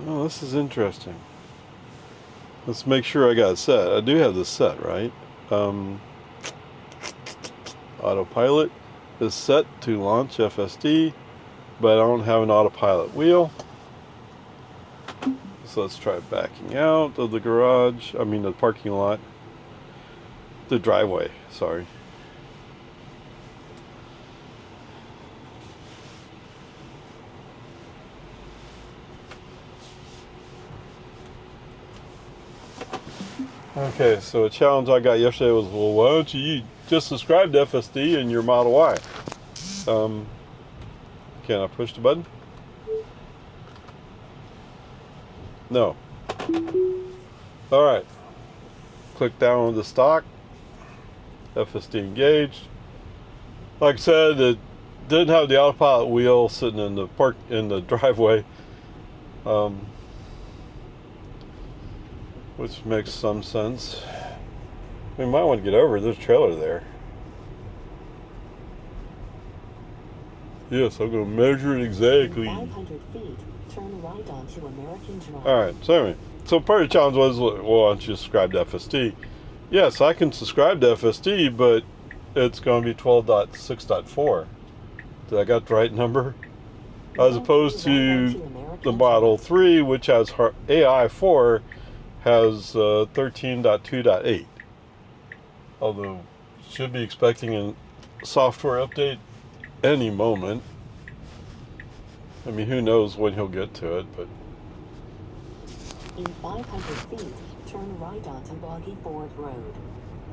Oh, this is interesting. Let's make sure I got it set. I do have this set, right? Autopilot is set to launch FSD, but I don't have an autopilot wheel. So let's try backing out of the garage. I mean the parking lot. The driveway, sorry. Okay, so a challenge I got yesterday was, well, why don't you just subscribe to FSD in your Model Y? Can I push the button? No. Alright. Click down on the stock. FSD engaged. Like I said, it didn't have the autopilot wheel sitting in the driveway. Which makes some sense. We might want to get over. There's a trailer there. Yes, I'm going to measure it exactly. 500 feet, turn right onto American Drive. Alright, so anyway. So part of the challenge was, well, why don't you subscribe to FSD? Yes, I can subscribe to FSD, but it's going to be 12.6.4. Did I got the right number? As opposed to the Model 3, which has AI4, has 13.2.8. Although, should be expecting a software update any moment. I mean, who knows when he'll get to it, but... In 500 feet, turn right onto Boggy Ford Road.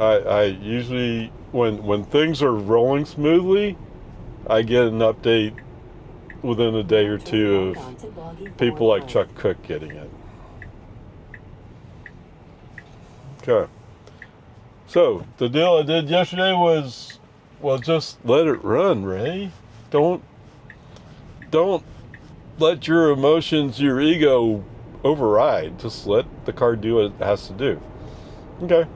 I usually, when things are rolling smoothly, I get an update within a day or two of people like Chuck Cook getting it. Okay. So, the deal I did yesterday was, well, just let it run, Ray. Don't let your emotions, your ego override. Just let the car do what it has to do. Okay.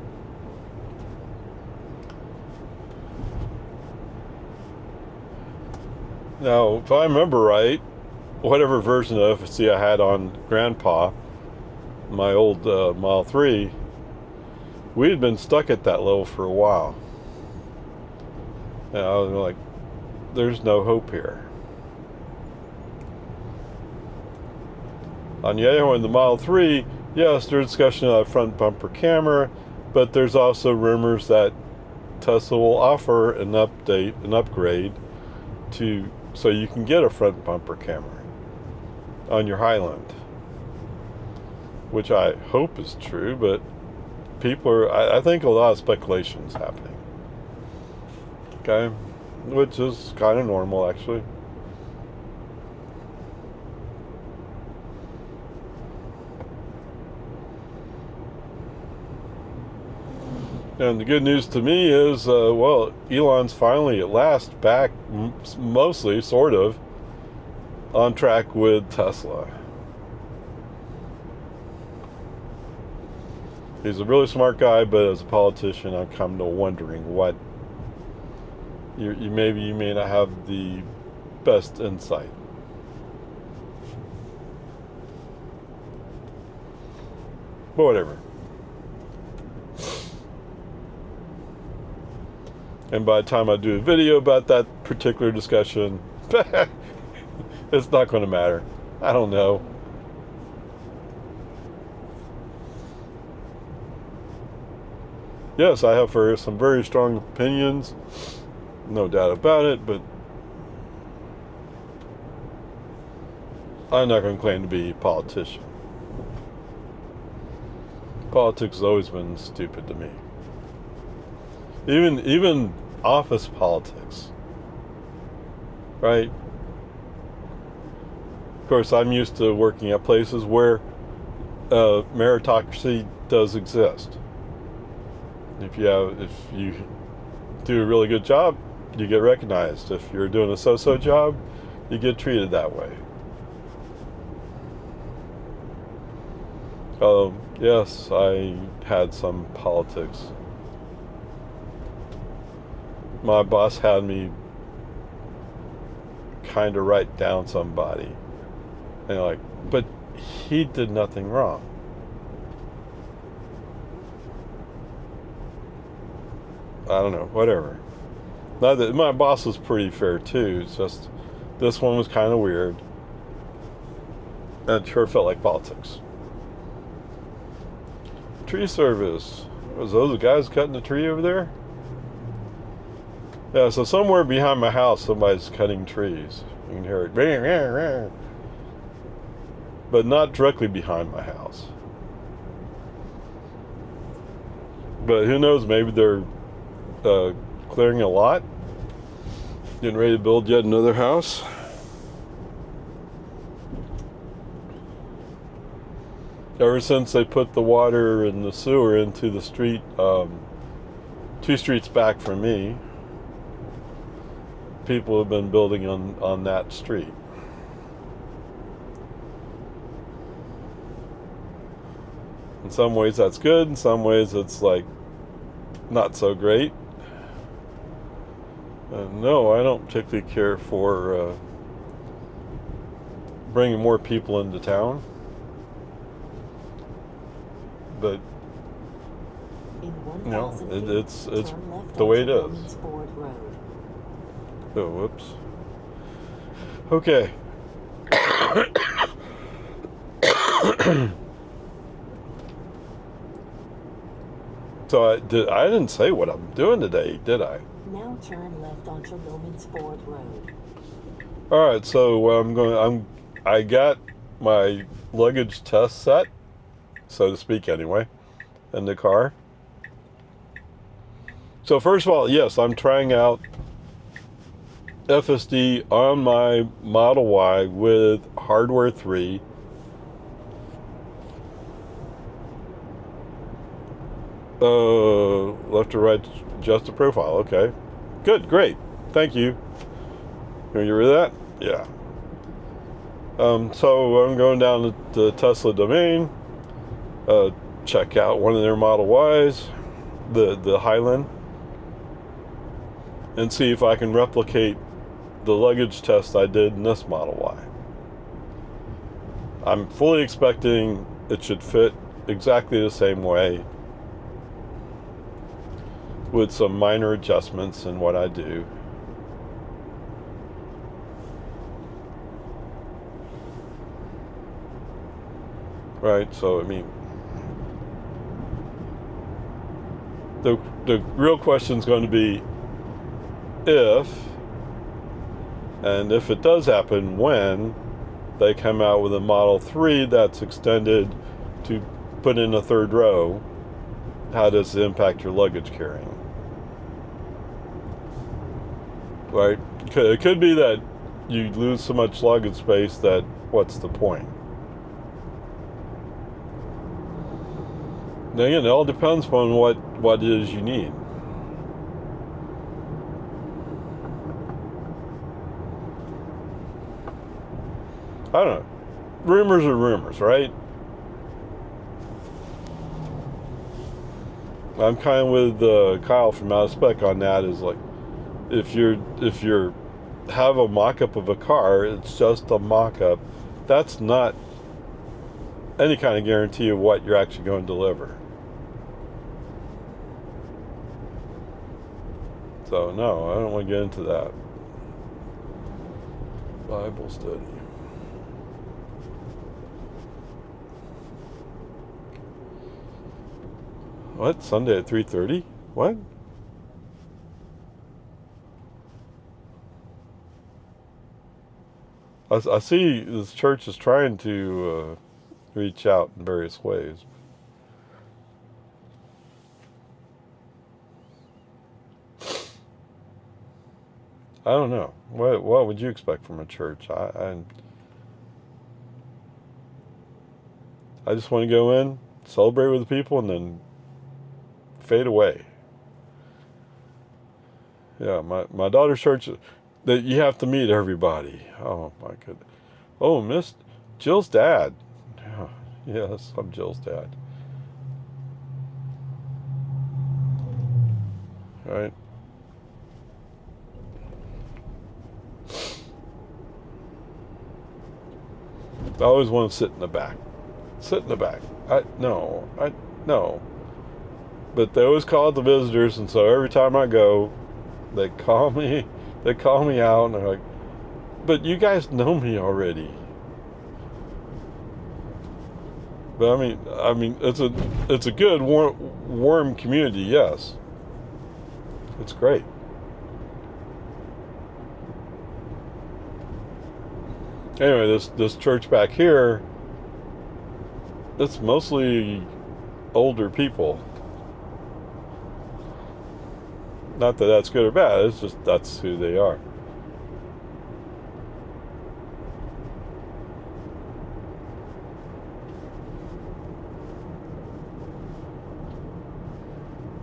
Now, if I remember right, whatever version of FSD I had on Grandpa, my old Model 3, we had been stuck at that level for a while. And I was like, there's no hope here. On the other one, the Model 3, yes, there's discussion of a front bumper camera, but there's also rumors that Tesla will offer an upgrade so you can get a front bumper camera on your Highland, which I hope is true, but I think a lot of speculation is happening. Okay, which is kind of normal, actually. And the good news to me is, well, Elon's finally at last back, mostly, sort of, on track with Tesla. He's a really smart guy, but as a politician, I'm kind of wondering what you may not have the best insight. But whatever. And by the time I do a video about that particular discussion, it's not going to matter. I don't know. Yes, I have some very strong opinions, no doubt about it, but I'm not going to claim to be a politician. Politics has always been stupid to me. Even office politics, right? Of course, I'm used to working at places where meritocracy does exist. If you do a really good job, you get recognized. If you're doing a so-so job, you get treated that way. Yes, I had some politics. My boss had me kind of write down somebody. And but he did nothing wrong. I don't know, whatever. My boss was pretty fair too. It's just this one was kind of weird. And it sure felt like politics. Tree service. Was those the guys cutting the tree over there? Yeah, so somewhere behind my house, somebody's cutting trees. You can hear it. But not directly behind my house. But who knows, maybe they're clearing a lot, getting ready to build yet another house. Ever since they put the water and the sewer into the street, 2 streets back from me, people have been building on that street. In some ways that's good, in some ways it's like not so great. No, I don't particularly care for bringing more people into town. But you know, it's the way it is. Oh, whoops. Okay. So I didn't say what I'm doing today, did I? Now turn left onto Romans Ford Road. All right, so I got my luggage test set, so to speak, anyway, in the car. So first of all, yes, I'm trying out FSD on my Model Y with hardware 3. Left to right, adjust the profile. Okay, good, great, thank you. Can you read that? Yeah. So I'm going down to the Tesla domain, check out one of their Model Ys, the Highland, and see if I can replicate the luggage test I did in this Model Y. I'm fully expecting it should fit exactly the same way, with some minor adjustments in what I do. Right, so I mean, the real question is going to be if it does happen, when they come out with a Model 3 that's extended to put in a 3rd row, how does it impact your luggage carrying? Right? It could be that you lose so much luggage space that what's the point? Now again, it all depends upon what it is you need. I don't know. Rumors are rumors, right? I'm kind of with Kyle from Out of Spec on that. Is like, if you're have a mock-up of a car, it's just a mock-up. That's not any kind of guarantee of what you're actually going to deliver. So no, I don't want to get into that. Bible study. What? Sunday at 3:30? What? I see this church is trying to reach out in various ways. I don't know. What would you expect from a church? I just want to go in, celebrate with the people, and then fade away. Yeah, my daughter's church, that you have to meet everybody. Oh my goodness. Oh, Miss Jill's dad. Yeah, yes, I'm Jill's dad. All right. I always want to sit in the back. Sit in the back. No. But they always call it the visitors, and so every time I go, they call me out, and they're like, but you guys know me already. But I mean, it's a good warm community. Yes, it's great. Anyway, this church back here, it's mostly older people. Not that that's good or bad. It's just that's who they are.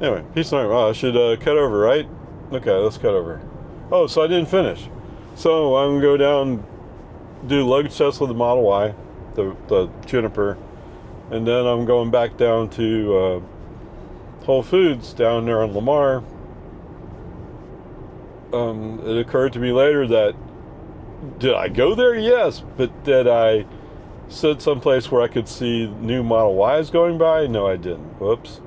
Anyway, peace and light. I should cut over, right? Okay, let's cut over. Oh, so I didn't finish. So I'm going to go down, do luggage test with the Model Y, the Juniper, and then I'm going back down to Whole Foods down there on Lamar. It occurred to me later that, did I go there? Yes, but did I sit someplace where I could see new Model Ys going by? No, I didn't. Whoops.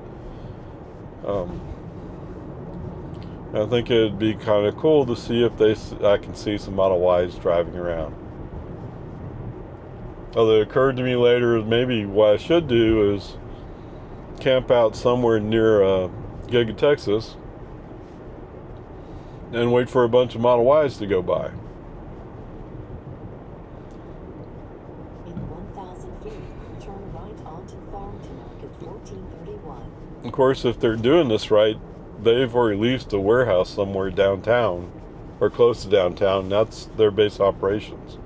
I think it'd be kind of cool to see if I can see some Model Ys driving around. Although it occurred to me later, maybe what I should do is camp out somewhere near Giga, Texas, and wait for a bunch of Model Ys to go by. In 1,000 feet, turn right onto Farmington Market 1431. Of course, if they're doing this right, they've already leased a warehouse somewhere downtown, or close to downtown, and that's their base of operations.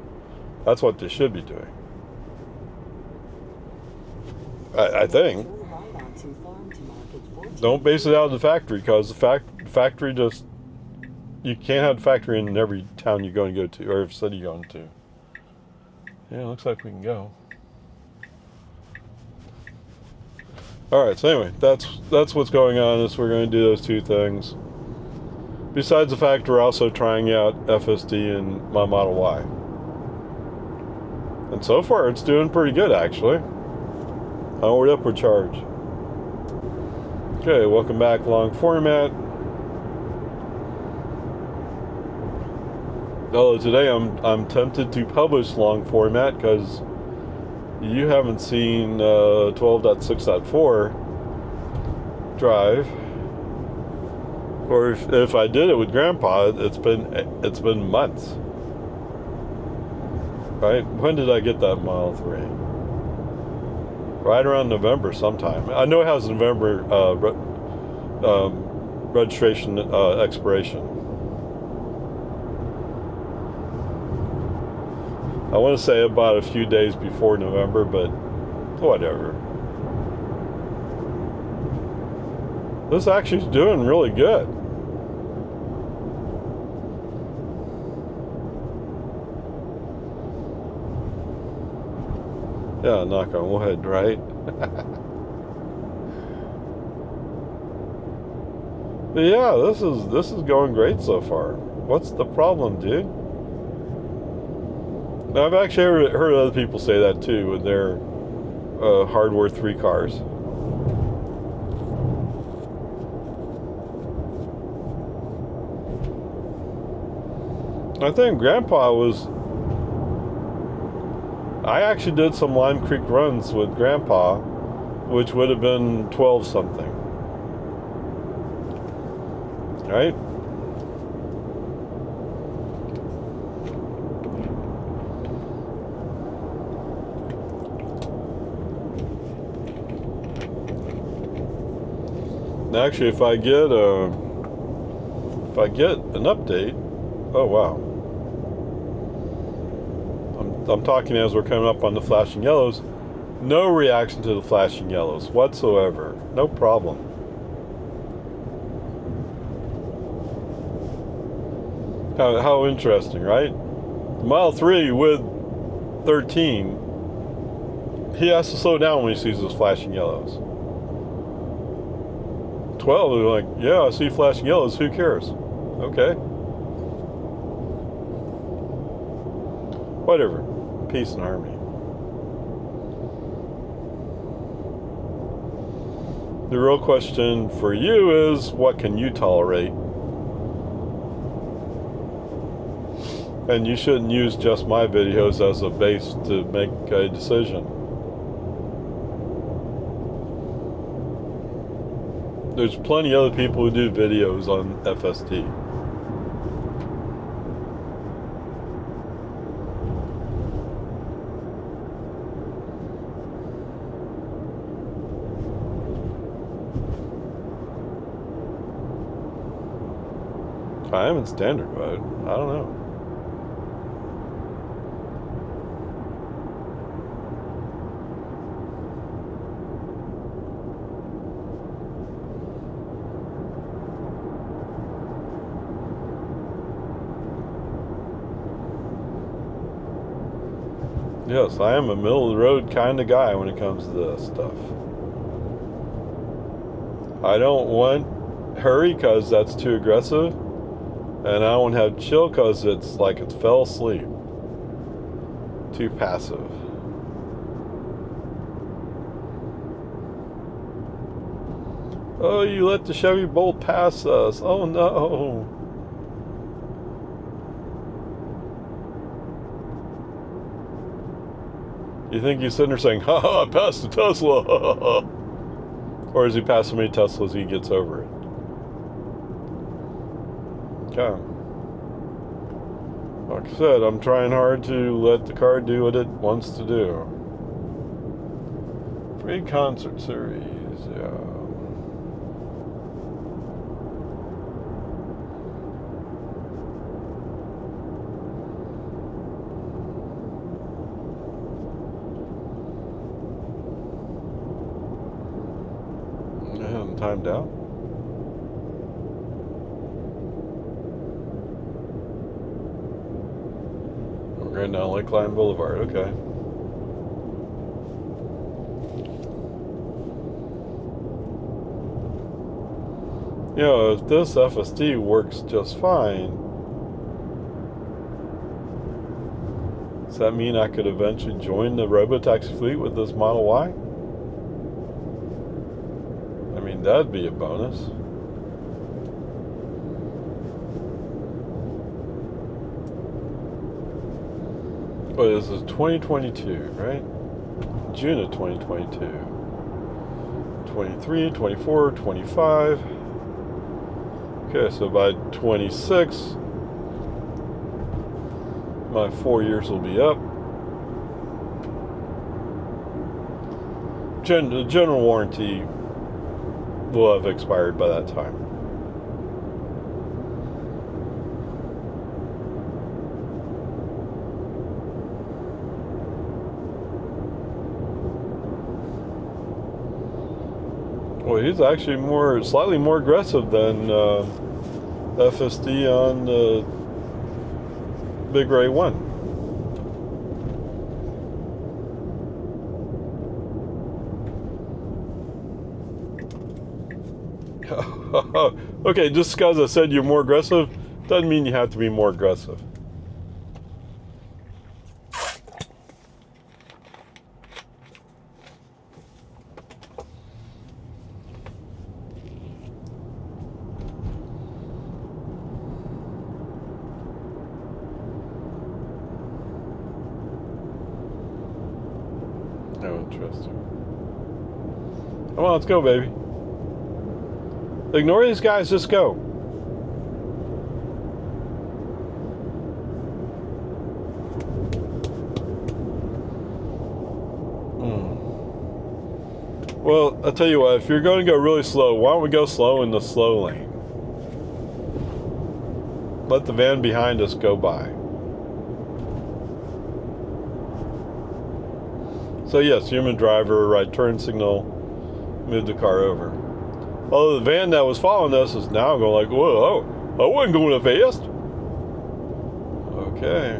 That's what they should be doing. I think. Turn right onto Farmington Market Don't base it out of the factory, because the factory just, you can't have a factory in every town you're going to go to, or every city you're going to. Yeah, looks like we can go. Alright, so anyway, that's what's going on, is we're going to do those two things. Besides the fact we're also trying out FSD in my Model Y. And so far it's doing pretty good, actually. Onward upward charge. Okay, welcome back, long format. Although today I'm tempted to publish long format because you haven't seen 12.6.4 drive, or if I did it with Grandpa, it's been months. Right? When did I get that Model 3? Right around November sometime. I know it has November registration expiration. I want to say about a few days before November, but whatever. This actually is doing really good. Yeah, knock on wood, right? But yeah, this is going great so far. What's the problem, dude? Now, I've actually heard other people say that too with their hardware 3 cars. I think Grandpa was... I actually did some Lime Creek runs with Grandpa, which would have been 12 something. Right? Actually, if I get an update, oh wow, I'm talking as we're coming up on the flashing yellows. No reaction to the flashing yellows whatsoever. No problem. How interesting, right? Model 3 with 13, he has to slow down when he sees those flashing yellows. 12, they're like, yeah, I see flashing yellows, who cares? Okay. Whatever. Peace and harmony. The real question for you is, what can you tolerate? And you shouldn't use just my videos as a base to make a decision. There's plenty of other people who do videos on FSD. I am in standard mode. I don't know. Yes, I am a middle of the road kind of guy when it comes to this stuff. I don't want hurry because that's too aggressive. And I don't have chill because it's like it fell asleep. Too passive. Oh, you let the Chevy Bolt pass us. Oh no. You think he's sitting there saying, ha ha, I passed the Tesla. Or is he passing so many Teslas he gets over it? Okay. Like I said, I'm trying hard to let the car do what it wants to do. Free concert series, yeah. And timed out. We're going down Lakeline Boulevard, okay. You know, if this FSD works just fine, does that mean I could eventually join the robotaxi fleet with this Model Y? I mean, that'd be a bonus. But this is 2022, right? June of 2022. 23, 24, 25. Okay, so by 26, my 4 years will be up. The general warranty will have expired by that time. Well, he's actually slightly more aggressive than FSD on the Big Ray 1. Okay, just because I said you're more aggressive doesn't mean you have to be more aggressive. Oh, interesting. Come on, let's go, baby. Ignore these guys, just go. Well, I'll tell you what, if you're going to go really slow, why don't we go slow in the slow lane? Let the van behind us go by. So yes, human driver, right turn signal, move the car over. Although the van that was following us is now going like, whoa, I wasn't going that fast. Okay.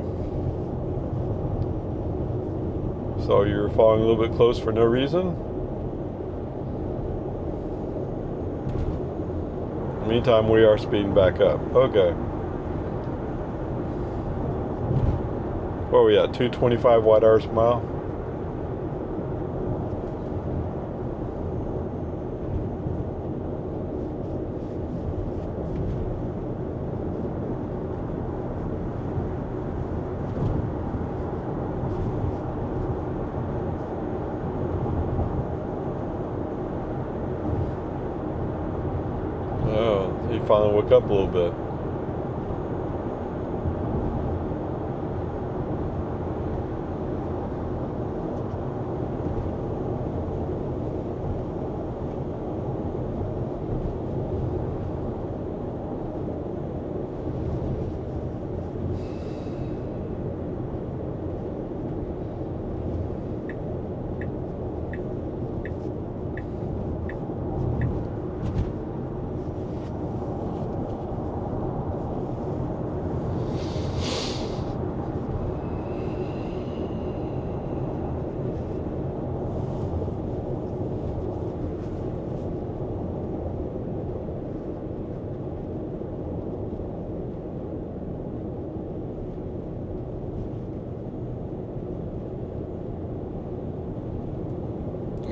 So you're following a little bit close for no reason? In the meantime, we are speeding back up. Okay. Where are we at? 225 watt-hours per mile? finally woke up a little bit.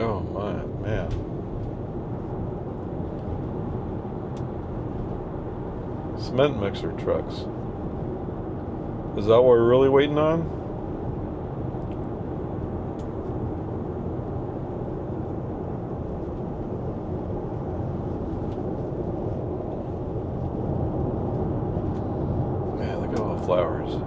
Oh my man. Cement mixer trucks. Is that what we're really waiting on? Man, look at all the flowers.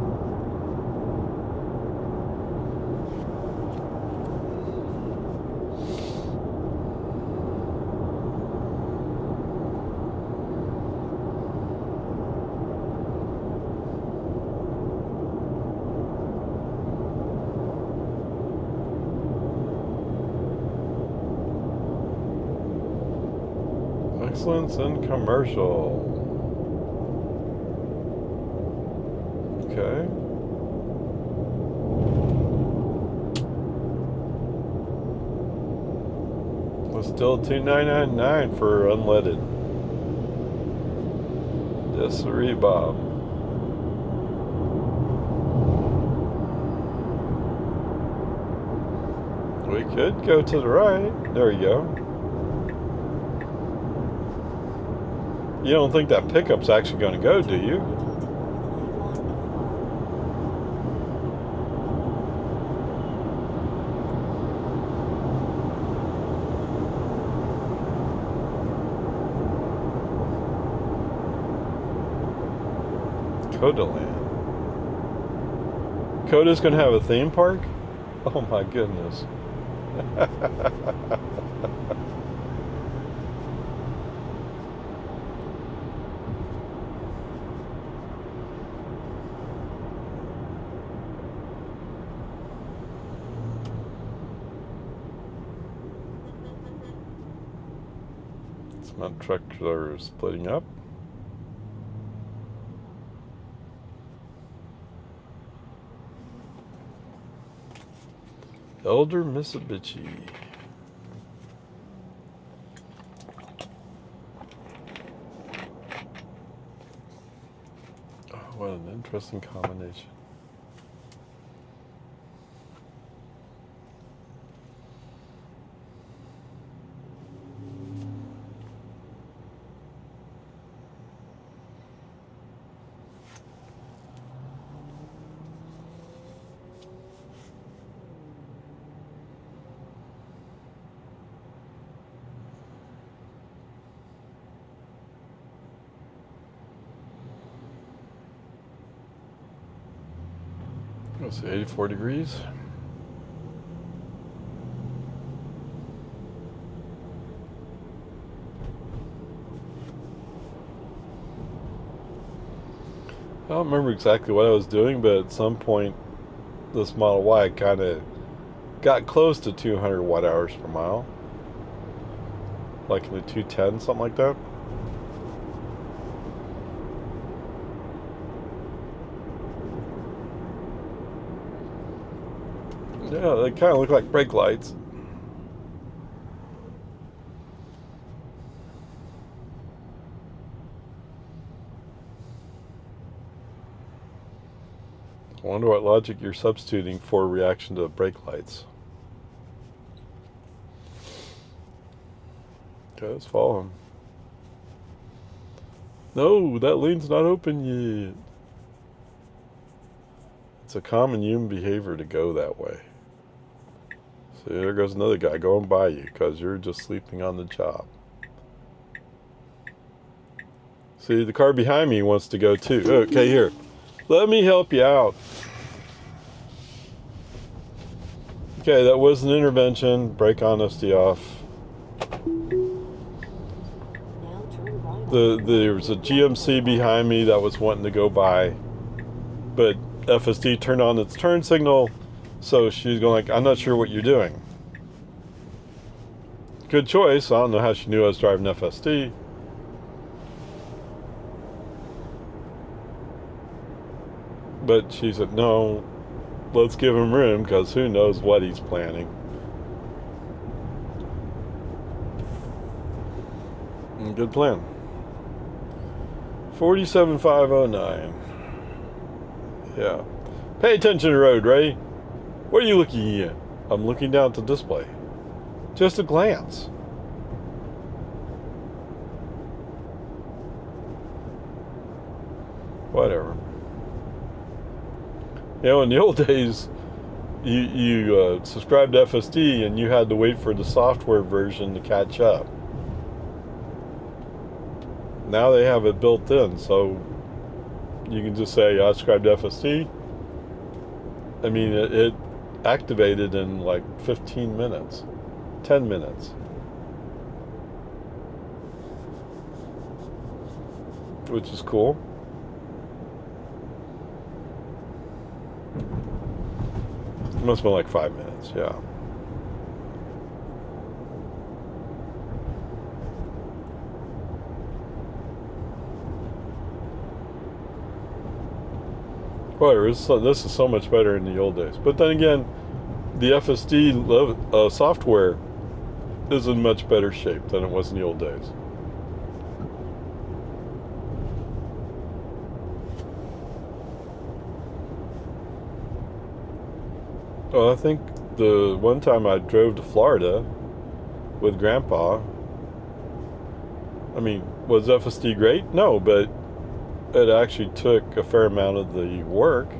Excellence in commercial. Okay. It's still $2.999 for unleaded. Disarray Bob. We could go to the right. There we go. You don't think that pickup's actually going to go, do you? Coda Land. Coda's going to have a theme park? Oh my goodness. Cement trucks are splitting up. Elder Mitsubishi. Oh, what an interesting combination. Let's see, 84 degrees. I don't remember exactly what I was doing, but at some point this Model Y kind of got close to 200 watt hours per mile. Like in the 210, something like that. Yeah, they kind of look like brake lights. I wonder what logic you're substituting for reaction to brake lights. Okay, let's follow him. No, that lane's not open yet. It's a common human behavior to go that way. So there goes another guy going by you because you're just sleeping on the job. See, the car behind me wants to go too. Okay, here. Let me help you out. Okay, that was an intervention. Brake honesty off. Now turn right There was a GMC behind me that was wanting to go by, but FSD turned on its turn signal, so she's going like, I'm not sure what you're doing. Good choice. I don't know how she knew I was driving FSD. But she said, no, let's give him room because who knows what he's planning. Good plan. 47509. Yeah. Pay attention to the road, Ray. What are you looking at? I'm looking down at the display. Just a glance. Whatever. You know, in the old days, you subscribed to FSD and you had to wait for the software version to catch up. Now they have it built in, so you can just say, I subscribe to FSD. I mean, it activated in like 15 minutes, 10 minutes. Which is cool. It must have been like 5 minutes, yeah. Whatever, this is so much better in the old days. But then again, the FSD software is in much better shape than it was in the old days. Well, I think the one time I drove to Florida with Grandpa, I mean, was FSD great? No, but it actually took a fair amount of the work,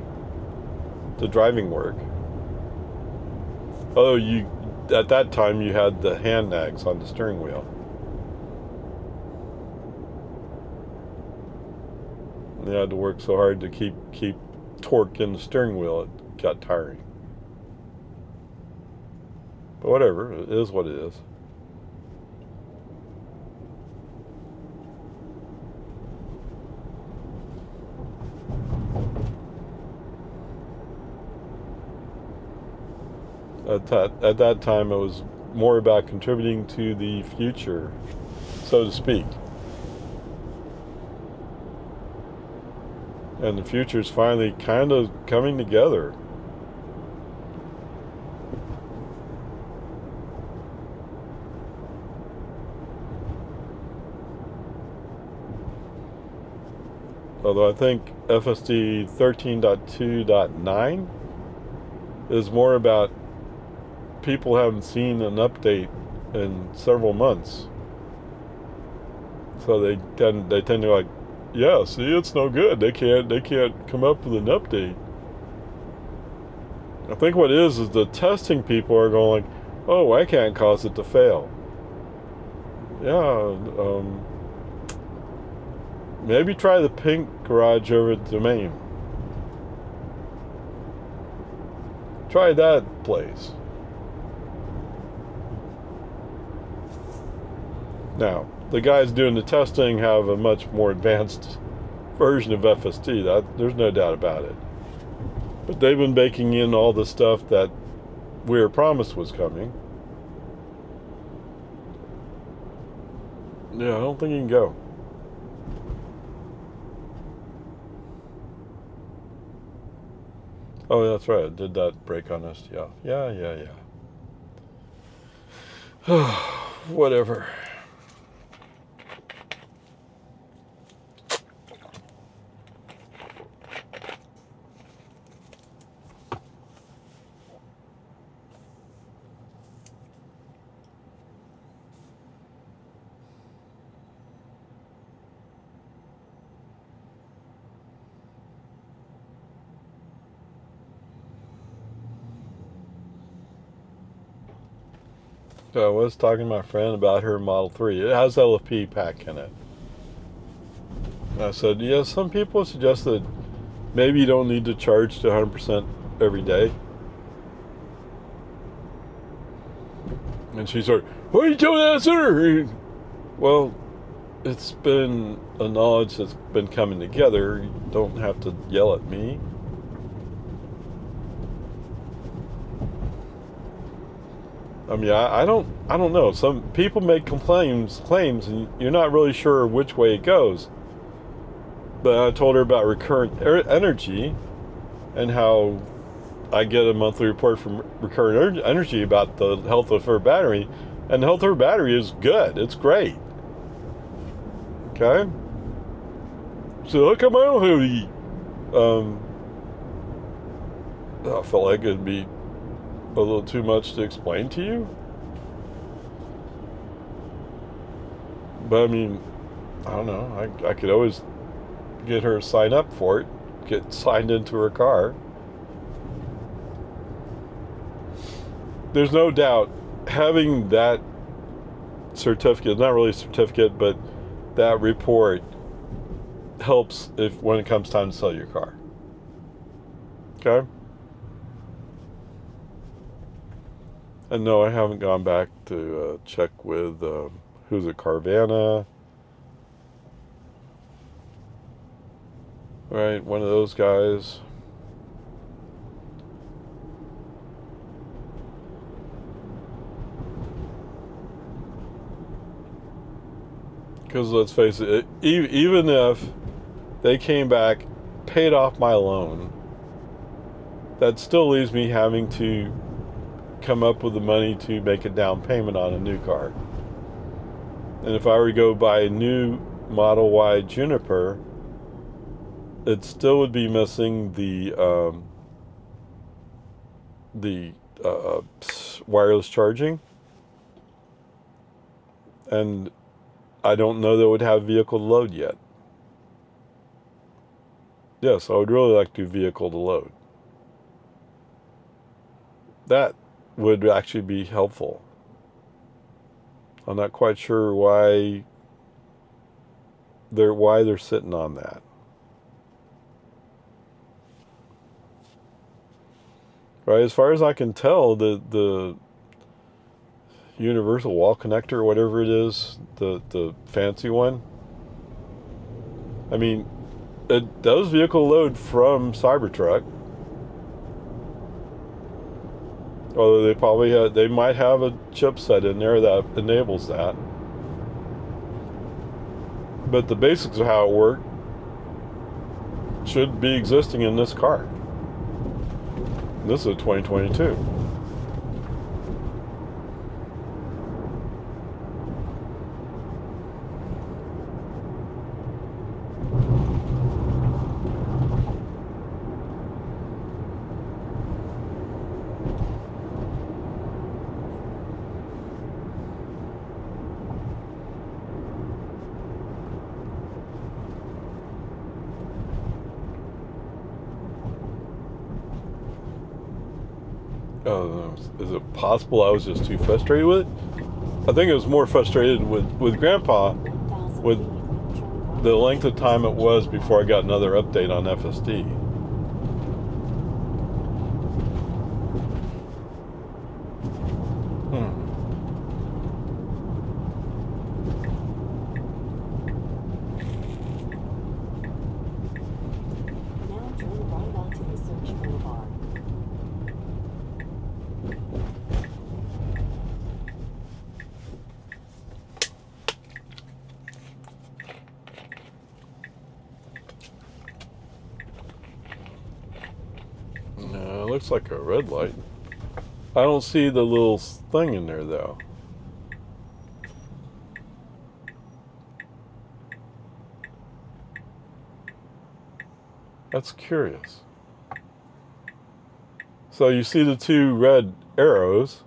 the driving work. Although at that time you had the hand nags on the steering wheel. And you had to work so hard to keep torque in the steering wheel, it got tiring. But whatever, it is what it is. At that time, it was more about contributing to the future, so to speak. And the future's finally kind of coming together. Although I think FSD 13.2.9 is more about people haven't seen an update in several months. So they tend to like, yeah, see, it's no good. They can't come up with an update. I think what it is the testing people are going like, oh, I can't cause it to fail. Yeah, maybe try the pink garage over at Domain. Try that place. Now, the guys doing the testing have a much more advanced version of FSD. There's no doubt about it. But they've been baking in all the stuff that we were promised was coming. Yeah, I don't think you can go. Oh, that's right. I did that brake honesty off. Yeah. Whatever. So I was talking to my friend about her Model 3. It has LFP pack in it. I said, yeah, some people suggest that maybe you don't need to charge to 100% every day. And she started, why are you telling that sooner? Well, it's been a knowledge that's been coming together. You don't have to yell at me. I mean, I don't know. Some people make claims, and you're not really sure which way it goes. But I told her about recurrent energy and how I get a monthly report from recurrent energy about the health of her battery, and the health of her battery is good. It's great. Okay. So how come I don't have the? I felt like it'd be a little too much to explain to you. But I mean, I don't know. I could always get her to sign up for it, get signed into her car. There's no doubt having that certificate, not really a certificate, but that report helps if when it comes time to sell your car. Okay? And no, I haven't gone back to check with, who's it, Carvana? Right, one of those guys. Because let's face it, even if they came back, paid off my loan, that still leaves me having to come up with the money to make a down payment on a new car. And if I were to go buy a new Model Y Juniper, it still would be missing the wireless charging, and I don't know that it would have vehicle to load yet. Yes, I would really like to do vehicle to load. That would actually be helpful. I'm not quite sure why they're sitting on that. Right, as far as I can tell, the universal wall connector, or whatever it is, the fancy one, I mean, it does vehicle load from Cybertruck. Although they might have a chipset in there that enables that. But the basics of how it works should be existing in this car. This is a 2022. Is it possible I was just too frustrated with it? I think I was more frustrated with Grandpa, with the length of time it was before I got another update on FSD. Now turn right onto Research Boulevard. No, it looks like a red light. I don't see the little thing in there though. That's curious. So you see the two red arrows.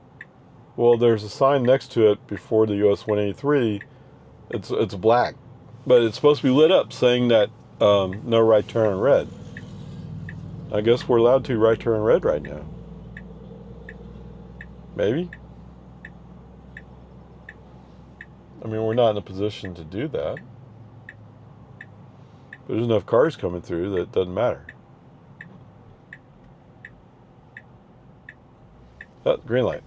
Well, there's a sign next to it before the US 183. It's black, but it's supposed to be lit up saying that no right turn on red. I guess we're allowed to right turn red right now. Maybe. I mean, we're not in a position to do that. There's enough cars coming through that it doesn't matter. Oh, green light.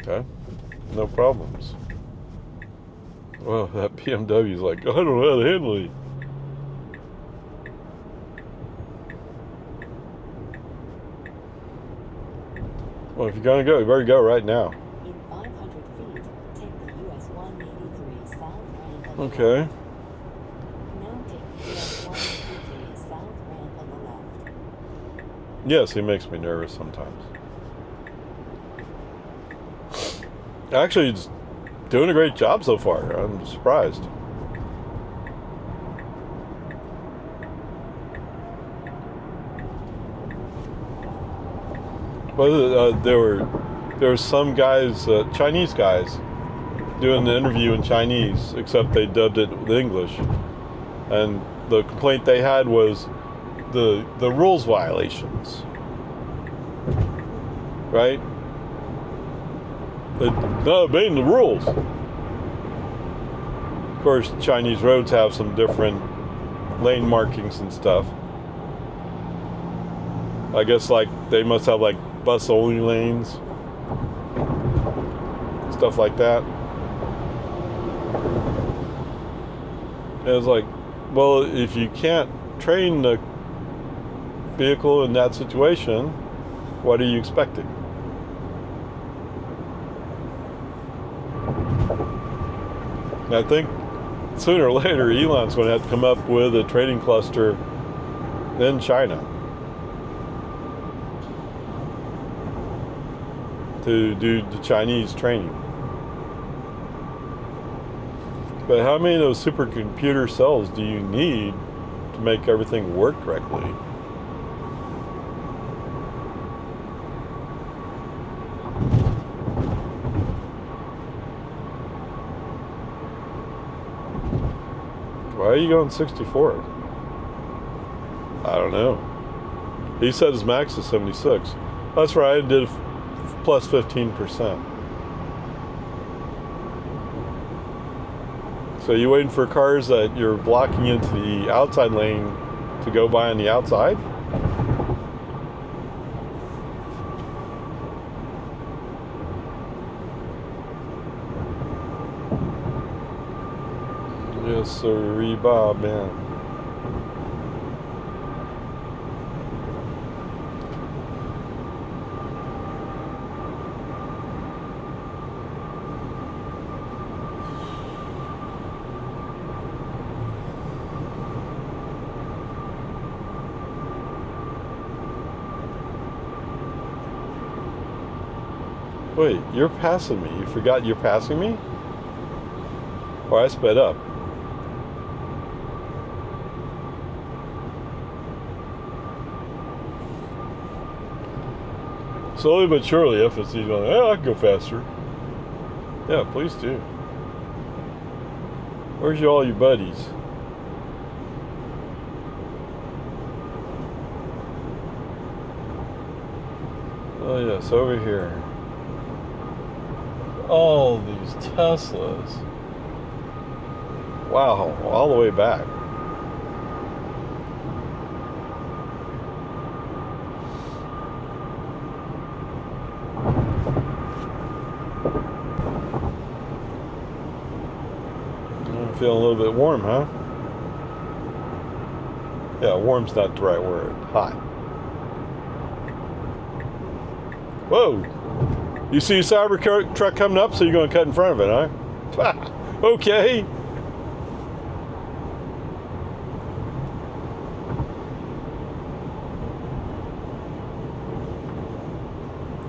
Okay, no problems. Well, that BMW's like, I don't know how to handle it. Well, if you're gonna go, you better go right now. In 500 feet, take the US 183 south ramp on the Okay. left. Now take the US 183 south ramp on the left. Yes, he makes me nervous sometimes. Actually, he's doing a great job so far. I'm surprised. Well, there were some guys, Chinese guys, doing the interview in Chinese, except they dubbed it with English. And the complaint they had was the rules violations, right? They're not obeying the rules. Of course, Chinese roads have some different lane markings and stuff. I guess like they must have like bus only lanes, stuff like that. And it's like, well, if you can't train the vehicle in that situation, what are you expecting? And I think sooner or later Elon's going to have to come up with a training cluster in China to do the Chinese training. But how many of those supercomputer cells do you need to make everything work correctly? Why are you going 64? I don't know. He said his max is 76. That's right, I did plus 15%. So you waiting for cars that you're blocking into the outside lane to go by on the outside? Yes, sir, Bob, man. Wait, you're passing me. You forgot you're passing me? Or I sped up. Slowly but surely, FSD's going, I can go faster. Yeah, please do. Where's all your buddies? Oh yes, over here. All these Teslas. Wow, all the way back. I'm feeling a little bit warm, huh? Yeah, warm's not the right word. Hot. Whoa! You see a cyber truck coming up, so you're going to cut in front of it, huh? Okay.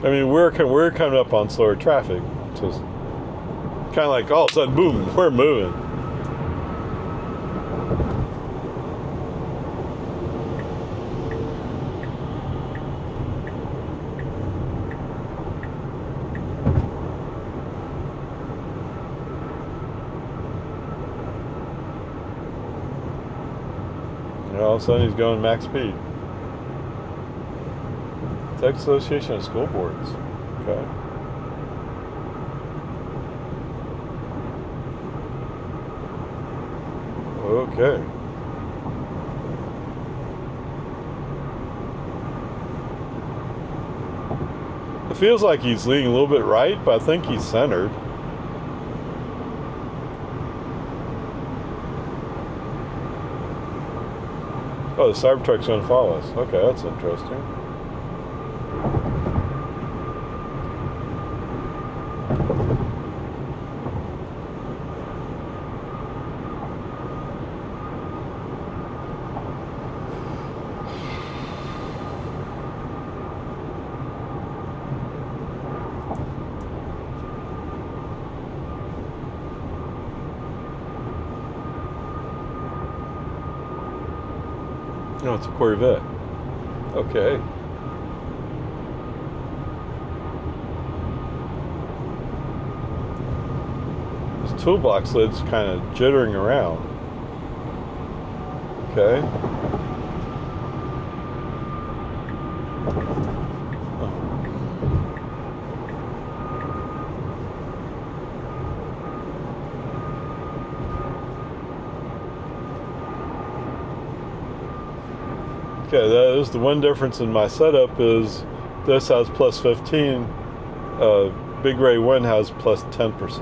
I mean, we're coming up on slower traffic, so it's kind of like all of a sudden, boom, we're moving. And all of a sudden, he's going max speed. Texas Association of School Boards. Okay. Okay. It feels like he's leaning a little bit right, but I think he's centered. Oh, the Cybertruck's going to follow us. Okay, that's interesting. No, it's a Corvette. Okay. This toolbox lid's kind of jittering around. Okay. Okay, that is the one difference in my setup is this has plus 15, Big Ray 1 has plus 10%.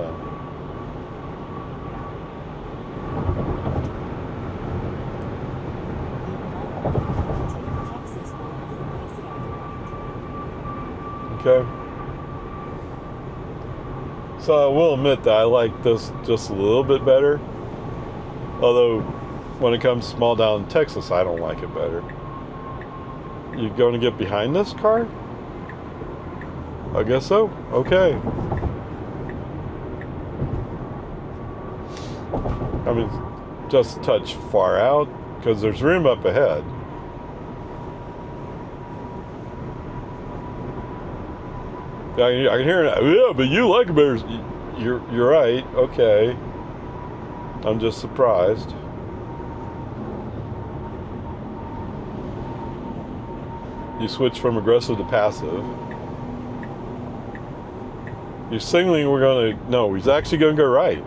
Okay. So I will admit that I like this just a little bit better. Although, when it comes small down in Texas, I don't like it better. You going to get behind this car? I guess so. Okay. I mean, just a touch far out because there's room up ahead. I can hear it. Yeah, but you like it better. You're right. Okay. I'm just surprised. You switch from aggressive to passive. You're signaling we're going to... No, he's actually going to go right.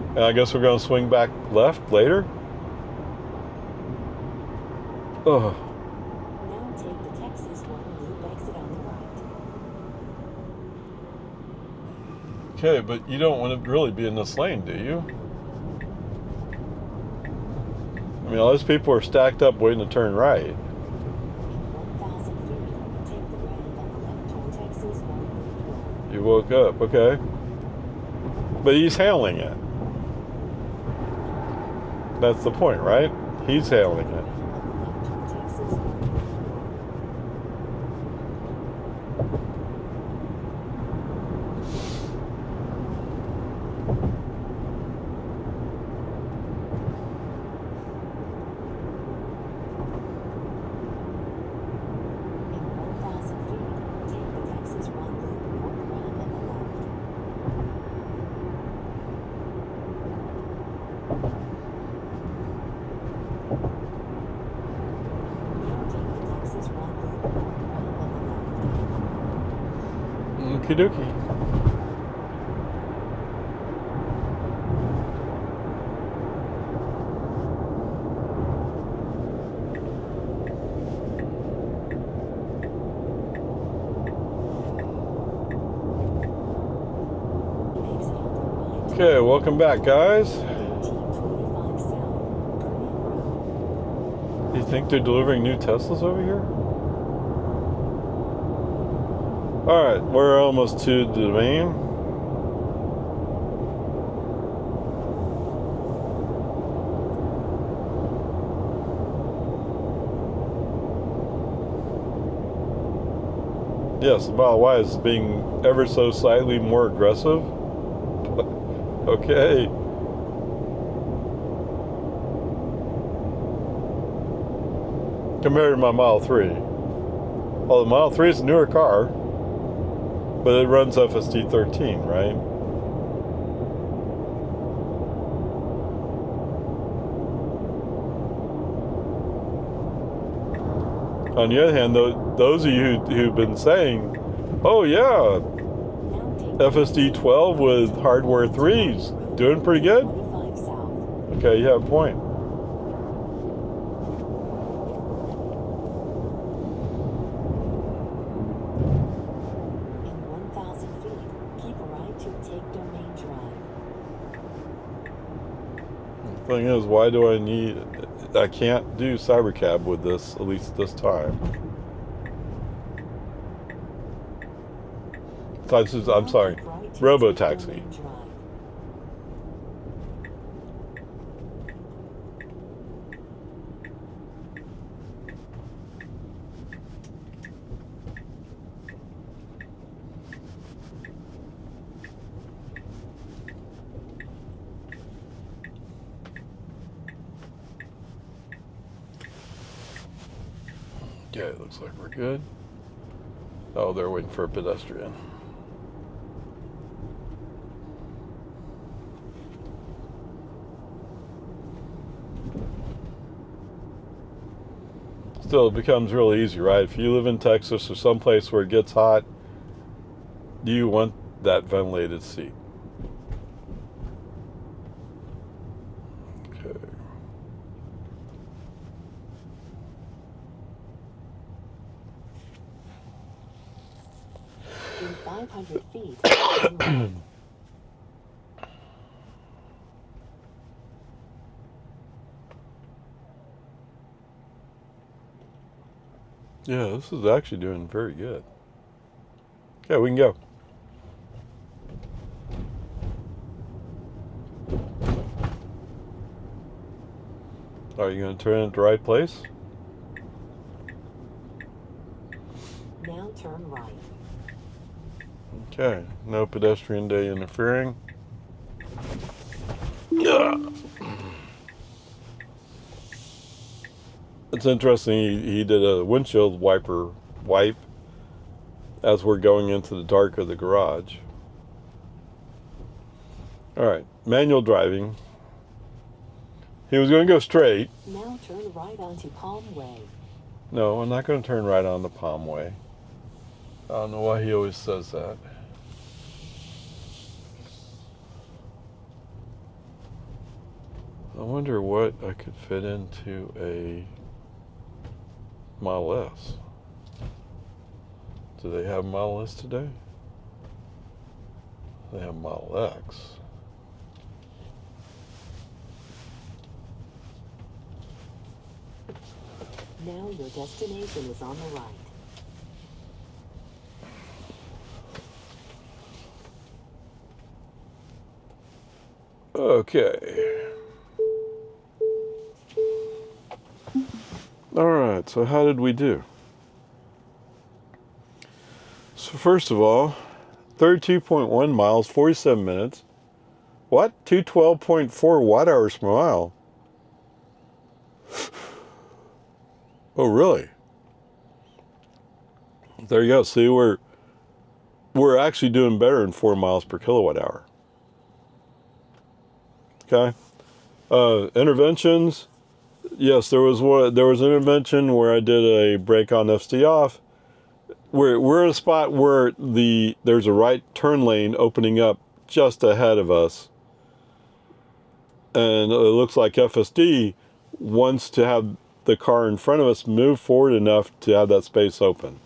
And I guess we're going to swing back left later? Ugh. Now take the Texas 1 loop exit on the right. Okay, but you don't want to really be in this lane, do you? I mean, all those people are stacked up waiting to turn right. You woke up, okay. But he's handling it. That's the point, right? He's handling it. Okie dokie. Okay, welcome back, guys. Do you think they're delivering new Teslas over here? Alright, we're almost to the domain. Yes, the Model Y is being ever so slightly more aggressive. Okay. Compared to my Model 3. Well, the Model 3 is a newer car, but it runs FSD 13, right? On the other hand, those of you who've been saying, oh yeah, FSD 12 with hardware 3's doing pretty good. Okay, you have a point. In 1,000 feet, keep a right to take Domain Drive. The thing is, why do I need... I can't do Cybercab with this, at least this time. I'm sorry, Robotaxi. Yeah, it looks like we're good. Oh, they're waiting for a pedestrian. Still, it becomes really easy, right? If you live in Texas or someplace where it gets hot, you want that ventilated seat. Okay. In 500 feet, turn right. Yeah, this is actually doing very good. Okay, we can go. Are you going to turn at the right place? Now turn right. Okay, no pedestrian day interfering. Yeah. It's interesting, he did a windshield wiper wipe as we're going into the dark of the garage. Alright, manual driving. He was going to go straight. Now turn right onto Palm Way. No, I'm not going to turn right on the Palm Way. I don't know why he always says that. I wonder what I could fit into a Model S. Do they have Model S today? They have Model X. Now your destination is on the right. Okay. Alright, so how did we do? So first of all, 32.1 miles, 47 minutes. What? 212.4 watt hours per mile. Oh, really? There you go. See, we're actually doing better than 4 miles per kilowatt hour. Okay. Interventions. Yes, there was an intervention where I did a brake on FSD off. We're in a spot where there's a right turn lane opening up just ahead of us, and it looks like FSD wants to have the car in front of us move forward enough to have that space open.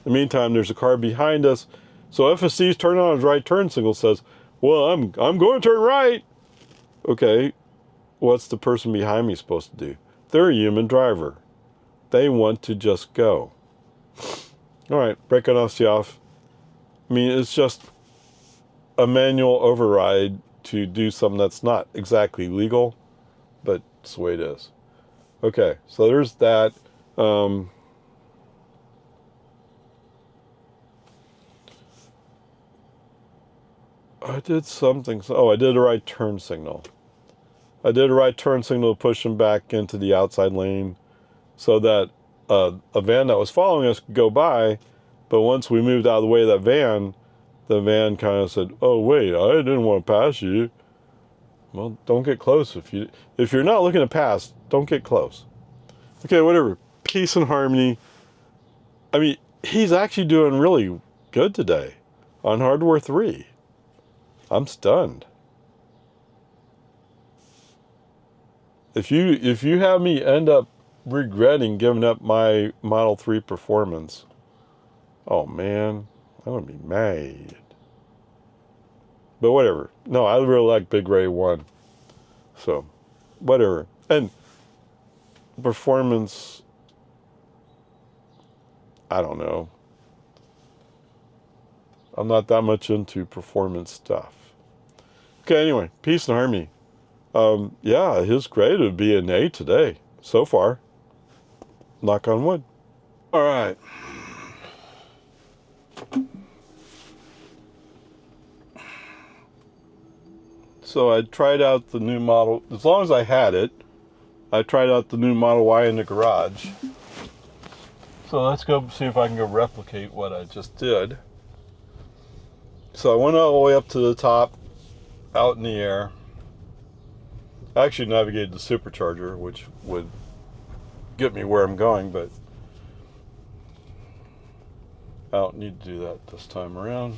In the meantime, there's a car behind us, so FSD's turn on his right turn signal says, "Well, I'm going to turn right." Okay, what's the person behind me supposed to do? They're a human driver. They want to just go. All right, brake on FSD off. I mean, it's just a manual override to do something that's not exactly legal, but it's the way it is. Okay, so there's that. I did something. Oh, I did a right turn signal. I did a right turn signal to push him back into the outside lane so that a van that was following us could go by, but once we moved out of the way of that van, the van kind of said, "Oh, wait, I didn't want to pass you." Well, don't get close. If you're not looking to pass, don't get close. Okay, whatever. Peace and harmony. I mean, he's actually doing really good today on Hardware 3. I'm stunned. If you have me end up regretting giving up my Model 3 performance, oh man, I'm gonna be mad. But whatever. No, I really like Big Ray 1. So, whatever. And performance, I don't know. I'm not that much into performance stuff. Okay, anyway, peace and harmony. Yeah, his grade would be an A today, so far. Knock on wood. All right. So I tried out the new model, as long as I had it, I tried out the new Model Y in the garage. So let's go see if I can go replicate what I just did. So I went all the way up to the top, out in the air. I actually navigated the supercharger, which would get me where I'm going, but I don't need to do that this time around.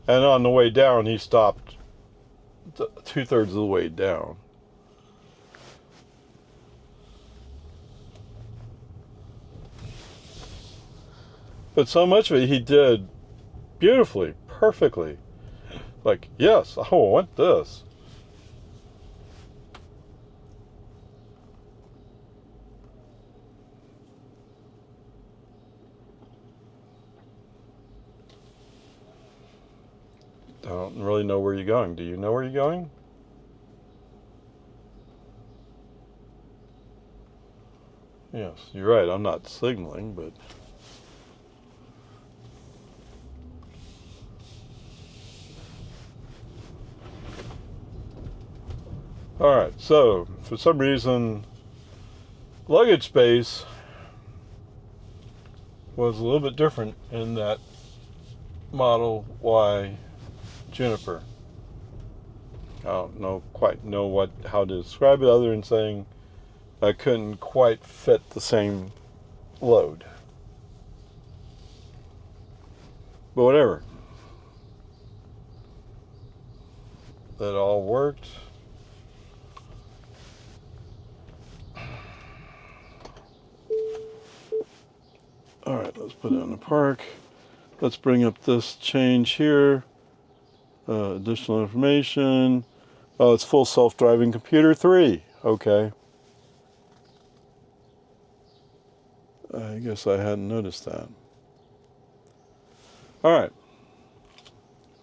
And on the way down, he stopped 2/3 of the way down. But so much of it he did beautifully, perfectly. Like, yes, I want this. I don't really know where you're going. Do you know where you're going? Yes, you're right. I'm not signaling, but... Alright, so, for some reason, luggage space was a little bit different in that Model Y Juniper. I don't quite know how to describe it other than saying I couldn't quite fit the same load. But whatever. That all worked. Alright, let's put it in the park. Let's bring up this change here. Additional information. Oh, it's full self-driving computer 3. Okay. I guess I hadn't noticed that. Alright.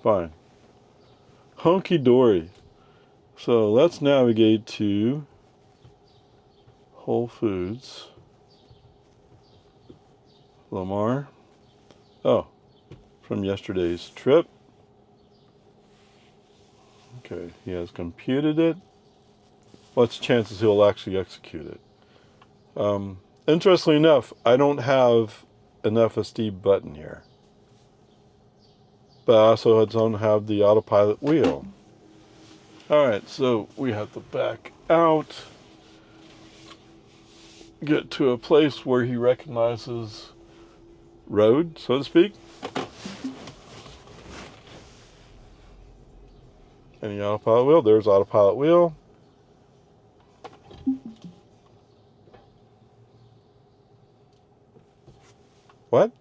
Fine. Hunky dory. So let's navigate to Whole Foods. Lamar. Oh, from yesterday's trip. Okay, he has computed it. What's the chances he'll actually execute it? Interestingly enough, I don't have an FSD button here. But I also don't have the autopilot wheel. Alright, so we have to back out. Get to a place where he recognizes road, so to speak. Any autopilot wheel? There's autopilot wheel. What?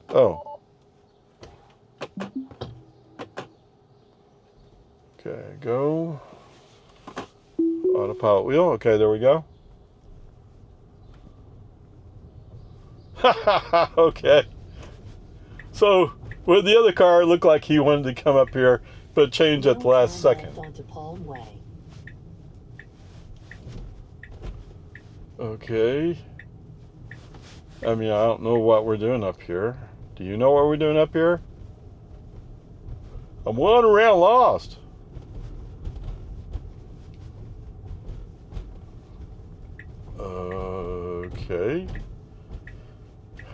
Oh. Okay, go. Autopilot wheel. Okay, there we go. Okay. So, with the other car, it looked like he wanted to come up here, but changed at the last second. Onto Palm Way. Okay. I mean, I don't know what we're doing up here. Do you know what we're doing up here? I'm wandering around lost. Okay.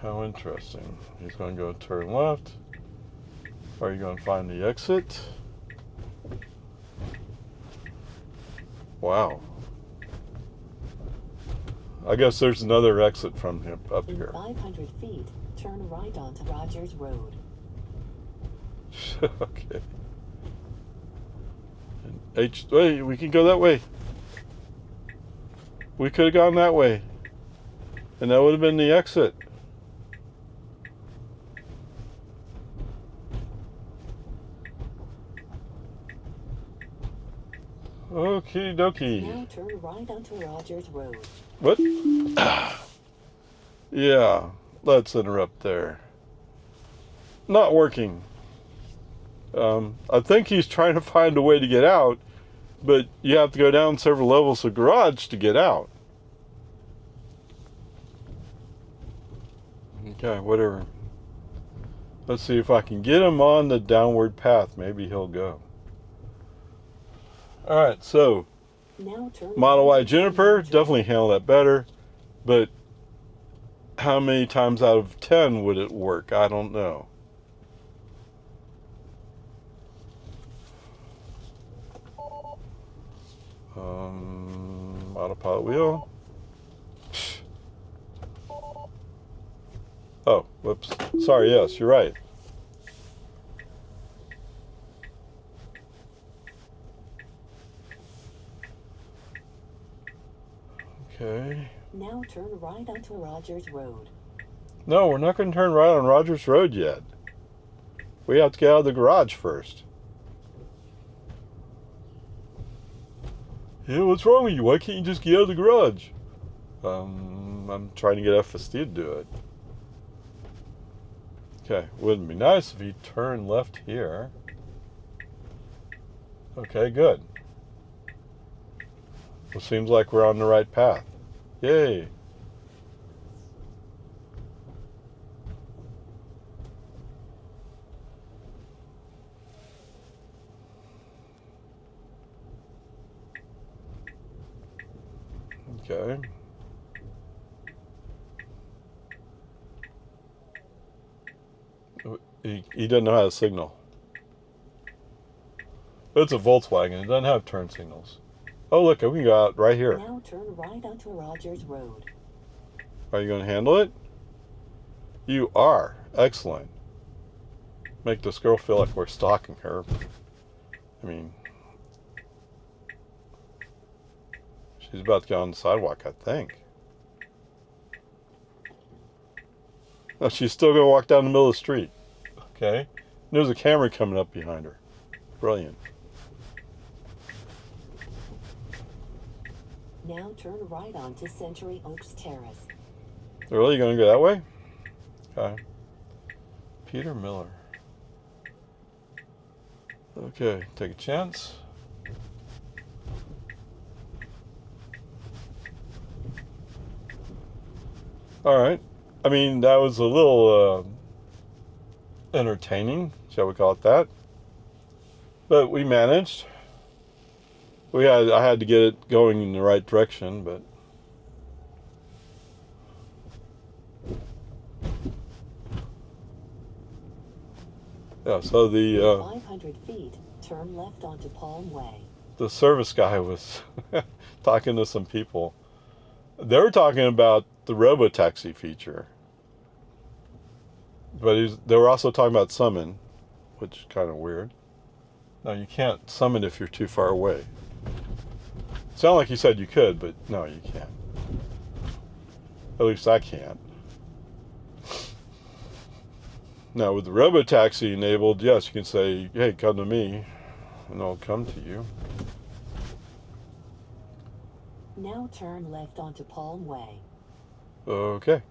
How interesting. He's going to go turn left. Are you going to find the exit? Wow. I guess there's another exit from him up In here. 500 feet, turn right onto Rogers Road. Okay. And wait, we can go that way. We could have gone that way. And that would have been the exit. Okie dokie. Now turn right onto Rogers Road. What? Yeah, let's interrupt there. Not working. I think he's trying to find a way to get out, but you have to go down several levels of garage to get out. Okay, whatever. Let's see if I can get him on the downward path. Maybe he'll go. Alright, so Now turn Model Y right Juniper onto definitely handled that better, but how many times out of 10 would it work? I don't know. Autopilot wheel. Oh, whoops. Sorry, yes, you're right. Okay. Now turn right onto Rogers Road. No, we're not going to turn right on Rogers Road yet. We have to get out of the garage first. Yeah, what's wrong with you? Why can't you just get out of the garage? I'm trying to get FSD to do it. Okay, wouldn't it be nice if he turned left here? Okay, good. Well, seems like we're on the right path. Yay. Okay. He doesn't know how to signal. It's a Volkswagen. It doesn't have turn signals. Oh, look, we can go out right here. Now turn right onto Rogers Road. Are you going to handle it? You are. Excellent. Make this girl feel like we're stalking her. I mean, she's about to get on the sidewalk, I think. No, she's still going to walk down the middle of the street. Okay. There's a camera coming up behind her. Brilliant. Now turn right onto Century Oaks Terrace. Really? You going to go that way? Okay. Peter Miller. Okay, take a chance. All right. I mean, that was a little entertaining, shall we call it that? But we managed. I had to get it going in the right direction, but yeah. So the 500 feet, turn left onto Palm Way. the service guy was talking to some people. They were talking about the robotaxi feature, but they were also talking about summon, which is kind of weird. No, you can't summon if you're too far away. Sound like you said you could, but no, you can't. At least I can't. Now, with the robotaxi enabled, yes, you can say, hey, come to me, and I'll come to you. Now turn left onto Palm Way. Okay.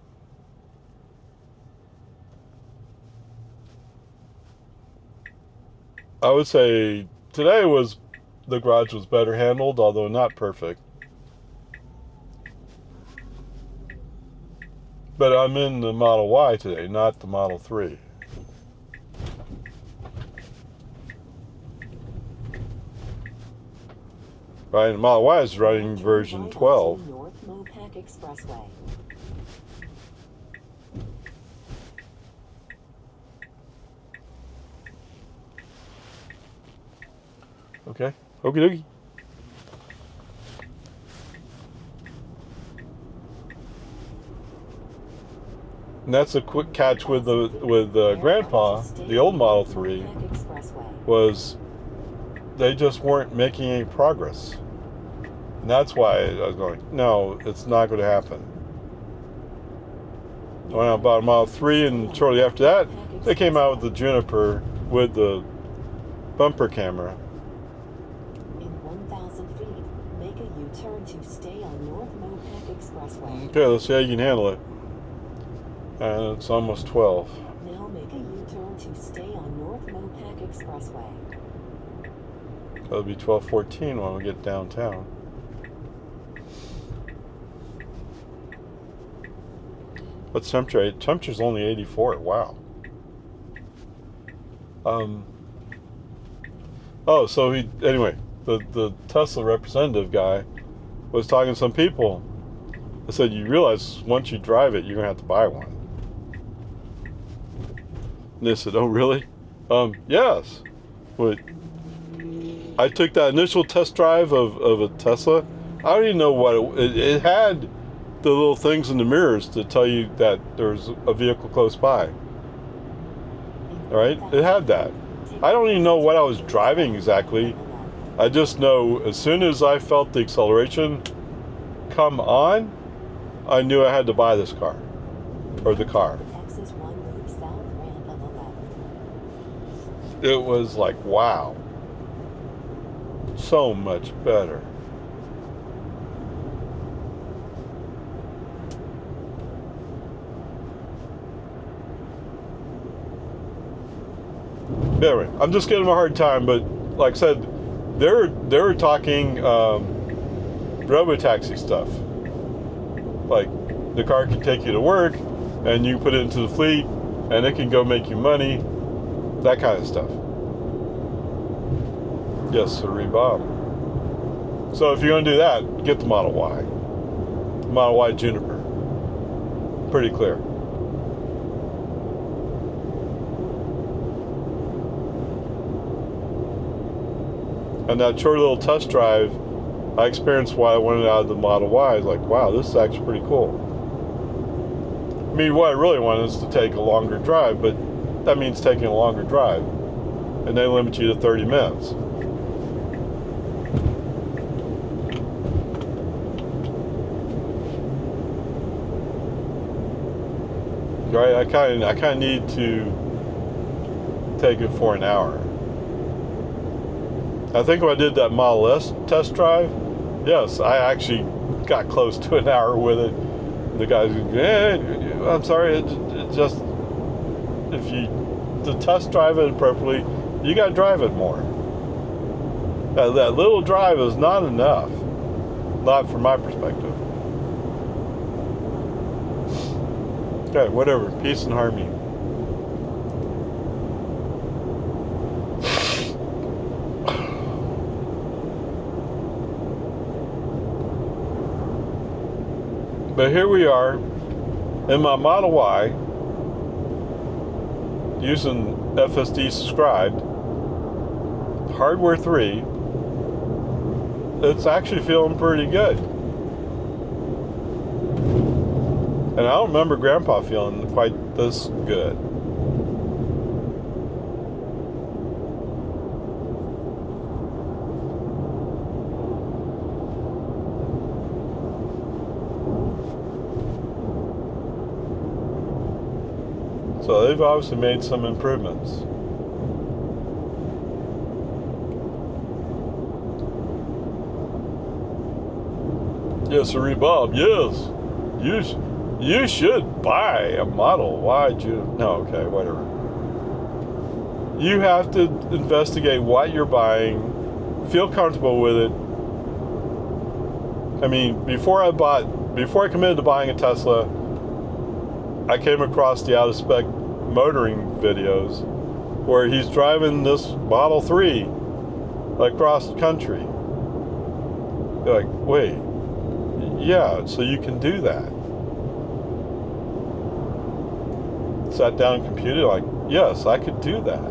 I would say today the garage was better handled, although not perfect. But I'm in the Model Y today, not the Model 3. Right, the Model Y is running Turn version right 12. onto North Mopac Expressway. Okay, okie dokie. And that's a quick catch with Grandpa, the old Model 3, was they just weren't making any progress. And that's why I was going, no, it's not going to happen. When I bought a Model 3, and shortly after that, they came out with the Juniper with the bumper camera. In 1,000 feet, make a U-turn to stay on North Mopac Expressway. Okay, let's see how you can handle it. And it's almost 12. Now make a U-turn to stay on North Mopac Expressway. That'll be 12:14 when we get downtown. What's temperature? Temperature's only 84. Wow. Oh, so anyway, the Tesla representative guy was talking to some people. I said, you realize once you drive it, you're gonna have to buy one. And they said, oh really? Yes. But I took that initial test drive of a Tesla. I don't even know what it had. The little things in the mirrors to tell you that there's a vehicle close by. All right, it had that. I don't even know what I was driving exactly. I just know as soon as I felt the acceleration come on, I knew I had to buy this car, or the car. It was like, wow, so much better. Anyway, I'm just giving them a hard time, but like I said, they were talking robotaxi stuff. Like the car can take you to work, and you put it into the fleet, and it can go make you money, that kind of stuff. Yes, sir, Bob. So if you're gonna do that, get the Model Y, Model Y Juniper. Pretty clear. And that short little test drive, I experienced why I wanted out of the Model Y. I was like, wow, this is actually pretty cool. I mean, what I really want is to take a longer drive, but that means taking a longer drive. And they limit you to 30 minutes. Right? I kind of need to take it for an hour. I think when I did that Model S test drive, yes, I actually got close to an hour with it. The guy's, I'm sorry, it just, if you to test drive it appropriately, you got to drive it more. That little drive is not enough, not from my perspective. Okay, whatever, peace and harmony. But here we are in my Model Y using FSD subscribed, hardware 3. It's actually feeling pretty good. And I don't remember Grandpa feeling quite this good. So they've obviously made some improvements. Yes, sir, Bob. Yes, you should buy a Model Y. No, okay, whatever. You have to investigate what you're buying, feel comfortable with it. I mean, before I committed to buying a Tesla, I came across the out of spec motoring videos where he's driving this Model 3 across the country. You're like, wait, yeah, so you can do that. Sat down and computed, like, yes, I could do that.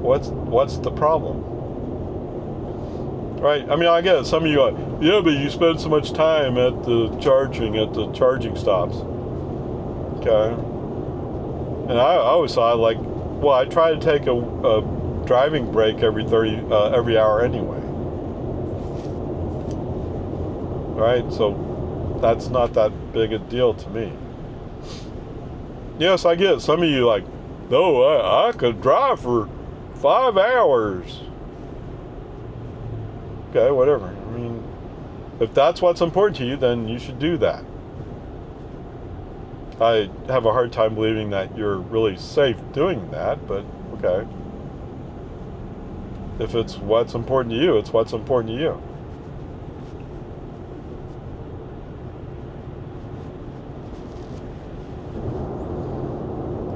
What's the problem? Right? I mean, I get it. Some of you are, yeah, but you spend so much time at the charging stops. Okay. And I always thought, like, well, I try to take a driving break every hour anyway. Right? So that's not that big a deal to me. Yes, I get it. Some of you like, no, I could drive for 5 hours. Okay, whatever. I mean, if that's what's important to you, then you should do that. I have a hard time believing that you're really safe doing that, but okay. If it's what's important to you, it's what's important to you.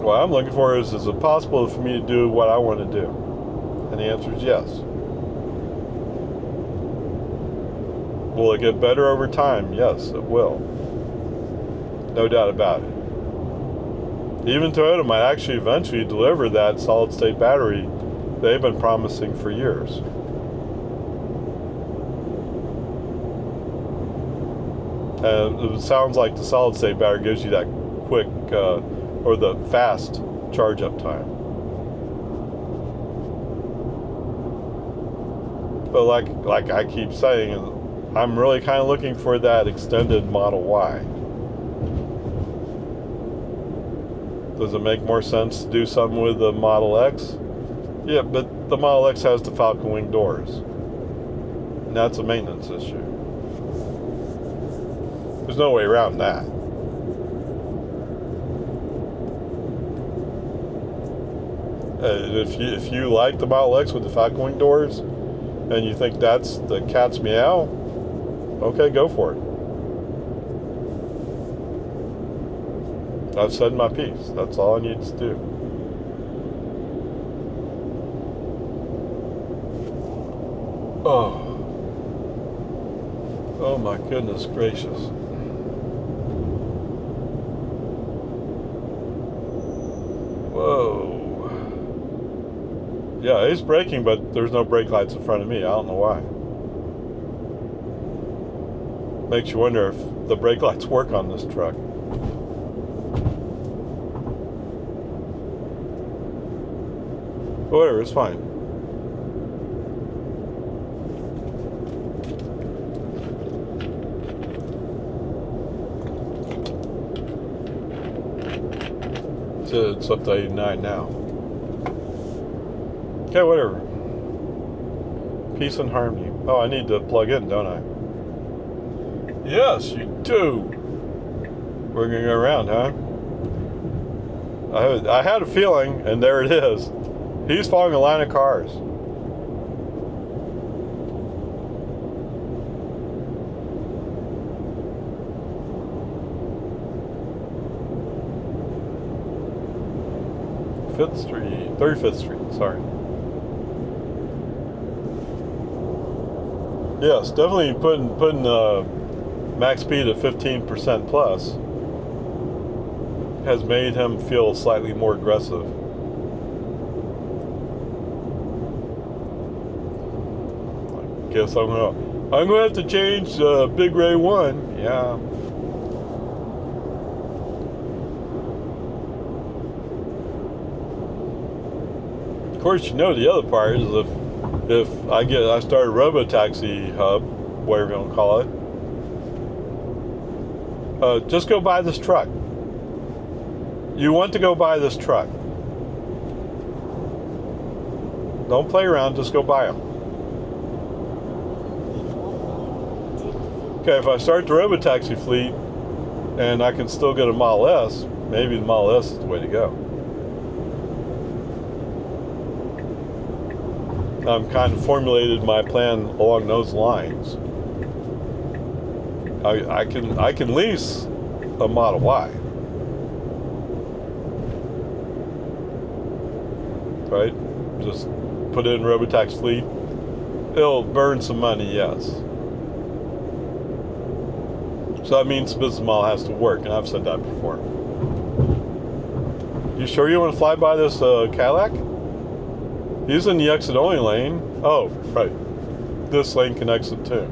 What I'm looking for is it possible for me to do what I want to do? And the answer is yes. Will it get better over time? Yes, it will. No doubt about it. Even Toyota might actually eventually deliver that solid-state battery they've been promising for years. And it sounds like the solid-state battery gives you that quick or the fast charge-up time. But like I keep saying, I'm really kind of looking for that extended Model Y. Does it make more sense to do something with the Model X? Yeah, but the Model X has the Falcon Wing doors. And that's a maintenance issue. There's no way around that. If you like the Model X with the Falcon Wing doors, and you think that's the cat's meow, okay, go for it. I've said my piece. That's all I need to do. Oh my goodness gracious. Whoa. Yeah, he's braking, but there's no brake lights in front of me. I don't know why. Makes you wonder if the brake lights work on this truck. Whatever, it's fine. It's up to 89 now. Okay, whatever. Peace and harmony. Oh, I need to plug in, don't I? Yes, you do. We're gonna go around, huh? I had a feeling, and there it is. He's following a line of cars. Fifth Street, 35th Street, sorry. Yes, definitely putting max speed at 15% plus has made him feel slightly more aggressive. I guess I'm gonna have to change Big Ray 1. Yeah. Of course, you know the other part is if I start a robotaxi hub, whatever you want to call it, just go buy this truck. You want to go buy this truck. Don't play around, just go buy them. Okay, if I start the robotaxi fleet and I can still get a Model S, maybe the Model S is the way to go. I'm kind of formulated my plan along those lines. I can lease a Model Y, right? Just put it in Robotax fleet. It'll burn some money, yes. So that means the business model has to work, and I've said that before. You sure you want to fly by this Cadillac? He's in the exit only lane. Oh, right. This lane can exit too.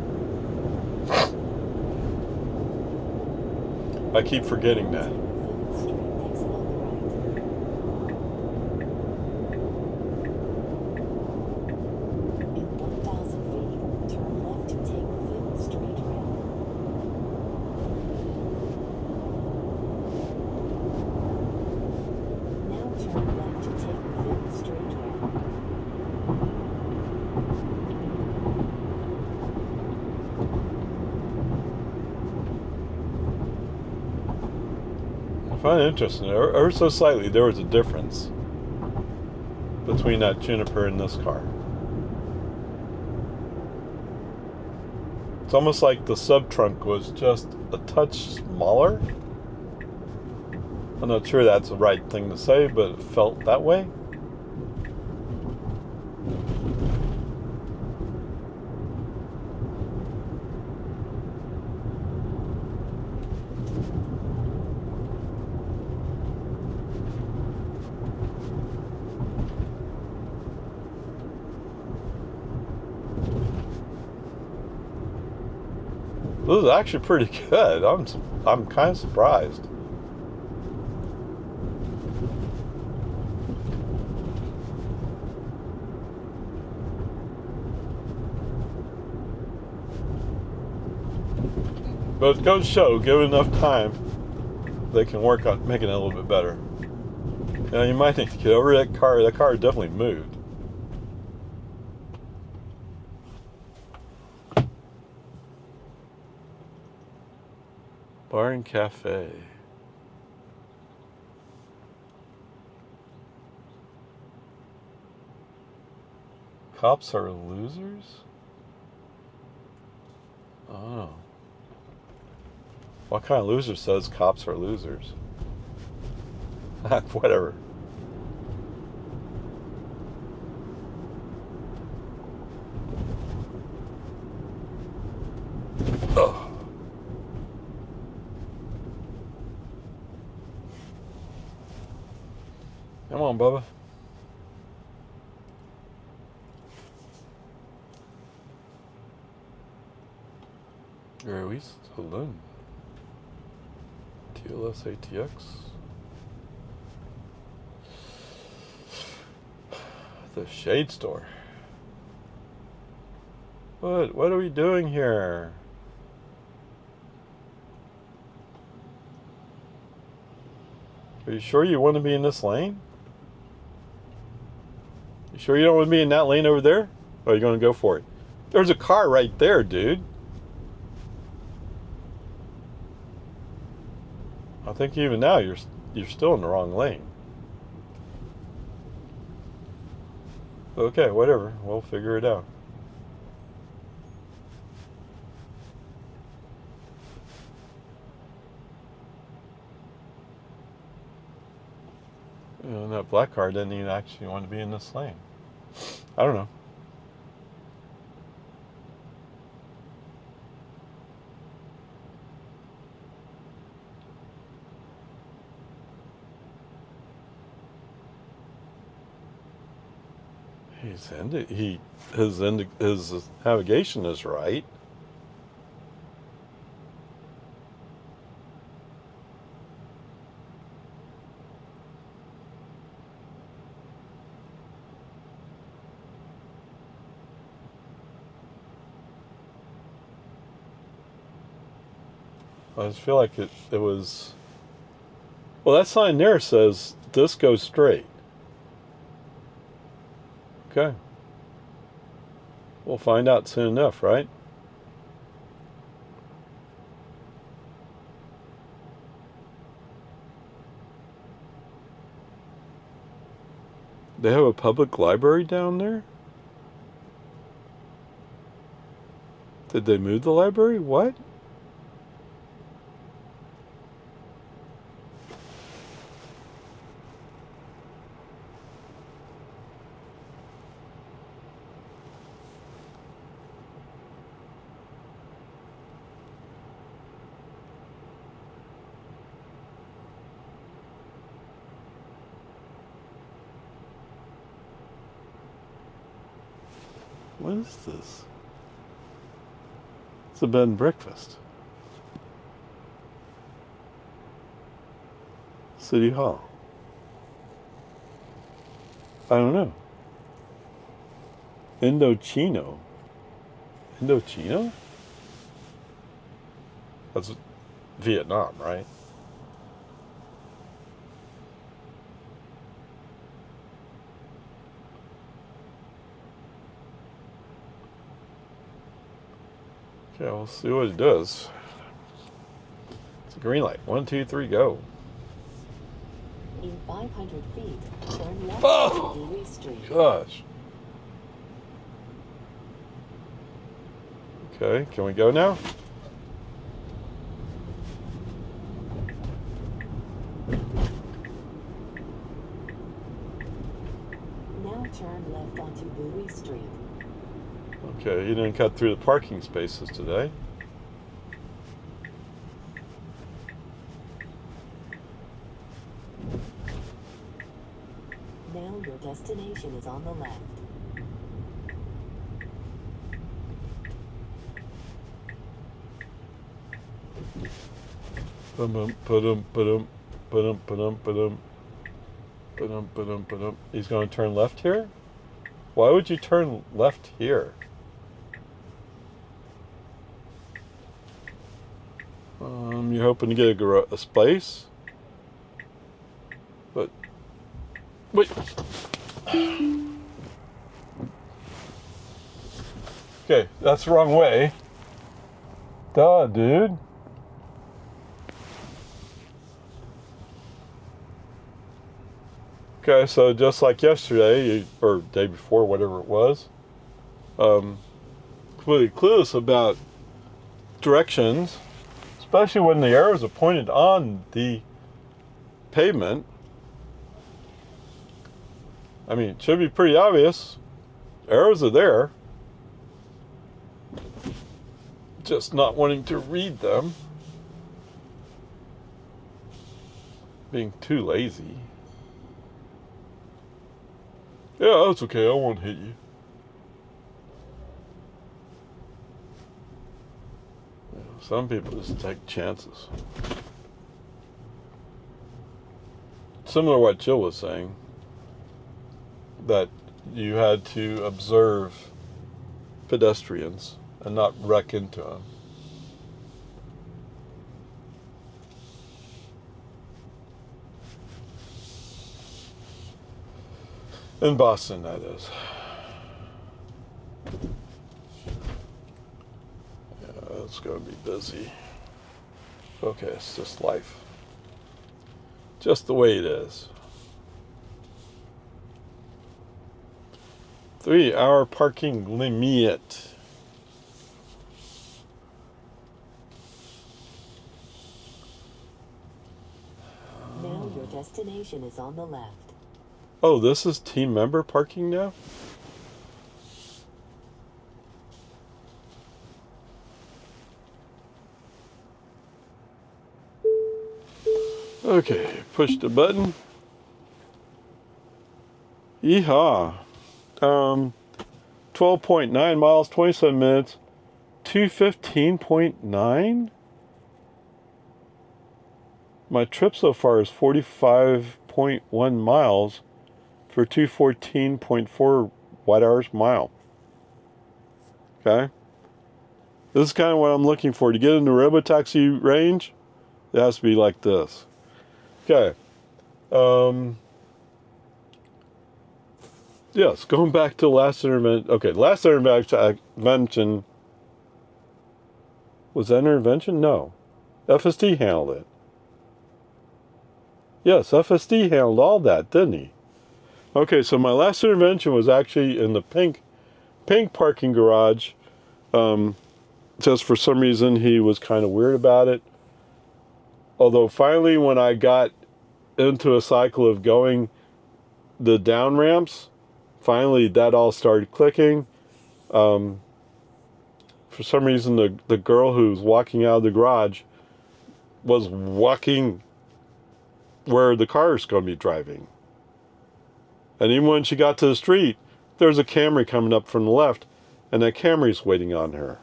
I keep forgetting that. find it interesting. Ever so slightly, there was a difference between that Juniper and this car. It's almost like the sub-trunk was just a touch smaller. I'm not sure that's the right thing to say, but it felt that way. This is actually pretty good. I'm kind of surprised. But it goes to show, given enough time, they can work on making it a little bit better. Now you might need to get over that car. That car definitely moved. Bar and cafe. Cops are losers? Oh. What kind of loser says cops are losers? Whatever. Ugh. Come on, Bubba. Release Saloon. TLS ATX. The Shade Store. What are we doing here? Are you sure you want to be in this lane? You sure you don't want to be in that lane over there? Or are you going to go for it? There's a car right there, dude. I think even now you're still in the wrong lane. Okay, whatever. We'll figure it out. And that black car didn't even actually want to be in this lane. I don't know. His navigation is right. I just feel like it was. Well, that sign there says this goes straight. Okay. We'll find out soon enough, right? They have a public library down there? Did they move the library? What? What is this? It's a bed and breakfast. City Hall. I don't know. Indochino. Indochino? That's Vietnam, right? Okay, we'll see what it does. It's a green light. 1, 2, 3, go. 500 feet, turn left Oh! onto Louis Street. Gosh. Okay, can we go now? Now turn left onto Louis Street. Okay, you didn't cut through the parking spaces today. Now your destination is on the left. He's going to turn left here? Why would you turn left here? You're hoping to get a space? But, wait. Okay, that's the wrong way. Duh, dude. Okay, so just like yesterday, or day before, whatever it was, completely clueless about directions, especially when the arrows are pointed on the pavement. I mean, it should be pretty obvious. Arrows are there. Just not wanting to read them. Being too lazy. Yeah, that's okay. I won't hit you. Some people just take chances. Similar to what Jill was saying, that you had to observe pedestrians and not wreck into them. In Boston, that is. Yeah, it's going to be busy. Okay, it's just life. Just the way it is. 3-hour parking limit. Now your destination is on the left. Oh, this is team member parking now? Okay, push the button. Yeehaw. 12.9 miles, 27 minutes, 215.9? My trip so far is 45.1 miles for 214.4 watt-hours mile. Okay? This is kind of what I'm looking for. To get into robotaxi range, it has to be like this. Okay. Yes, going back to last intervention. Okay, last intervention. Was that intervention? No. FSD handled it. Yes, FSD handled all that, didn't he? Okay, so my last intervention was actually in the pink parking garage. Just for some reason, he was kind of weird about it. Although finally, when I got into a cycle of going the down ramps, finally that all started clicking. For some reason, the girl who was walking out of the garage was walking where the car is going to be driving. And even when she got to the street, there's a Camry coming up from the left, and that Camry's waiting on her.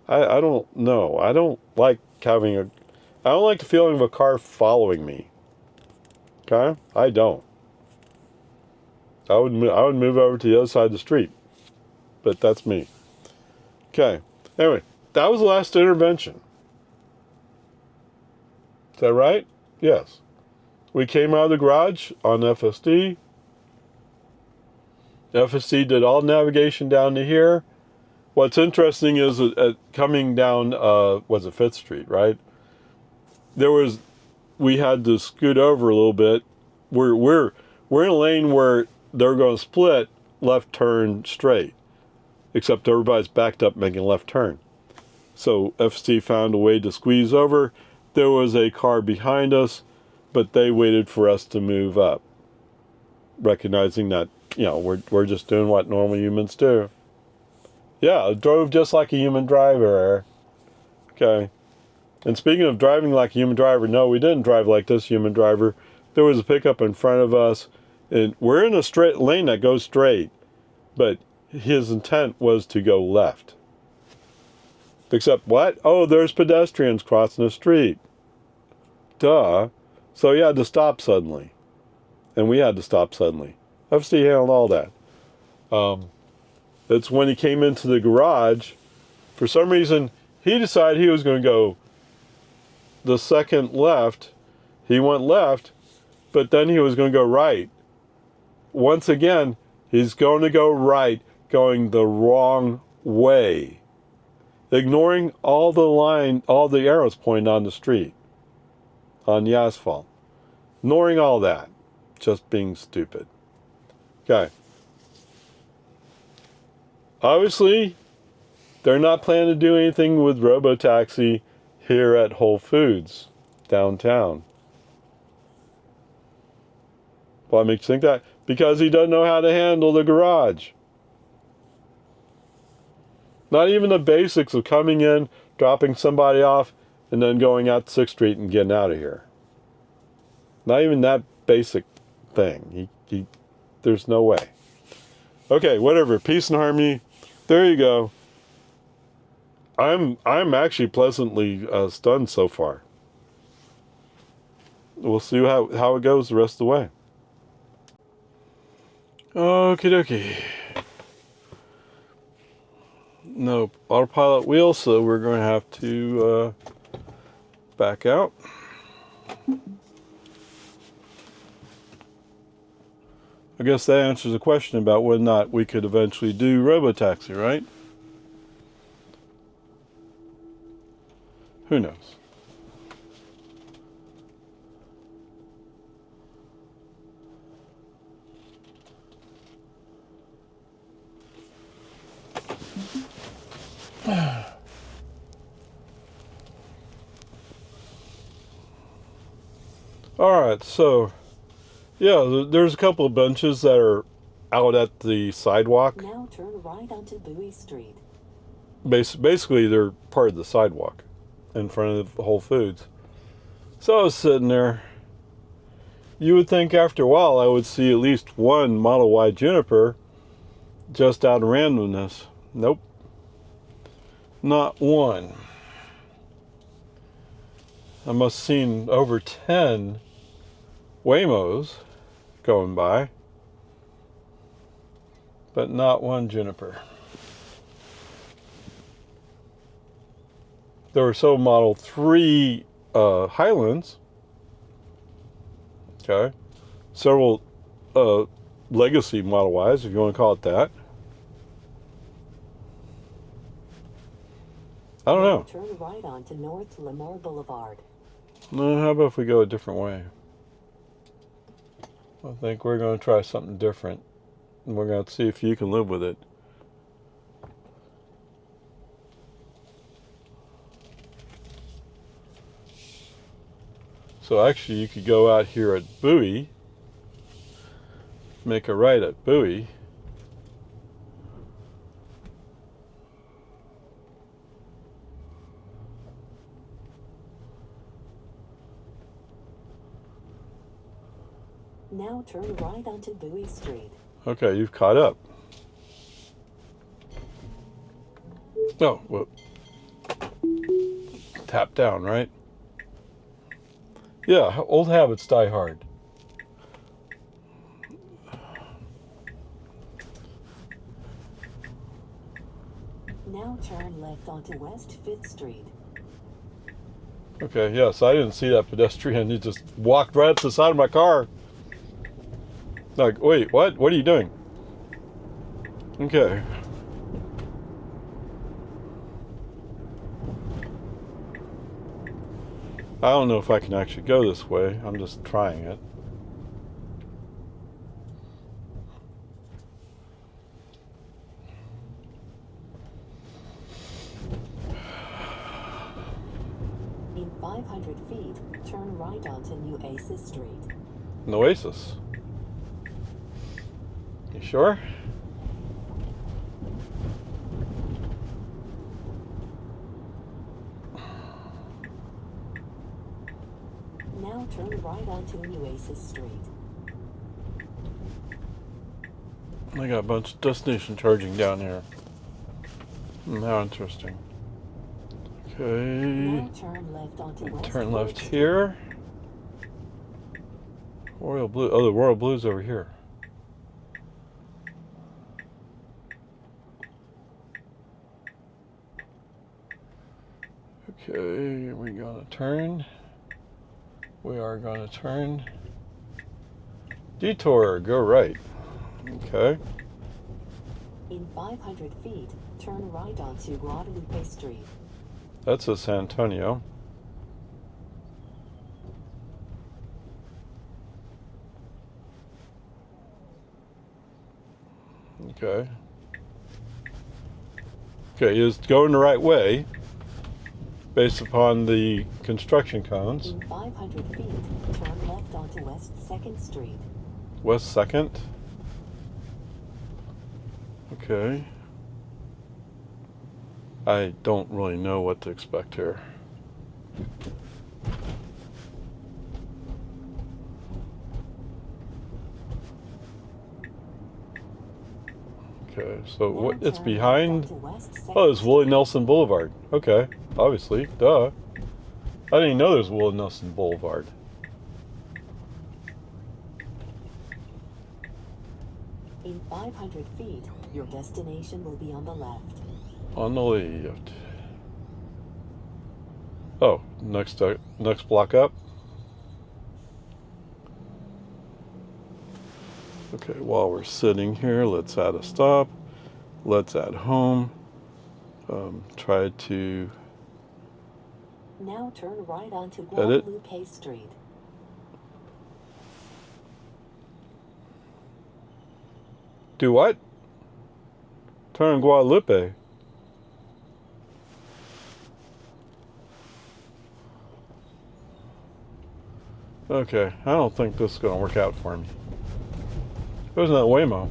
I don't know. I don't like the feeling of a car following me. Okay? I don't. I would move over to the other side of the street. But that's me. Okay. Anyway, that was the last intervention. Is that right? Yes. We came out of the garage on FSD. FSD did all navigation down to here. What's interesting is coming down, was it 5th Street, right? We had to scoot over a little bit we're in a lane where they're going to split left turn straight, except everybody's backed up making a left turn. So FSD found a way to squeeze over. There was a car behind us, but they waited for us to move up, recognizing that, you know, we're just doing what normal humans do. Yeah, it drove just like a human driver. Okay. And speaking of driving like a human driver, no, we didn't drive like this human driver. There was a pickup in front of us, and we're in a straight lane that goes straight, but his intent was to go left. Except what? Oh, there's pedestrians crossing the street. Duh. So he had to stop suddenly. And we had to stop suddenly. FSD handled all that. It's when he came into the garage, for some reason, he decided he was going to go the second left. He went left, but then he was going to go right. Once again, he's going to go right, going the wrong way. Ignoring all the arrows pointing on the street, on the asphalt. Ignoring all that. Just being stupid. Okay. Obviously, they're not planning to do anything with Robotaxi here at Whole Foods, downtown. Why makes you think that? Because he doesn't know how to handle the garage. Not even the basics of coming in, dropping somebody off, and then going out to 6th Street and getting out of here. Not even that basic thing. There's no way. Okay, whatever. Peace and harmony. There you go. I'm actually pleasantly stunned so far. We'll see how it goes the rest of the way. Okie dokie. No autopilot wheel, so we're going to have to back out. I guess that answers the question about whether or not we could eventually do Robotaxi, right? Who knows? Alright, so, yeah, there's a couple of benches that are out at the sidewalk. Now turn right onto Bowie Street. Basically, they're part of the sidewalk in front of Whole Foods. So I was sitting there. You would think after a while I would see at least one Model Y Juniper just out of randomness. Nope. Not one. I must have seen over 10 Waymos going by, but not one Juniper. There were so Model 3 Highlands, okay, several legacy Model Ys, if you want to call it that. I don't know. Turn right onto North Lamar Boulevard. No, how about if we go a different way? I think we're going to try something different. And we're going to see if you can live with it. So actually you could go out here at Bowie, make a right at Bowie, Now turn right onto Bowie Street. Okay, you've caught up. Oh, well, tap down, right? Yeah, old habits die hard. Now turn left onto West 5th Street. Okay, yeah, so I didn't see that pedestrian. He just walked right up to the side of my car. Like, wait, what? What are you doing? Okay. I don't know if I can actually go this way. I'm just trying it. 500 feet, turn right onto New Aces Street. Oasis. You sure? Now turn right onto New Aces Street. I got a bunch of destination charging down here. How interesting. Okay. Now turn left onto West Turn left 3rd Street. here. Royal Blue. Oh, the Royal Blue's over here. Okay, we're gonna turn. We are gonna turn. Detour, go right. Okay. In 500 feet, turn right onto Guadalupe Street. That's a San Antonio. Okay. Okay, it's going the right way based upon the construction cones. In 500 feet, turn left onto West 2nd Street. West 2nd. Okay. I don't really know what to expect here. Okay, so Now what? It's turn behind. left onto West 2nd Oh, it's Willie Nelson Boulevard. Okay, obviously, duh. I didn't even know there's Willie Nelson Boulevard. In 500 feet, your destination will be on the left. On the left. Oh, next block up. Okay, while we're sitting here, let's add a stop. Let's add home. Try to Now turn right onto edit. Guadalupe Street. Do what? Turn Guadalupe. Okay, I don't think this is going to work out for me. Wasn't that Waymo?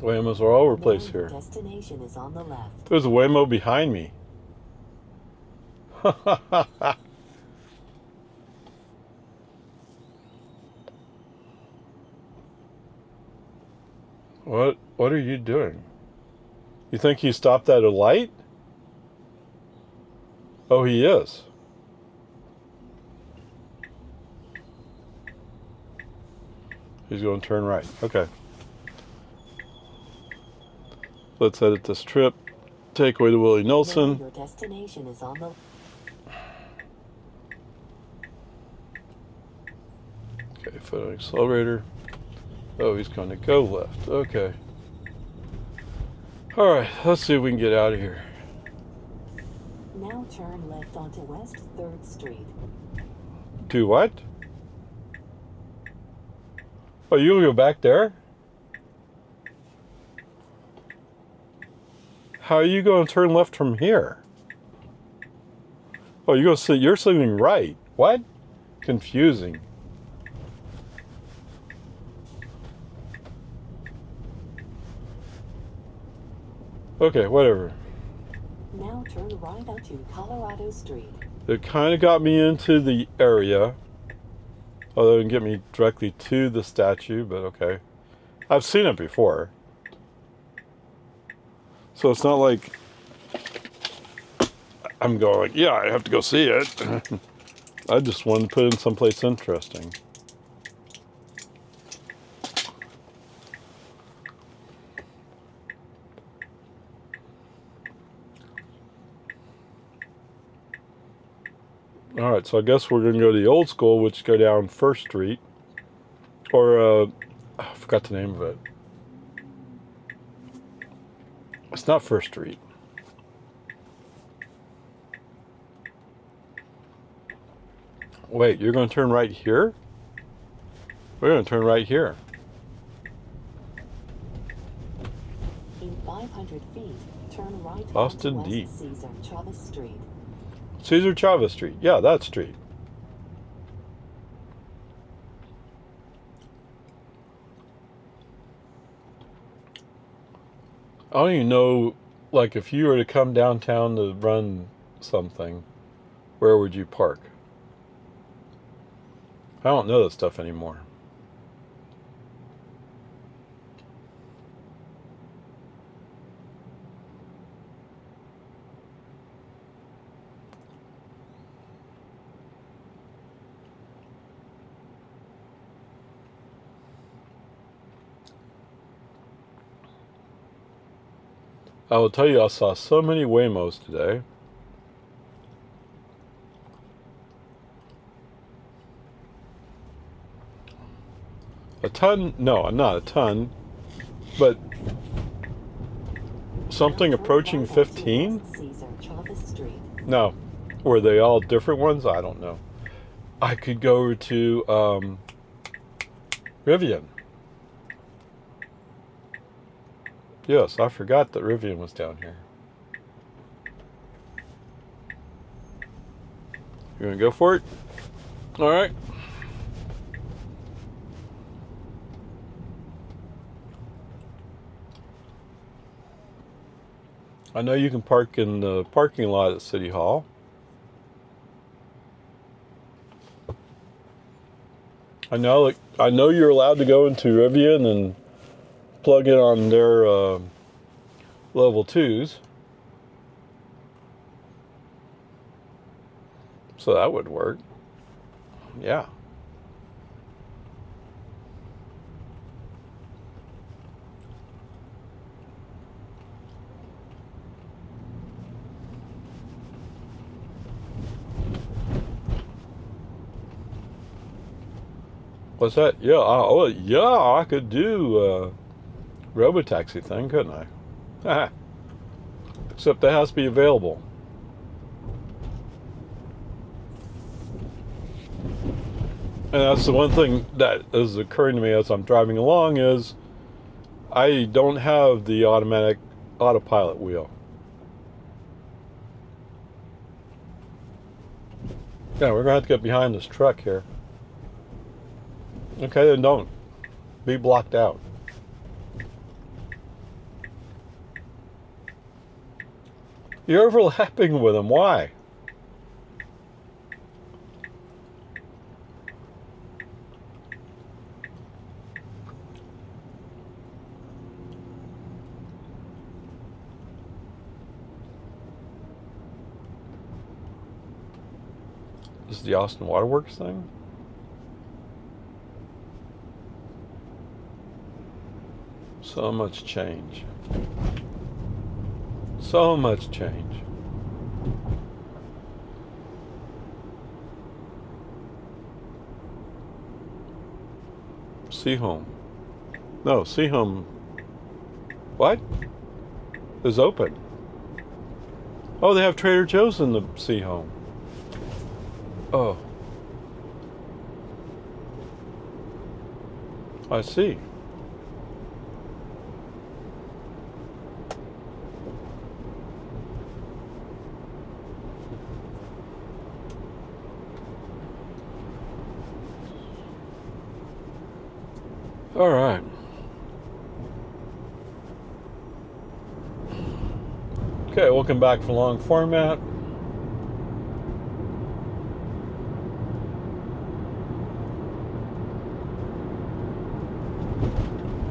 Waymos are all over the place Now your here. destination is on the left. There's a Waymo behind me. What are you doing? You think he stopped at a light? Oh, he is. He's going to turn right. Okay. Let's edit this trip. Take away the Willie Now Nelson. your destination is on the Okay, foot on accelerator. Oh, he's going to go left. Okay. All right, let's see if we can get out of here. Now turn left onto West 3rd Street. Do what? Oh, you gonna go back there? How are you going to turn left from here? Oh, you're sitting right. What? Confusing. Okay, whatever. Now turn right onto Colorado Street. It kind of got me into the area. Although it didn't get me directly to the statue, but okay. I've seen it before. So it's not like I'm going, yeah, I have to go see it. I just wanted to put it in someplace interesting. All right, so I guess we're going to go to the old school, which go down First Street. Or, I forgot the name of it. It's not First Street. Wait, you're going to turn right here? We're going to turn right here. In 500 feet, Turn right Austin onto D. West Cesar Chavez Street. Cesar Chavez Street. Yeah, that street. I don't even know, like, if you were to come downtown to run something, where would you park? I don't know that stuff anymore. I will tell you, I saw so many Waymos today. A ton, no, not a ton, but something approaching 15? Cesar Chavez Street. No. Were they all different ones? I don't know. I could go to Rivian. Yes, I forgot that Rivian was down here. You want to go for it? All right. I know you can park in the parking lot at City Hall. I know you're allowed to go into Rivian and plug in on their level 2s. So that would work. Yeah. What's that? Yeah. I could do robotaxi thing, couldn't I? Except that has to be available. And that's the one thing that is occurring to me as I'm driving along is I don't have the automatic autopilot wheel. Yeah, we're gonna have to get behind this truck here. Okay, then don't. Be blocked out. You're overlapping with him. Why? This is the Austin Waterworks thing? So much change. So much change. Seahome. No, Seahome. What? Is open. Oh, they have Trader Joe's in the Seahome. Oh. I see. All right. Okay, welcome back for long format.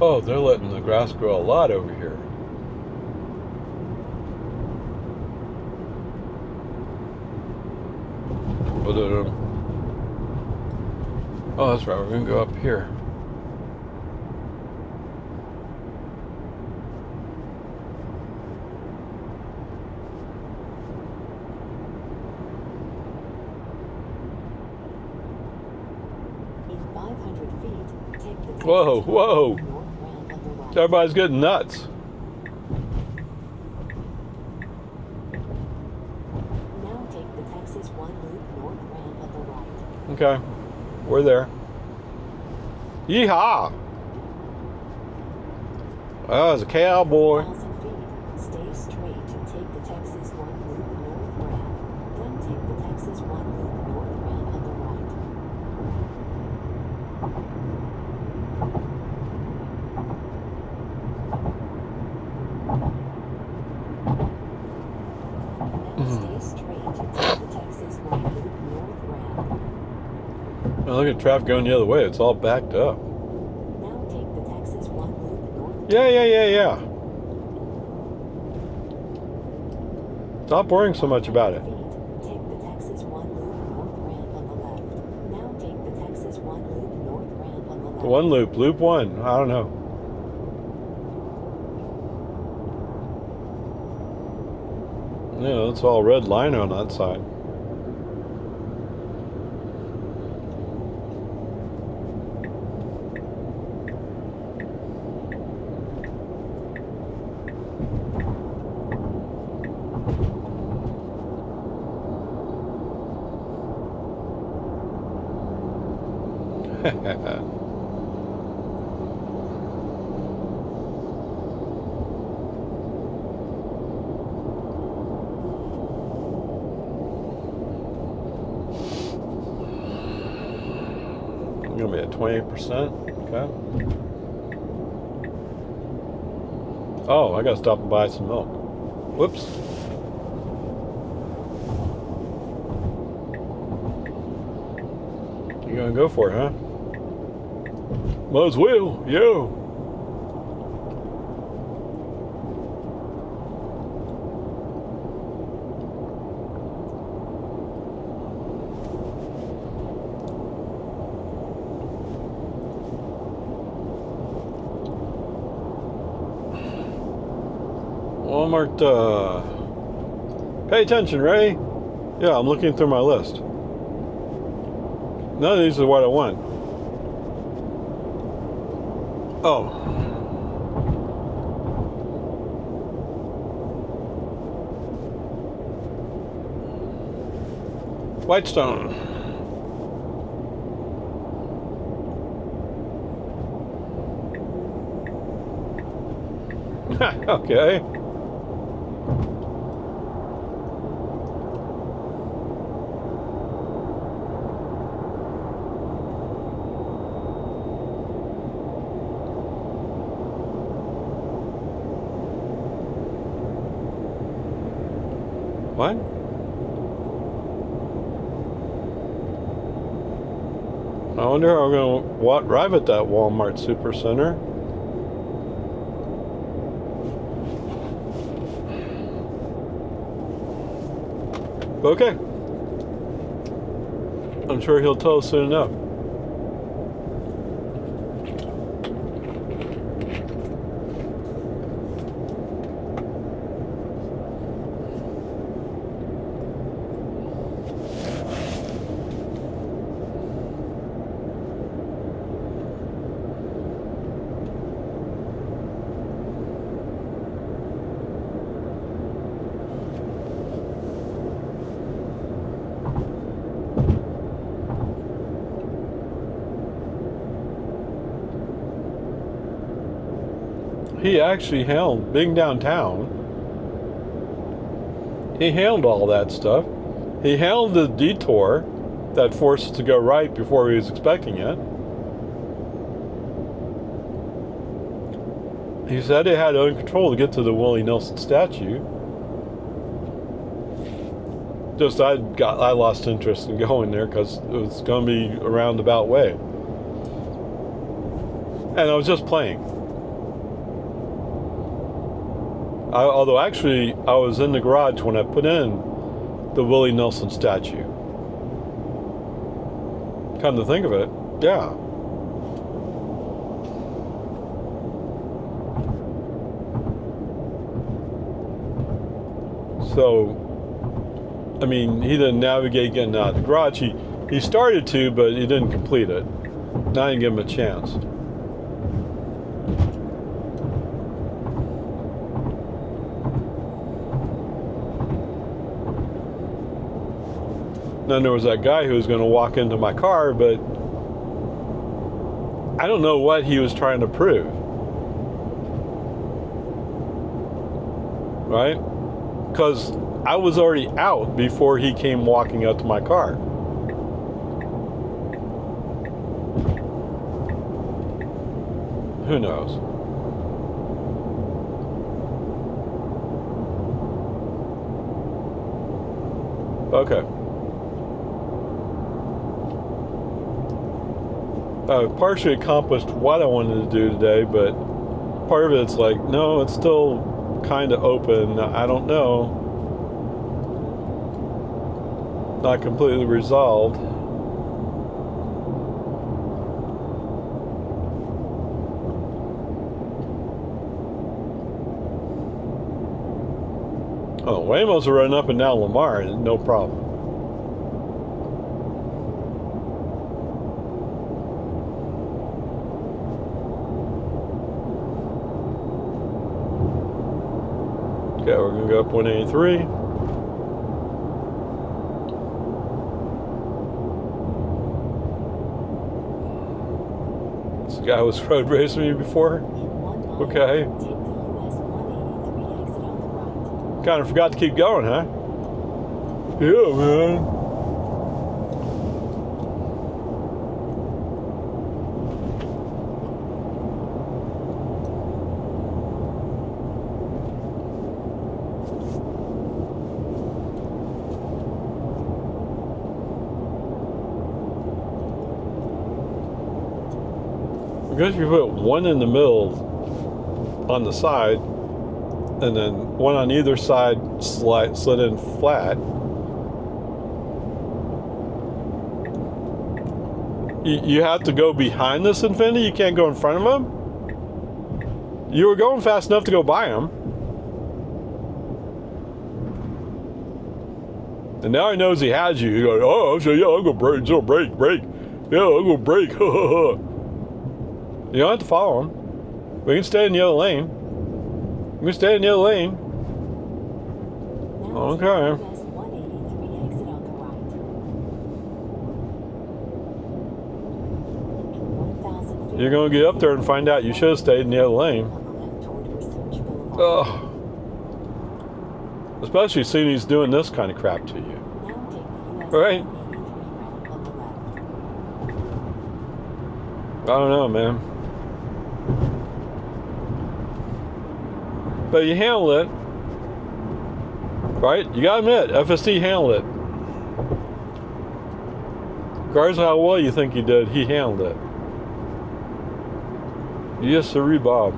Oh, they're letting the grass grow a lot over here. Oh, that's right. We're gonna go up here. In 500 feet, take the Texas Whoa, whoa! North ramp on the right. Everybody's getting nuts. Now take the Texas 1 loop north ramp on the right. Okay, we're there. Yeehaw! Oh, it's a cowboy. 1,000 feet, stay straight. take the Texas 1 loop north ramp. Now look at traffic going the other way. It's all backed up. Now take the Texas 1 loop north. Yeah. Stop worrying so much about it. Take the Texas 1 loop north ramp on the left. Now take the Texas 1 loop north ramp on the left. One loop, loop one. I don't know. Yeah, it's all red line on that side. I'm gonna be at 28%. Okay. Oh, I gotta stop and buy some milk. Whoops. You gonna go for it, huh? Might as well, yo. Walmart, pay attention, Ray. Yeah, I'm looking through my list. None of these are what I want. Oh. Whitestone. Okay. What? I wonder how we're going to arrive at that Walmart Supercenter. Okay. I'm sure he'll tell us soon enough. He actually handled being downtown. He handled all that stuff. He handled the detour that forced us to go right before he was expecting it. He said he had it under control to get to the Willie Nelson statue. Just I lost interest in going there because it was going to be a roundabout way. And I was just playing. Although actually, I was in the garage when I put in the Willie Nelson statue. Come to think of it, yeah. So, I mean, he didn't navigate getting out of the garage. He started to, but he didn't complete it. Now I didn't give him a chance. Then there was that guy who was going to walk into my car, but I don't know what he was trying to prove. Right? Because I was already out before he came walking up to my car. Who knows? Okay. I've partially accomplished what I wanted to do today, but part of it's like, no, it's still kind of open. I don't know. Not completely resolved. Oh, Waymos are running up and down Lamar, no problem. Okay, we're gonna go up 183. This guy was road racing me before. Okay. Kind of forgot to keep going, huh? Yeah, man. Because you put one in the middle on the side, and then one on either side slid in flat, you have to go behind this Infiniti. You can't go in front of him. You were going fast enough to go by him, and now he knows he has you. You go, oh, yeah, I'm gonna brake, so brake. Yeah, I'm gonna brake. You don't have to follow him. We can stay in the other lane. We can stay in the other lane. Okay. You're gonna get up there and find out you should have stayed in the other lane. Ugh. Especially seeing he's doing this kind of crap to you. Right? I don't know, man. But you handled it. Right? You gotta admit, FSD handled it. Regardless of how well you think you did, he handled it. Yes, sir, Bob.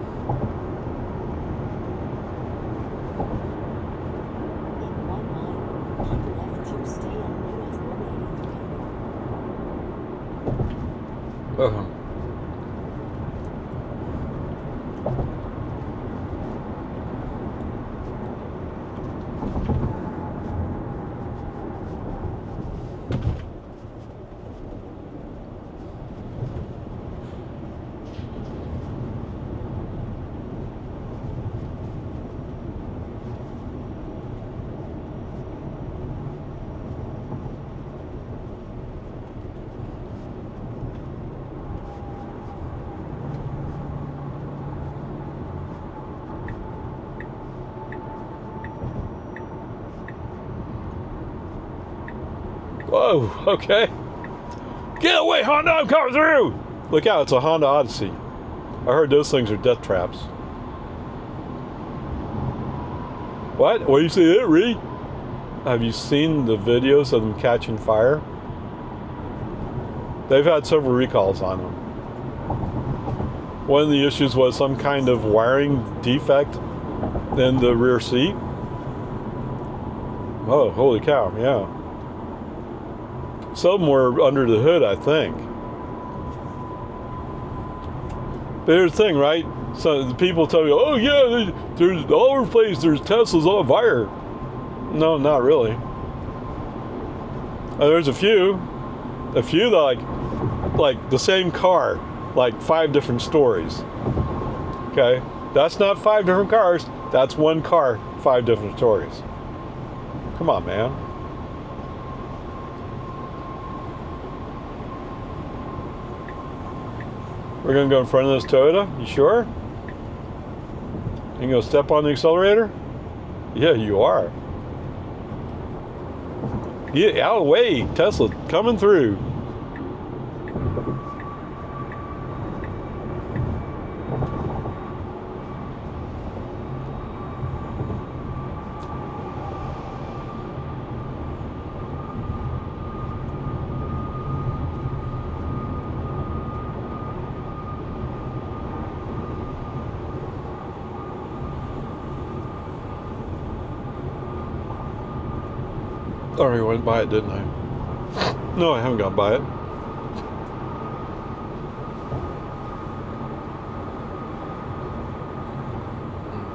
Whoa, okay. Get away, Honda, I'm coming through! Look out, it's a Honda Odyssey. I heard those things are death traps. What? What do you say there, Ree? Have you seen the videos of them catching fire? They've had several recalls on them. One of the issues was some kind of wiring defect in the rear seat. Oh, holy cow, yeah. Some of them were under the hood, I think. But here's the thing, right? So the people tell you, oh yeah, there's all over the place, there's Teslas on fire. No, not really. There's a few that like the same car, like 5 different stories. Okay? That's not 5 different cars, that's one car, 5 different stories. Come on, man. We're gonna go in front of this Toyota, you sure? You gonna step on the accelerator? Yeah, you are. Get out of the way, Tesla coming through. Already went by it, didn't I? No, I haven't gone by it.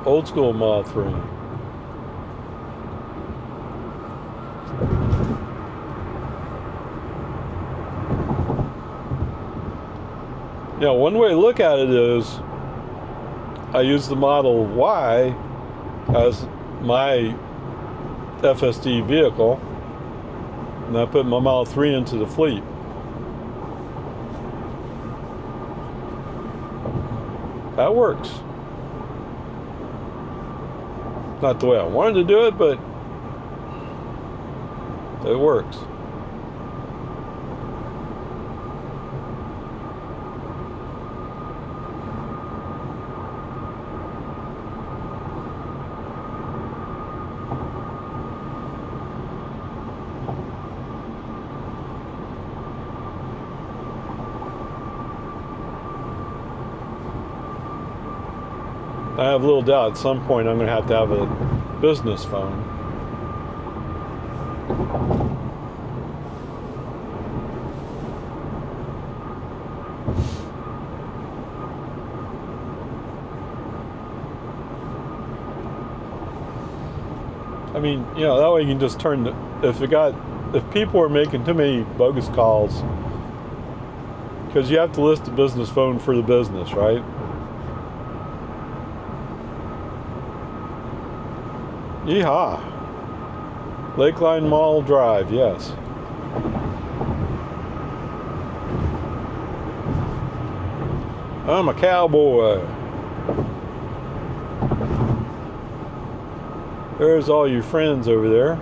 Old school Model 3. Yeah, one way to look at it is I use the Model Y as my FSD vehicle, and I put my Model 3 into the fleet. That works. Not the way I wanted to do it, but it works. I have little doubt at some point I'm going to have a business phone. I mean, you know, that way you can just turn the, if people are making too many bogus calls, because you have to list the business phone for the business, right? Yeehaw. Lakeline Mall Drive, yes. I'm a cowboy. There's all your friends over there.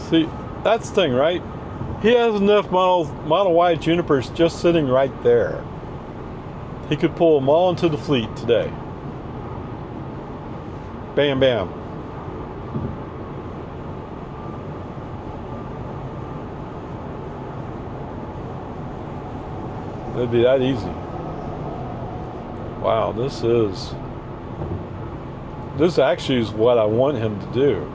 See, that's the thing, right? He has enough Model Y Junipers just sitting right there. He could pull them all into the fleet today. Bam, bam. It'd be that easy. Wow, this actually is what I want him to do.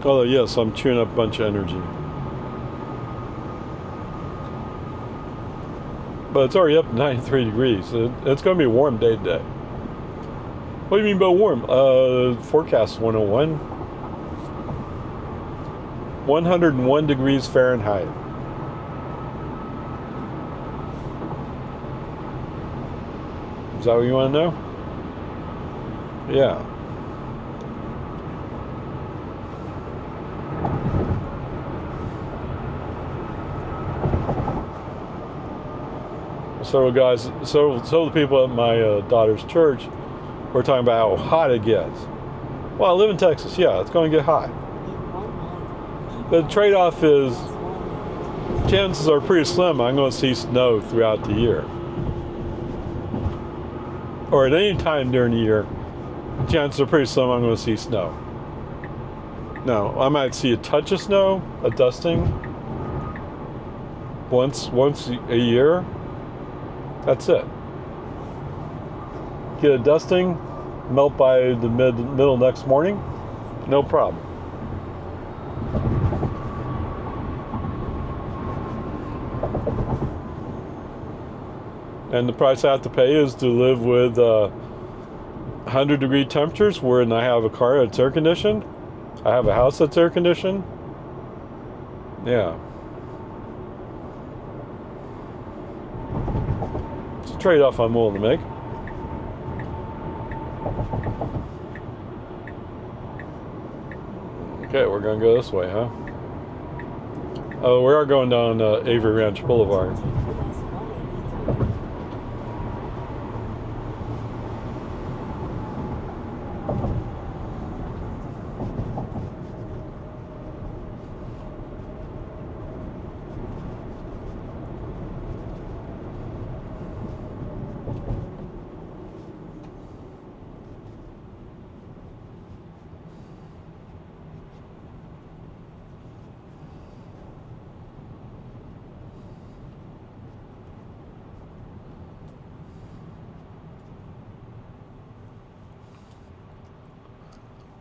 Although, yes, I'm chewing up a bunch of energy. But it's already up to 93 degrees. It's going to be a warm day today. What do you mean by warm? Forecast 101. 101 degrees Fahrenheit. Is that what you want to know? Yeah. Several people at my daughter's church were talking about how hot it gets. Well, I live in Texas. Yeah, it's going to get hot. The trade-off is chances are pretty slim I'm going to see snow throughout the year. Or at any time during the year, chances are pretty slim I'm going to see snow. Now, I might see a touch of snow, a dusting, once a year. That's it. Get a dusting, melt by the middle next morning, no problem. And the price I have to pay is to live with 100-degree temperatures, wherein I have a car that's air conditioned. I have a house that's air conditioned. Yeah. It's a trade-off I'm willing to make. Okay, we're gonna go this way, huh? Oh, we are going down Avery Ranch Boulevard.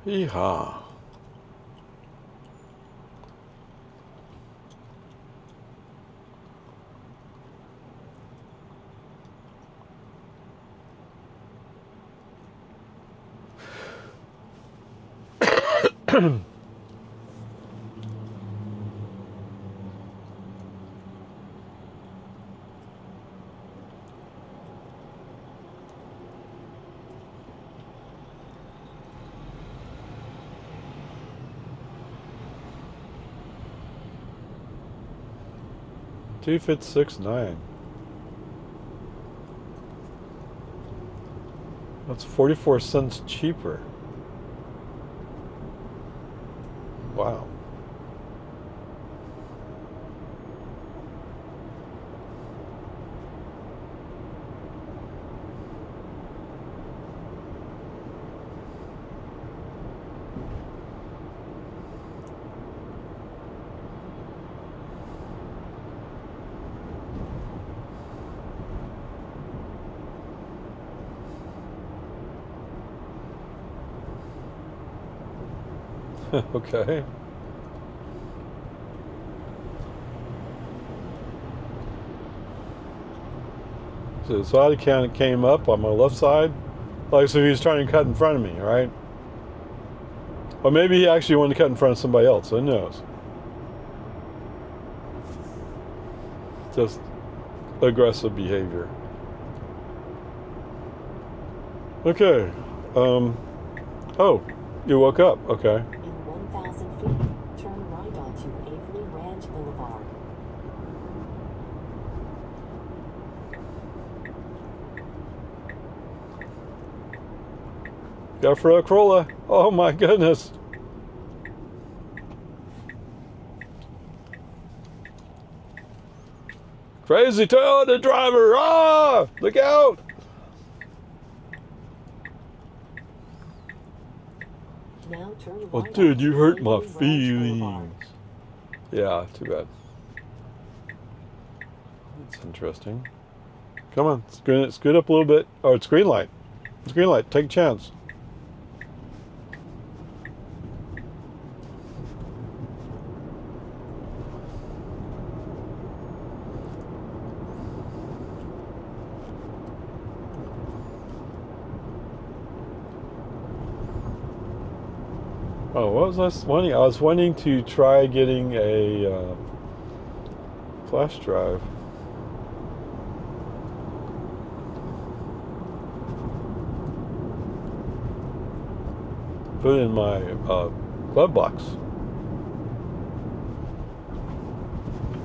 Yeehaw. $256.9. That's 44 cents cheaper. Wow. Okay. So the side count came up on my left side. Like, so he was trying to cut in front of me, right? Or maybe he actually wanted to cut in front of somebody else. Who knows? Just aggressive behavior. Okay. Oh, you woke up. Okay. In 1,000 feet, turn right onto Avery Ranch Boulevard. Got for a Corolla. Oh my goodness. Crazy Toyota driver. Ah! Look out. Now turn Oh, right dude, you onto hurt my Avery Ranch feelings. Boulevard. Yeah, too bad. That's interesting. Come on, scoot up a little bit. Oh, it's green light. It's green light. Take a chance. Oh, what was I wanting? I was wanting to try getting a flash drive. Put it in my glove box.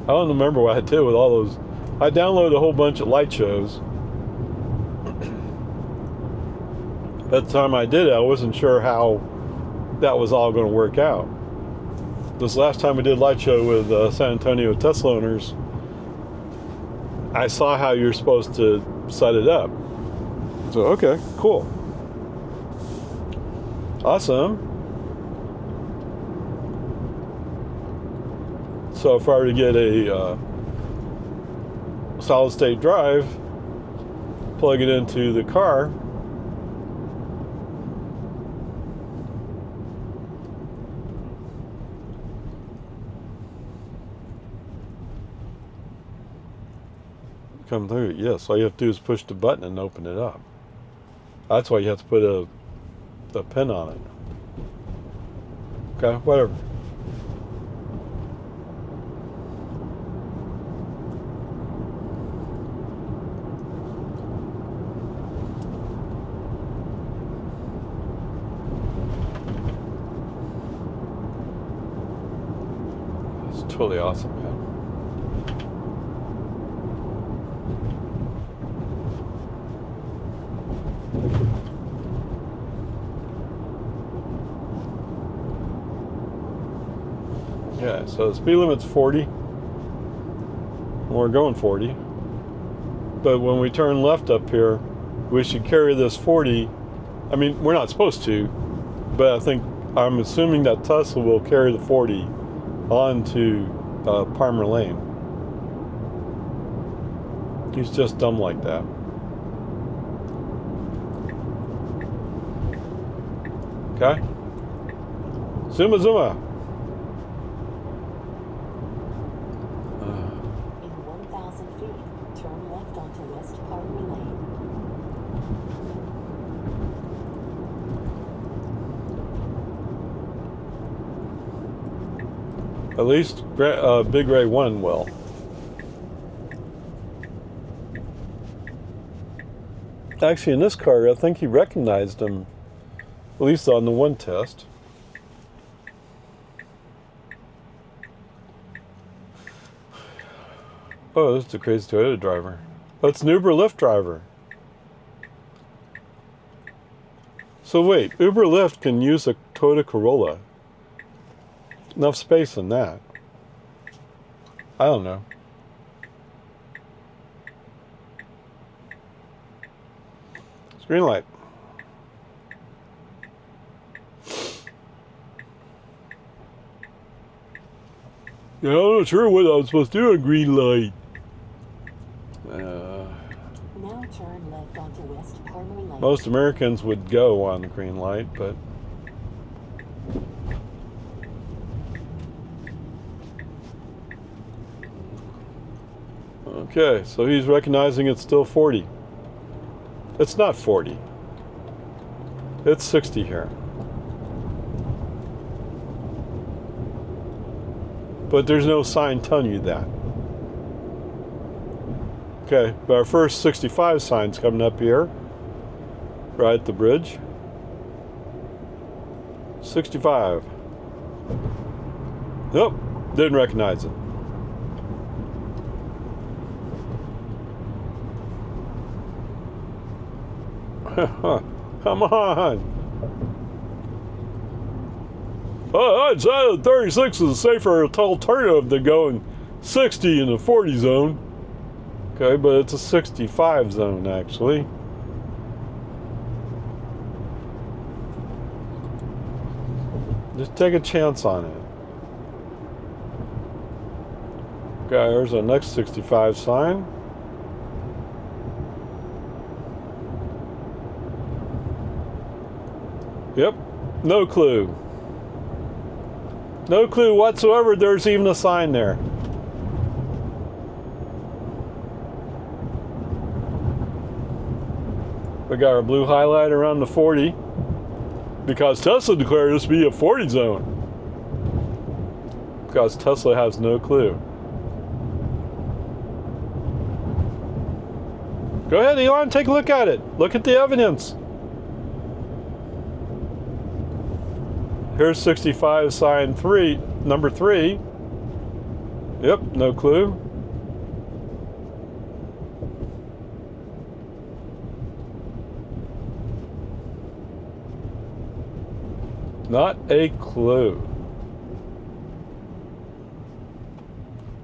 I don't remember what I did with all those. I downloaded a whole bunch of light shows. By the time I did it, I wasn't sure how that was all going to work out. This last time we did light show with San Antonio Tesla owners, I saw how you're supposed to set it up. So, okay, cool. Awesome. So if I were to get a solid state drive, plug it into the car, come through. Yes, all you have to do is push the button and open it up. That's why you have to put a pin on it. Okay, whatever. It's totally awesome, man. Yeah, so the speed limit's 40. We're going 40. But when we turn left up here, we should carry this 40. I mean, we're not supposed to, but I'm assuming that Tesla will carry the 40 onto Palmer Lane. He's just dumb like that. Okay? Zuma Zuma. In 1,000 feet, turn left onto West Parkway Lane. At least Big Ray 1 will. Actually, in this car, I think he recognized him, at least on the one test. Oh, this is a crazy Toyota driver. Oh, it's an Uber Lyft driver. So wait, Uber Lyft can use a Toyota Corolla. Enough space in that. I don't know. It's green light. Yeah, I'm not sure what I was supposed to do on green light. Now turn left onto West Parkway Lane. Most Americans would go on the green light, but okay, so he's recognizing it's still 40. It's not 40. It's 60 here. But there's no sign telling you that. Okay, but our first 65 sign's coming up here, right at the bridge. 65. Nope, didn't recognize it. Come on. I'd say 36 is a safer alternative than going 60 in the 40 zone. Okay, but it's a 65 zone actually. Just take a chance on it. Okay, there's our next 65 sign. Yep, no clue. No clue whatsoever there's even a sign there. We got our blue highlight around the 40 because Tesla declared this to be a 40 zone. Because Tesla has no clue. Go ahead, Elon, take a look at it. Look at the evidence. Here's 65 sign 3, number 3. Yep, no clue. Not a clue.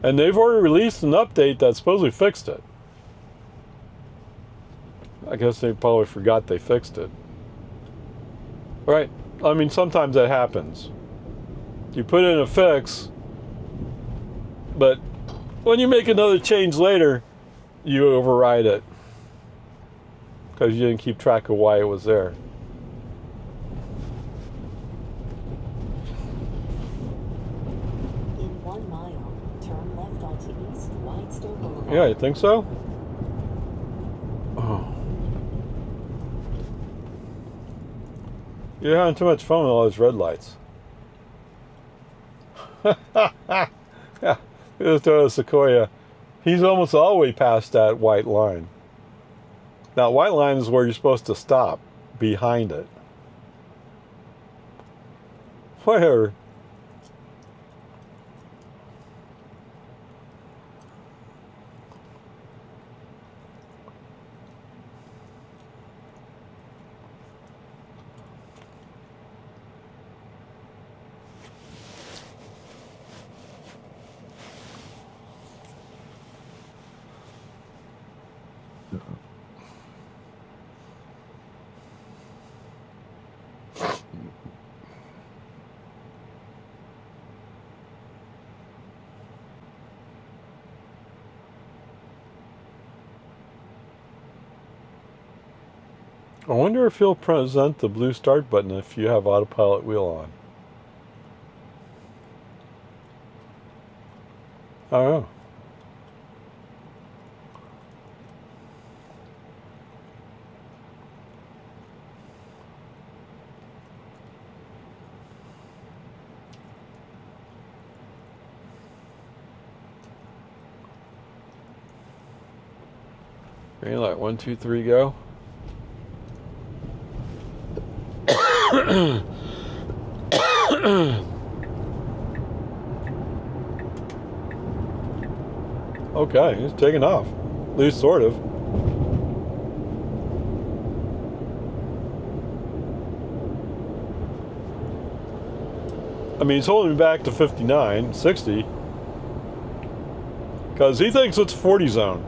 And they've already released an update that supposedly fixed it. I guess they probably forgot they fixed it. Right. I mean, sometimes that happens. You put in a fix, but when you make another change later, you override it because you didn't keep track of why it was there. In 1 mile, turn left onto East Whitestone Boulevard. Yeah, you think so? Oh. You're having too much fun with all those red lights. Yeah, here's Toyota Sequoia. He's almost all the way past that white line. Now, white line is where you're supposed to stop, behind it. Whatever. I wonder if he'll present the blue start button if you have autopilot wheel on. I don't know. Green light, 1, 2, 3, go. Okay, he's taking off. At least sort of. I mean, he's holding me back to 59, 60. Because he thinks it's 40 zone.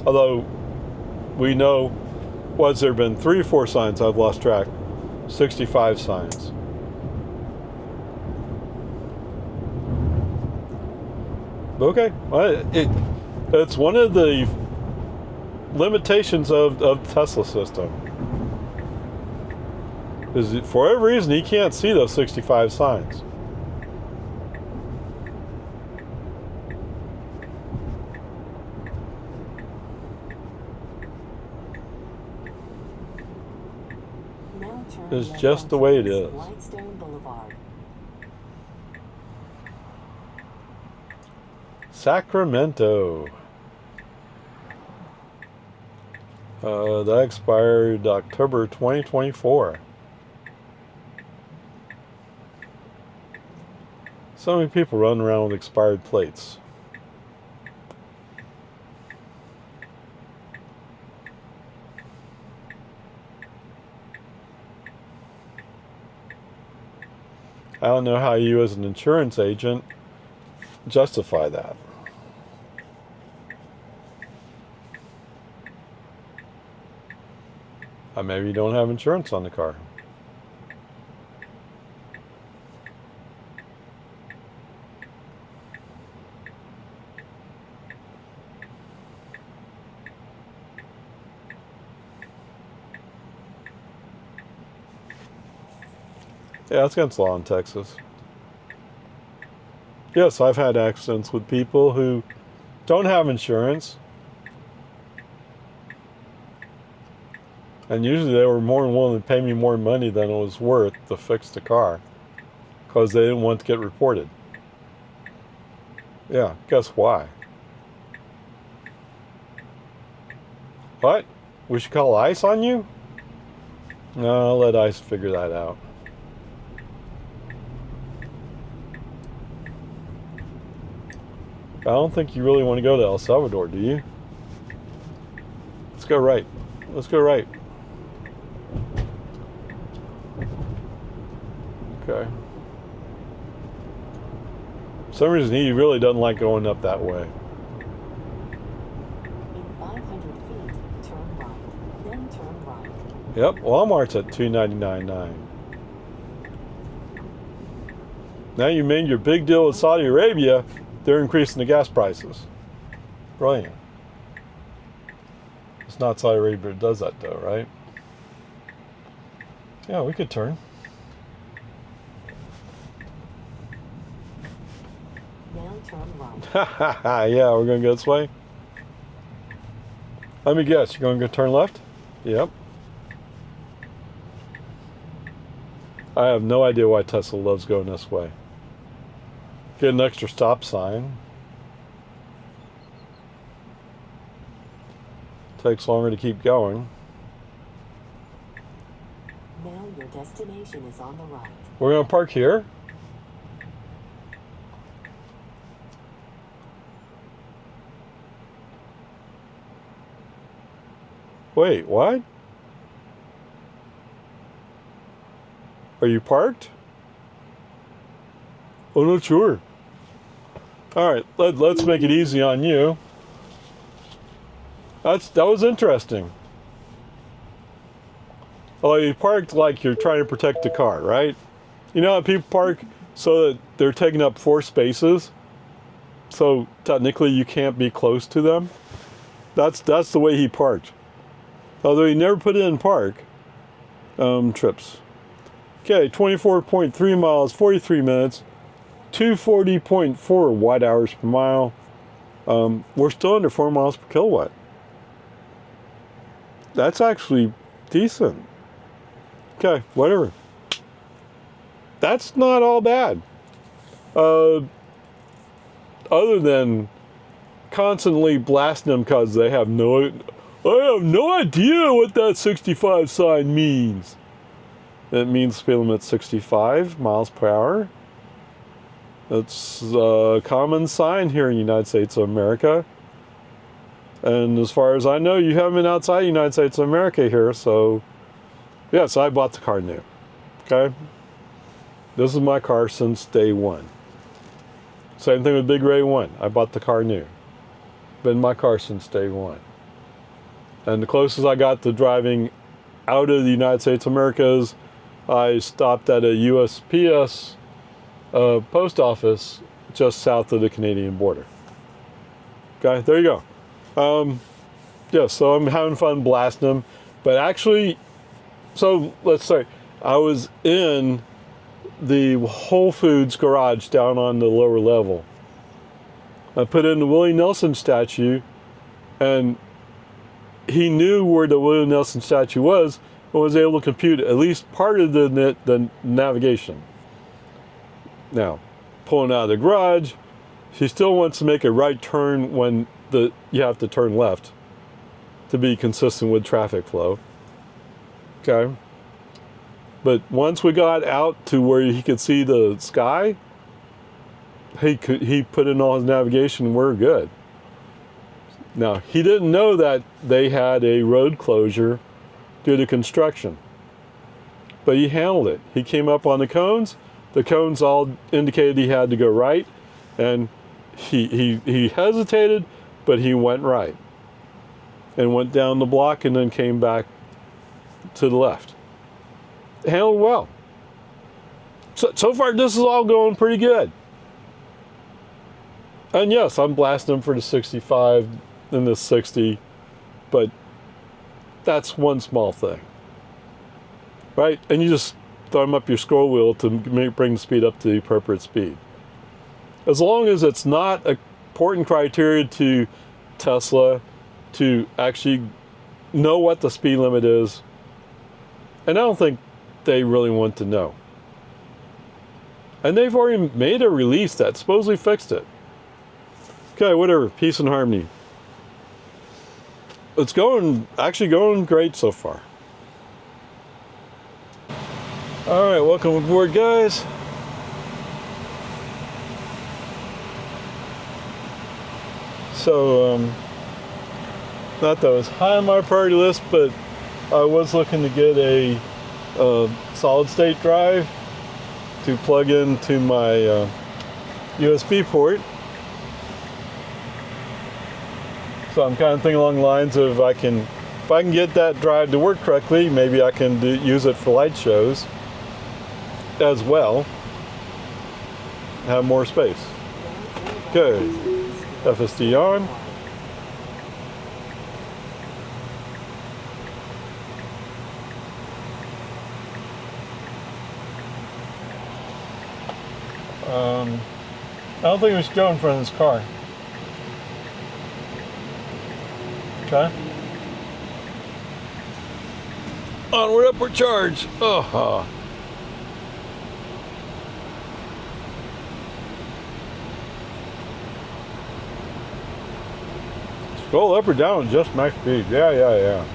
Although, we know, what's there been 3 or 4 signs? I've lost track. 65 signs. Okay, well, it's one of the limitations of the Tesla system. Is for whatever reason he can't see those 65 signs. It's just the way it is. Sacramento. That expired October 2024. So many people running around with expired plates. I don't know how you as an insurance agent justify that. Maybe you don't have insurance on the car. Yeah, that's against law in Texas. Yes, I've had accidents with people who don't have insurance. And usually they were more than willing to pay me more money than it was worth to fix the car. Because they didn't want to get reported. Yeah, guess why? What? We should call ICE on you? No, I'll let ICE figure that out. I don't think you really want to go to El Salvador, do you? Let's go right. Let's go right. Okay. For some reason, he really doesn't like going up that way. In 500 feet, turn right, then turn right. Yep, Walmart's at $2.99.9. Now you made your big deal with Saudi Arabia. They're increasing the gas prices. Brilliant. It's not Saudi Arabia that does that though, right? Yeah, we could turn. Now turn right. Yeah, we're going to go this way. Let me guess, you're going to go turn left? Yep. I have no idea why Tesla loves going this way. Get an extra stop sign. Takes longer to keep going. Now your destination is on the right. We're going to park here. Wait, what? Are you parked? Oh, not sure. All right, let's make it easy on you. That was interesting. Well, you parked like you're trying to protect the car, right? You know how people park so that they're taking up 4 spaces, so technically you can't be close to them. That's the way he parked. Although he never put it in park. Trips. Okay, 24.3 miles, 43 minutes, 240.4 watt hours per mile, We're still under 4 miles per kilowatt. That's actually decent. Okay, whatever. That's not all bad. Other than constantly blasting them because I have no idea what that 65 sign means. It means speed limit 65 miles per hour. It's a common sign here in the United States of America. And as far as I know, you haven't been outside the United States of America here, so yes, I bought the car new. Okay? This is my car since day one. Same thing with Big Ray 1. I bought the car new. Been my car since day one. And the closest I got to driving out of the United States of America is I stopped at a USPS post office just south of the Canadian border. Okay, there you go. Yeah, so I'm having fun blasting them. But actually, so let's say I was in the Whole Foods garage down on the lower level. I put in the Willie Nelson statue, and he knew where the Willie Nelson statue was and was able to compute at least part of the navigation. Now, pulling out of the garage, he still wants to make a right turn when you have to turn left to be consistent with traffic flow. Okay. But once we got out to where he could see the sky, he put in all his navigation, we're good. Now, he didn't know that they had a road closure due to construction, but he handled it. He came up on the cones all indicated he had to go right, and he hesitated, but he went right and went down the block and then came back to the left. Handled well. So far, this is all going pretty good. And yes, I'm blasting them for the 65 and the 60, but that's one small thing, right? And you just thumb up your scroll wheel to bring the speed up to the appropriate speed. As long as it's not an important criteria to Tesla to actually know what the speed limit is, and I don't think they really want to know. And they've already made a release that supposedly fixed it. Okay, whatever, peace and harmony. It's actually going great so far. All right, welcome aboard, guys. So, not that it was high on my priority list, but I was looking to get a solid state drive to plug into my USB port. So I'm kind of thinking along the lines of if I can get that drive to work correctly, maybe I can use it for light shows as well. Have more space. Okay, FSD on. I don't think we should go in front of this car. Okay. Onward, upward charge. Oh. Scroll up or down, just max speed. Yeah.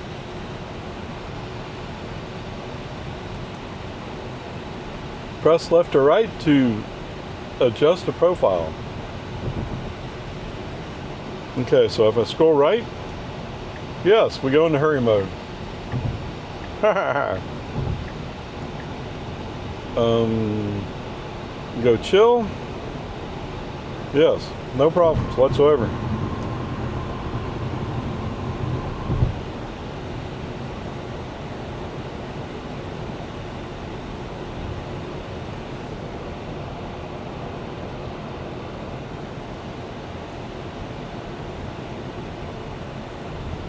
Press left or right to adjust the profile. Okay, so if I scroll right, yes, we go into hurry mode. Go chill. Yes, no problems whatsoever.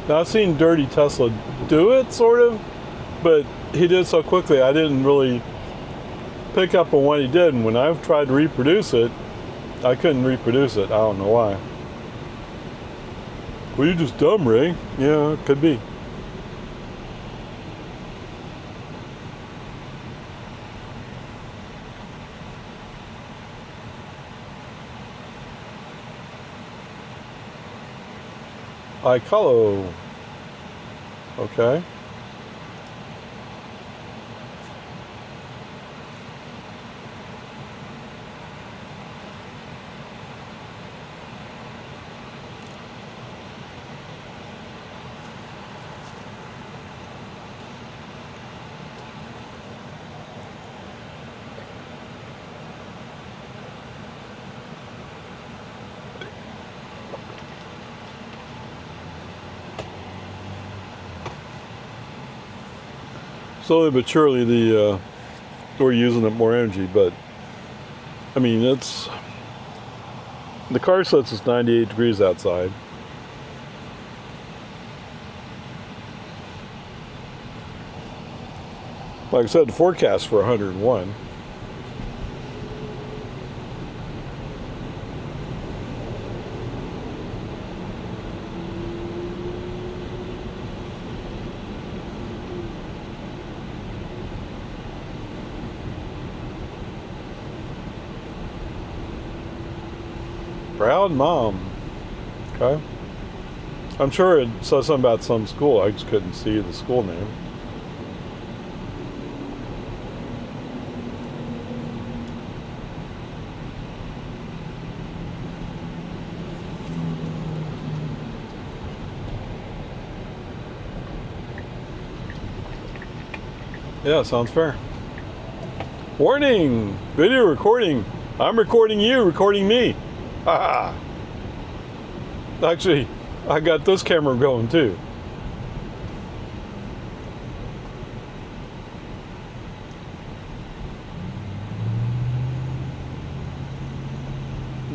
Now, I've seen Dirty Tesla do it, sort of, but he did so quickly I didn't really pick up on what he did. And when I've tried to reproduce it, I couldn't reproduce it. I don't know why. Well, you're just dumb, Ray. Yeah, it could be. Icolo. Okay. Slowly but surely, we're using up more energy. But I mean, the car says it's 98 degrees outside. Like I said, the forecast for 101. Proud mom. Okay. I'm sure it says something about some school. I just couldn't see the school name. Yeah, sounds fair. Warning! Video recording. I'm recording you, recording me. Haha. Actually, I got this camera going too.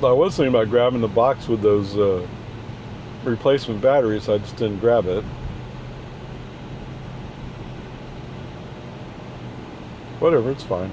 I was thinking about grabbing the box with those replacement batteries. I just didn't grab it. Whatever, it's fine.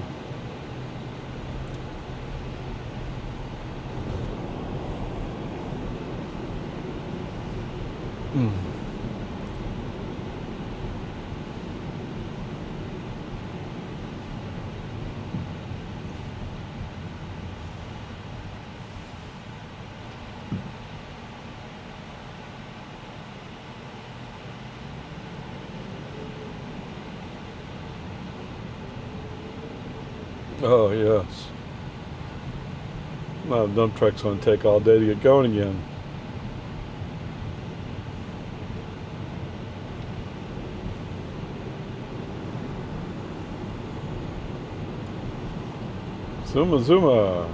Oh, yes. Now the dump truck's going to take all day to get going again. Zuma Zuma.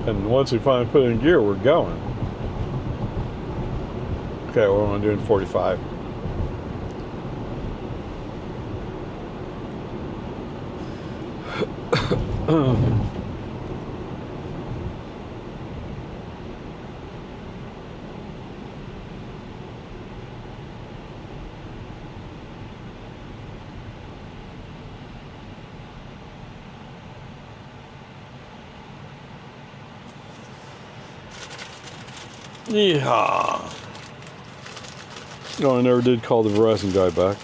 And once we finally put it in gear, we're going. Okay, what am I doing? 45. Yeah. No, I never did call the Verizon guy back.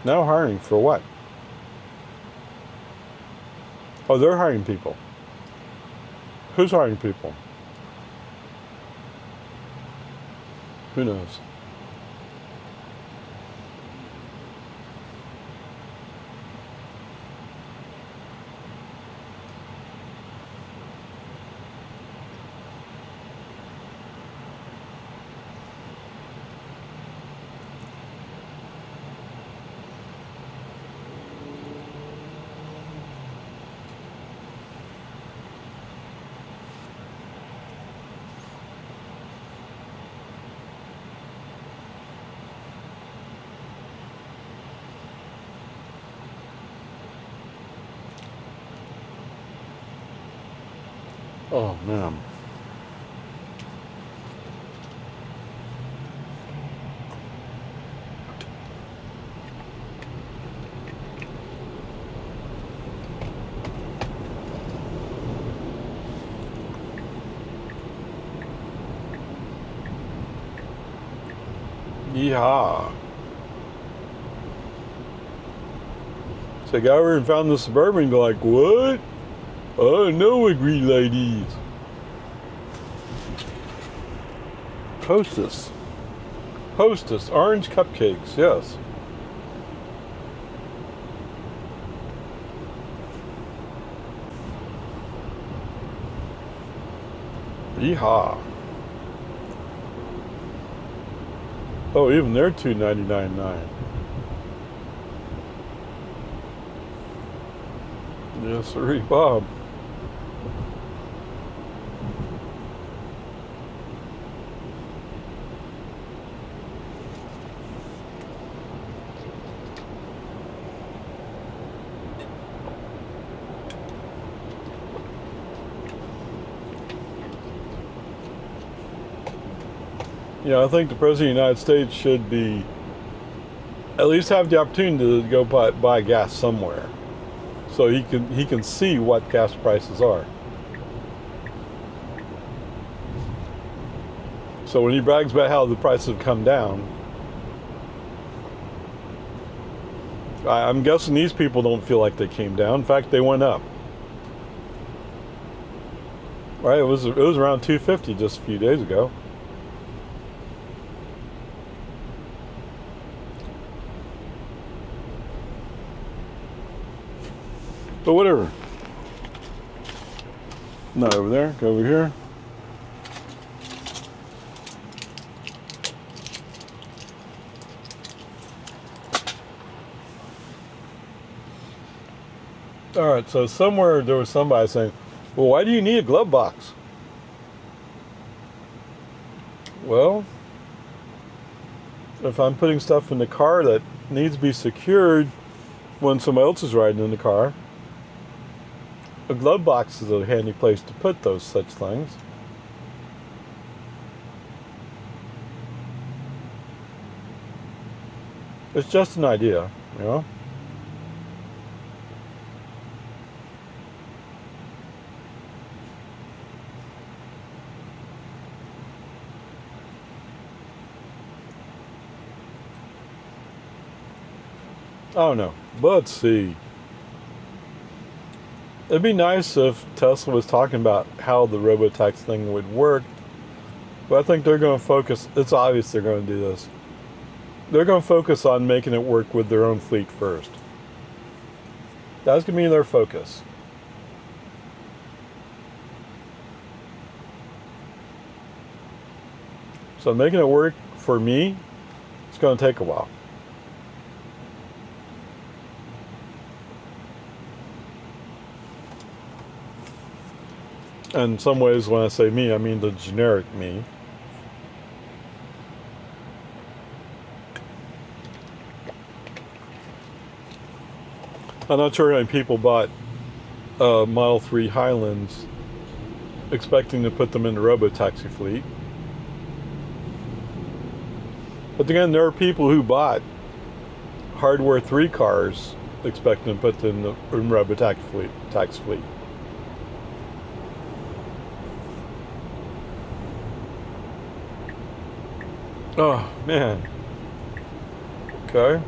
Now hiring for what? Oh, they're hiring people. Who's hiring people? Who knows? Oh man. Yeehaw. So I got over and found the Suburban and go like, what? Oh, no, we green ladies. Hostess. Hostess. Orange cupcakes, yes. Yeehaw. Oh, even they're $2.99.9. Yes, sir, Bob. Yeah, I think the President of the United States should be, at least have the opportunity to go buy gas somewhere. So he can see what gas prices are. So when he brags about how the prices have come down, I'm guessing these people don't feel like they came down. In fact, they went up. Right? It was around 250 just a few days ago. But whatever. Not over there. Go over here. All right. So somewhere there was somebody saying, "Well, why do you need a glove box?" Well, if I'm putting stuff in the car that needs to be secured when somebody else is riding in the car, a glove box is a handy place to put those such things. It's just an idea, you know? I don't know. But let's see. It'd be nice if Tesla was talking about how the robotaxi thing would work. But I think they're going to focus, it's obvious they're going to do this. They're going to focus on making it work with their own fleet first. That's going to be their focus. So making it work for me, it's going to take a while. And in some ways, when I say me, I mean the generic me. I'm not sure how many people bought Model 3 Highlands expecting to put them in the robotaxi fleet. But again, there are people who bought Hardware 3 cars expecting to put them in the robotaxi fleet. Oh, man. Okay.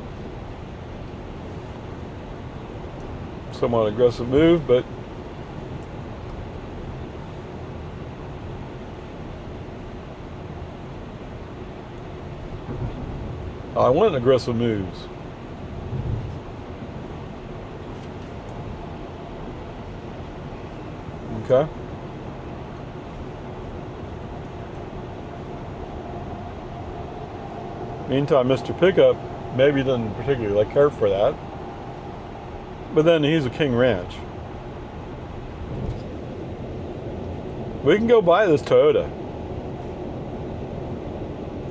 Somewhat aggressive move, but I want aggressive moves. Okay. Meantime, Mr. Pickup maybe doesn't particularly care for that. But then he's a King Ranch. We can go buy this Toyota.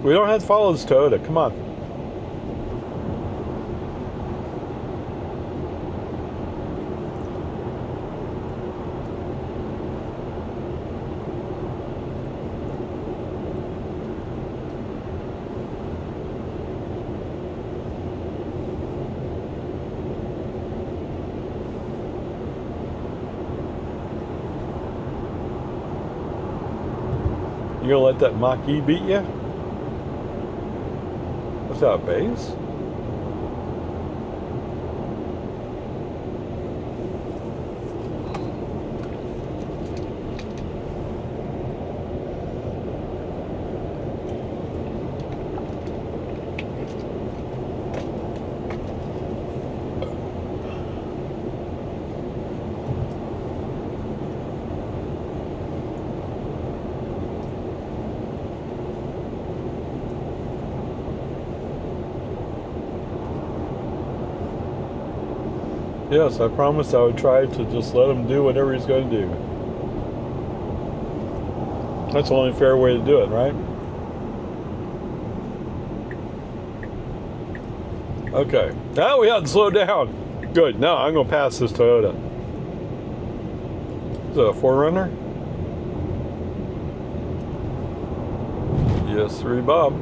We don't have to follow this Toyota. Come on. You're gonna let that Mach-E beat you? What's that, base? Yes, I promised I would try to just let him do whatever he's going to do. That's the only fair way to do it, right? Okay. Now we have to slow down. Good. Now I'm going to pass this Toyota. Is it a 4Runner? Yes, 3 Bob.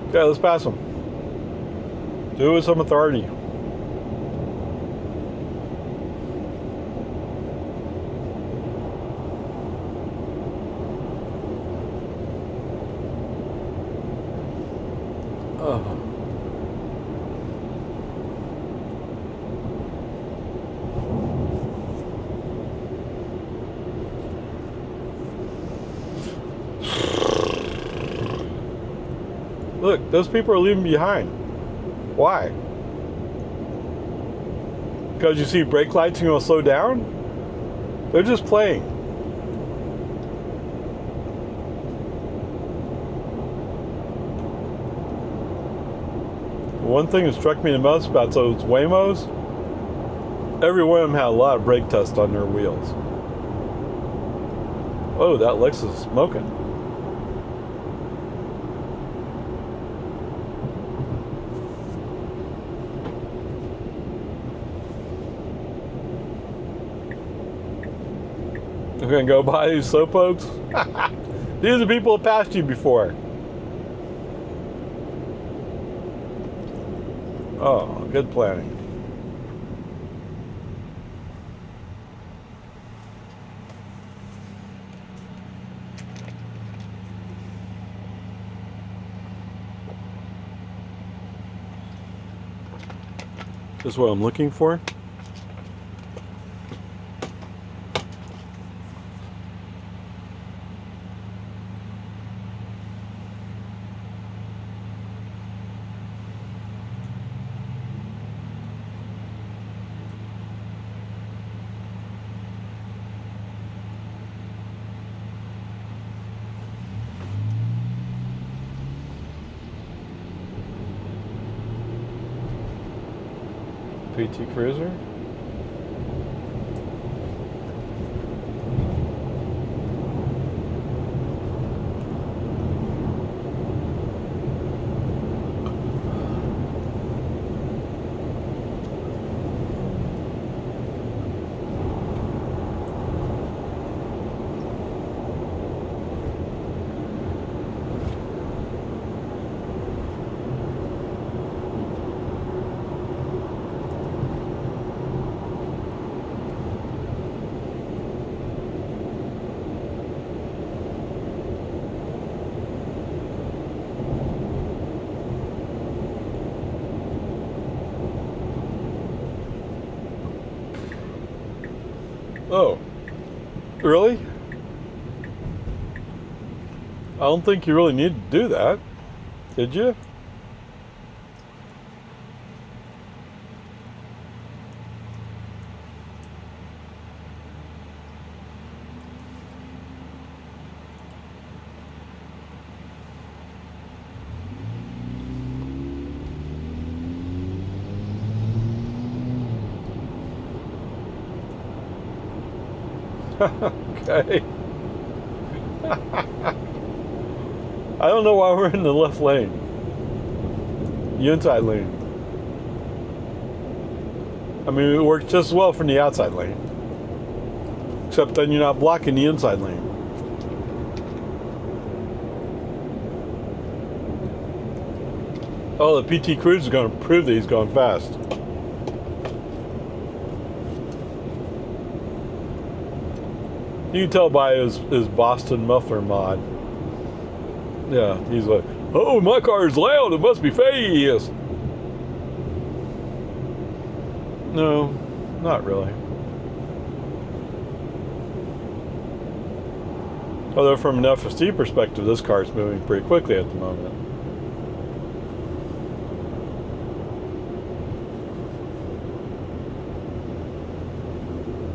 Okay, let's pass him. Do it with some authority. Look, those people are leaving behind. Why? Because you see brake lights and you're going to slow down? They're just playing. One thing that struck me the most about those Waymos, every one of them had a lot of brake tests on their wheels. Oh, that Lexus is smoking. We're gonna go by these slowpokes. These are the people who passed you before. Oh, good planning. This is what I'm looking for. PT Cruiser. Oh, really? I don't think you really need to do that, did you? Okay. I don't know why we're in the left lane. The inside lane. I mean, it works just as well from the outside lane. Except then you're not blocking the inside lane. Oh, the PT Cruiser is going to prove that he's going fast. You can tell by his Boston muffler mod. Yeah, he's like, oh, my car's loud, it must be fast. No, not really. Although from an FSD perspective, this car's moving pretty quickly at the moment.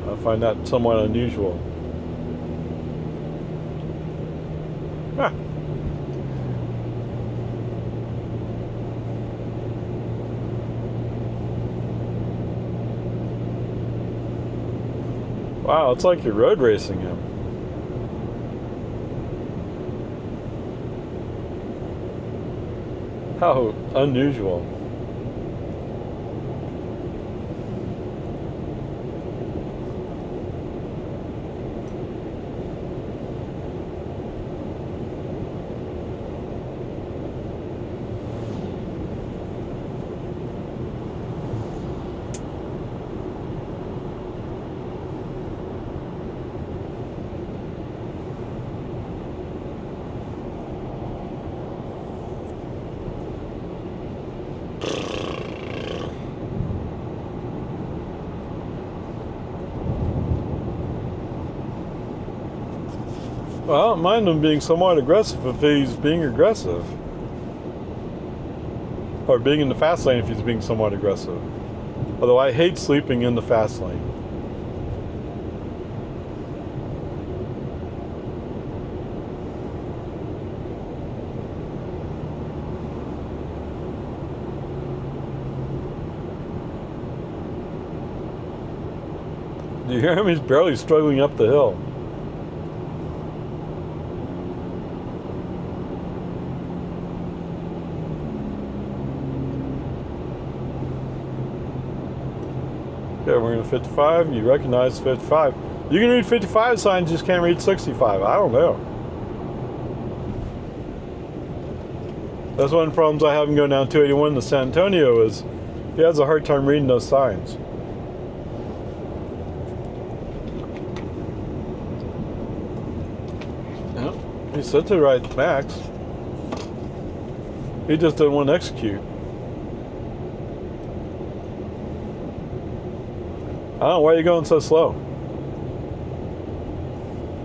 I find that somewhat unusual. Ah. Wow, it's like you're road racing him. How unusual. Well, I don't mind him being somewhat aggressive if he's being aggressive. Or being in the fast lane if he's being somewhat aggressive. Although I hate sleeping in the fast lane. Do you hear him? He's barely struggling up the hill. Okay, we're in 55. You recognize 55. You can read 55 signs, just can't read 65. I don't know. That's one of the problems I have in going down 281 to San Antonio is he has a hard time reading those signs. Yep, he's set to right max. He just didn't want to execute. I don't know, why are you going so slow?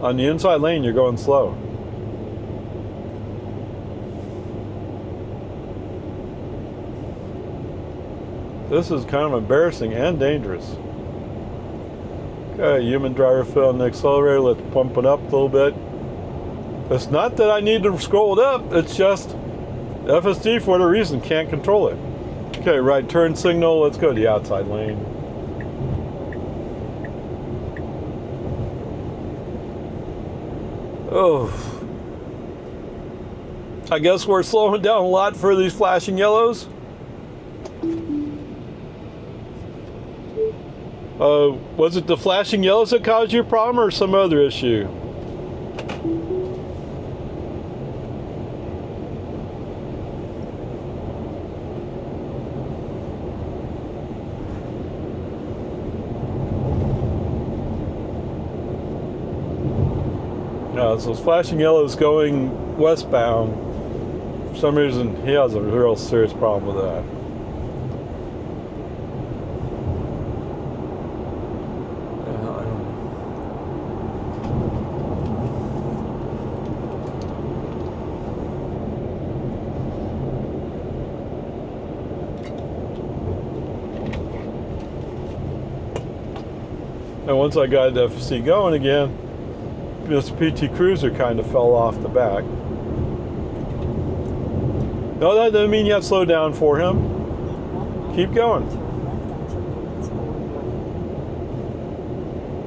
On the inside lane, you're going slow. This is kind of embarrassing and dangerous. Okay, human driver foot on the accelerator, let's pump it up a little bit. It's not that I need to scroll it up, it's just FSD for whatever reason can't control it. Okay, right turn signal, let's go to the outside lane. Oh, I guess we're slowing down a lot for these flashing yellows. Was it the flashing yellows that caused your problem or some other issue? So those flashing yellows going westbound. For some reason, he has a real serious problem with that. And once I got the FSD going again, this PT Cruiser kind of fell off the back. No, that doesn't mean you have to slow down for him. Keep going.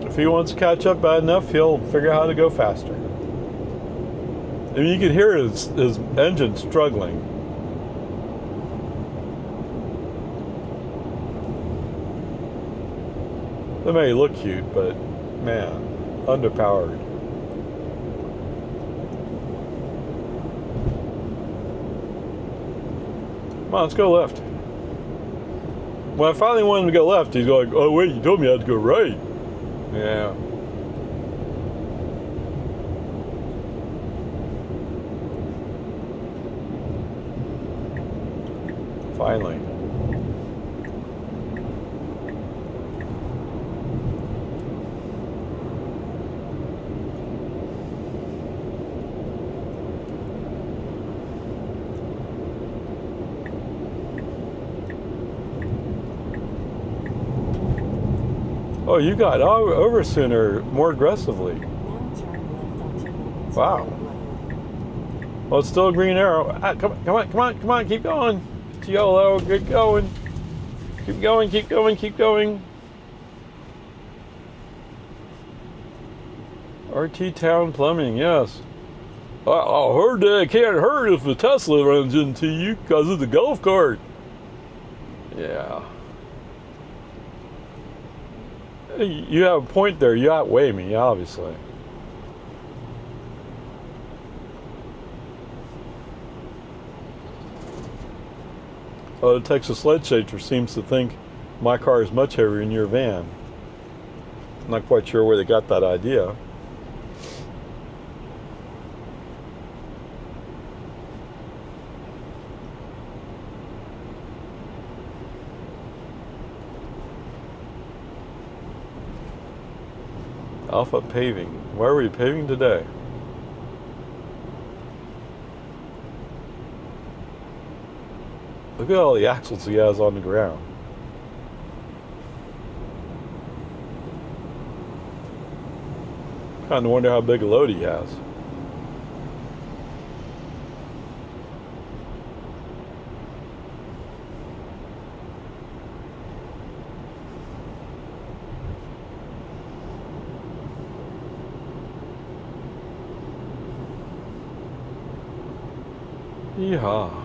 If he wants to catch up bad enough, he'll figure out how to go faster. I mean, you can hear his engine struggling. They may look cute, but man, underpowered. Come on, let's go left. When I finally wanted him to go left, he's like, oh wait, you told me I had to go right. Yeah. Finally. Oh, you got over sooner, more aggressively. Now turn left onto Women's Wow. Road. Well, it's still a green arrow. Ah, come on, keep going. YOLO, get going. Keep going, keep going, keep going. RT Town Plumbing, yes. I heard that it can't hurt if a Tesla runs into you because of the golf cart. Yeah. You have a point there. You outweigh me, obviously. The Texas legislature seems to think my car is much heavier than your van. I'm not quite sure where they got that idea. Alpha Paving. Why are we paving today? Look at all the axles he has on the ground. Kind of wonder how big a load he has. Yeehaw.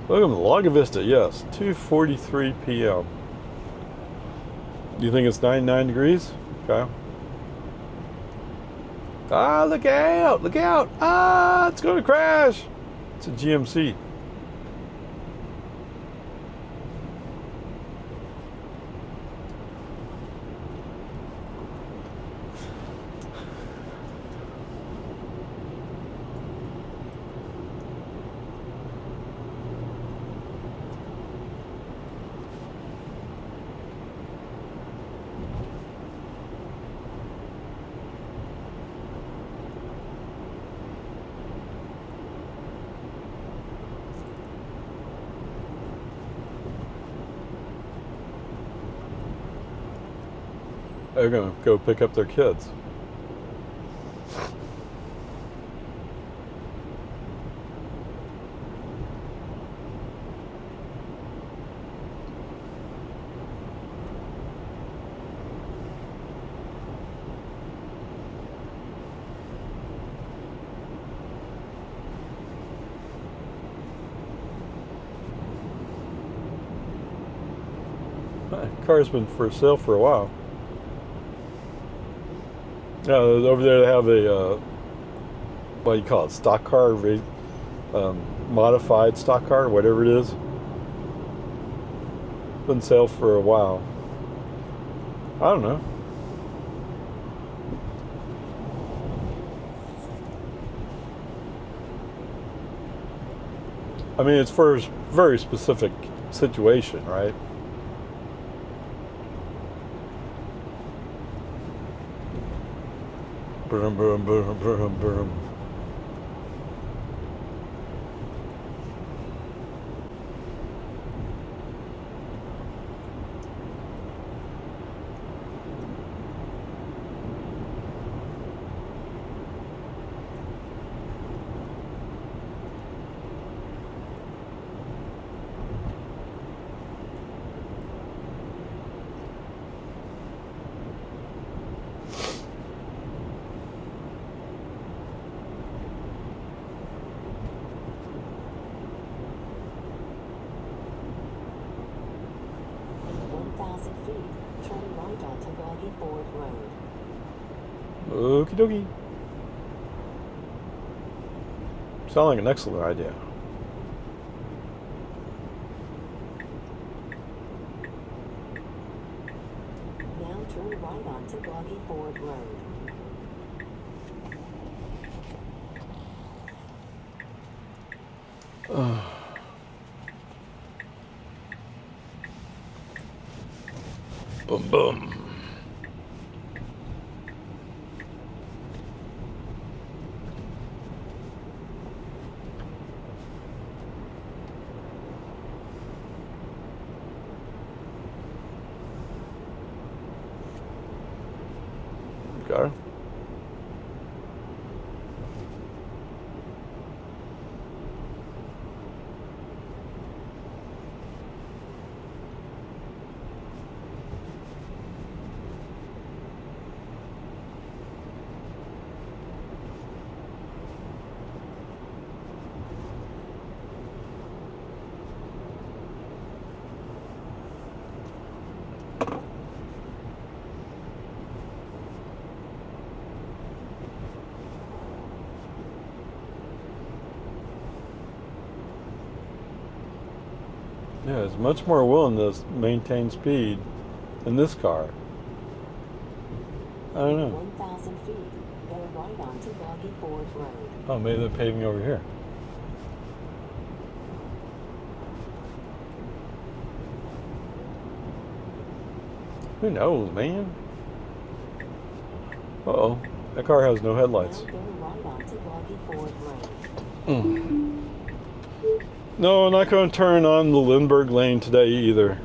Look at the Lago Vista, yes. 2:43 p.m. Do you think it's 99 degrees? Okay. Ah, look out! Look out! Ah, it's going to crash! It's a GMC. They're going to go pick up their kids. Car's been for sale for a while. Over there they have a, what do you call it, stock car, modified stock car, whatever it is. Been sale for a while. I don't know. I mean, it's for a very specific situation, right? Boom, boom, boom, boom, boom. Okie dokie. Sound like an excellent idea. Now turn right onto Boggy Ford Road. Boom, boom. Got it. Yeah, there's much more willing to maintain speed in this car. I don't know. 1,000 feet, go right onto Boggy Ford Road. Oh, maybe they're paving over here. Who knows, man? Uh-oh. That car has no headlights. Now go right onto Boggy Ford Road. No, I'm not going to turn on the Lindbergh lane today either.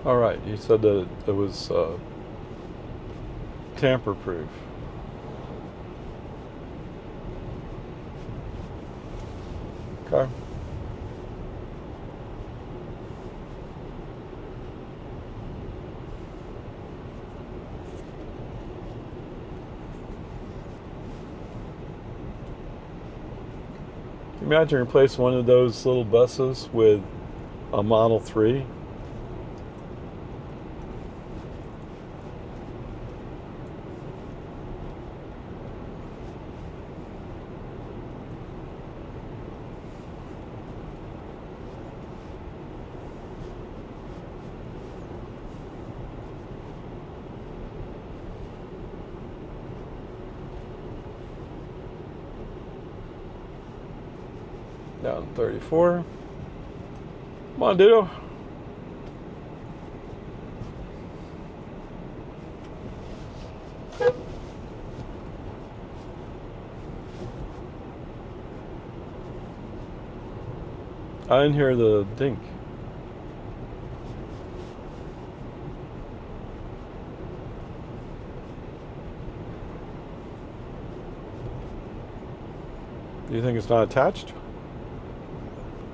All right, you said that it was tamper-proof. Okay. Can you imagine replacing one of those little buses with a Model 3? Down 34. Come on, Ditto. I didn't hear the dink. Do you think it's not attached?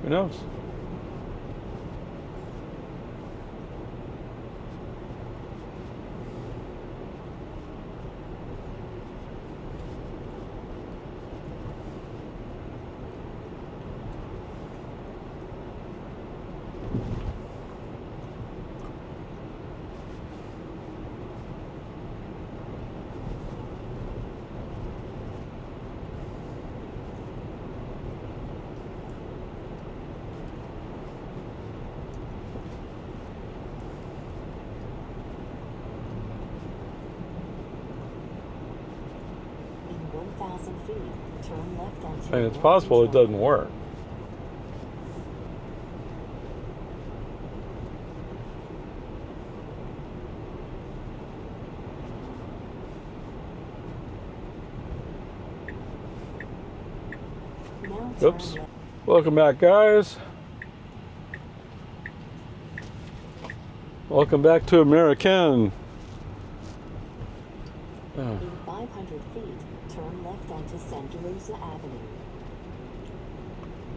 Who knows? In 1,000 feet, turn left onto I mean, it's possible it doesn't work. Now turn Oops. left. Welcome back, guys. Welcome back to American. In 500 feet, turn left onto Santa Rosa Avenue.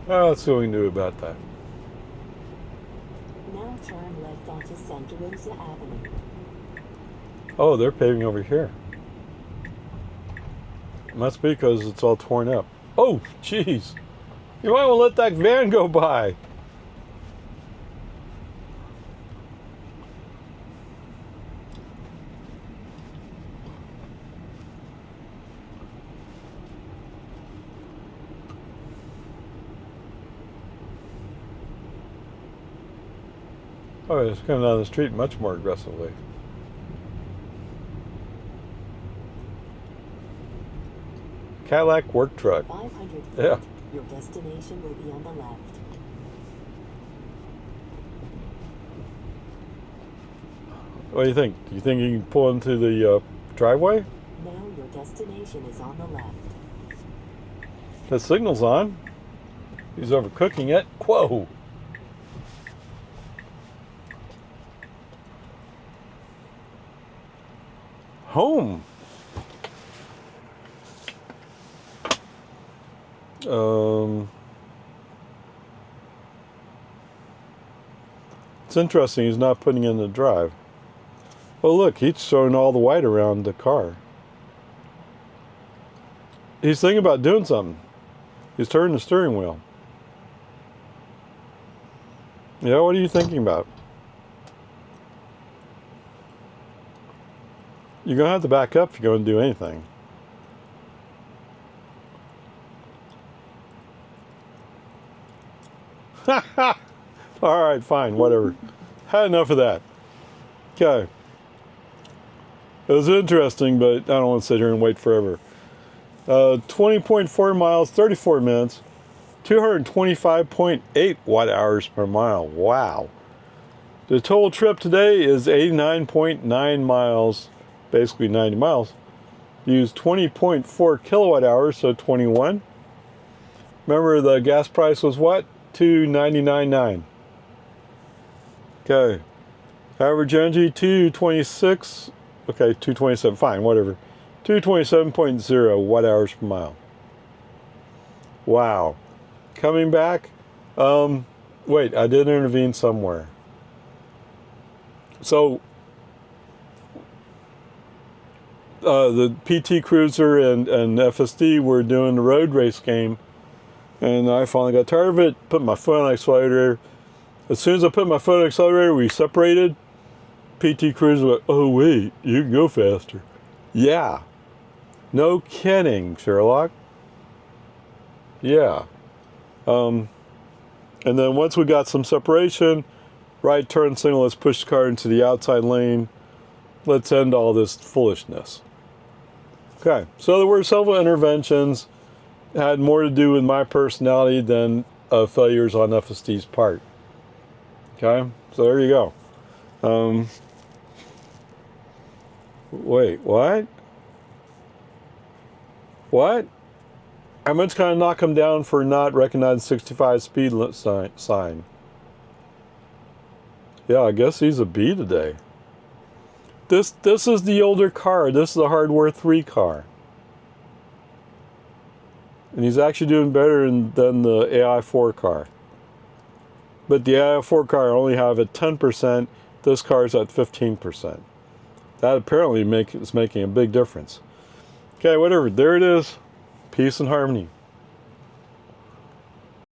Well, let's see what we can do about that. Now turn left onto Santa Rosa Avenue. Oh, they're paving over here. Must be because it's all torn up. Oh, jeez. You might want to let that van go by. Oh, it's coming down the street much more aggressively. Cadillac work truck. 500 feet. Yeah. Your destination will be on the left. What do you think? Do you think you can pull into the driveway? Now your destination is on the left. The signal's on. He's overcooking it. Whoa. Home. It's interesting he's not putting in the drive. Oh look, he's showing all the white around the car. He's thinking about doing something. He's turning the steering wheel. Yeah, what are you thinking about? You're going to have to back up if you're going to do anything. All right, fine, whatever. Had enough of that. Okay. It was interesting, but I don't want to sit here and wait forever. 20.4 miles, 34 minutes, 225.8 watt hours per mile. Wow. The total trip today is 89.9 miles, basically 90 miles. Used 20.4 kilowatt hours, so 21. Remember the gas price was what? $2.99.9. Okay. Average energy 226. Okay, 227. Fine, whatever. 227.0 watt hours per mile. Wow. Coming back. Wait, I did intervene somewhere. So the PT Cruiser and FSD were doing the road race game, and I finally got tired of it, put my foot on the accelerator. As soon as I put my foot on the accelerator, we separated. PT Cruiser went, oh wait, you can go faster. Yeah. No kidding, Sherlock. Yeah. And then once we got some separation, right turn signal, let's push the car into the outside lane. Let's end all this foolishness. Okay, so there were several interventions. It had more to do with my personality than failures on FSD's part. Okay, so there you go. Wait, what? What? I meant to kind of knock him down for not recognizing 65 speed sign. Yeah, I guess he's a B today. This is the older car. This is the Hardware 3 car. And he's actually doing better than the AI4 car. But the AI4 car only have at 10%. This car's at 15%. That apparently is making a big difference. Okay, whatever. There it is. Peace and harmony.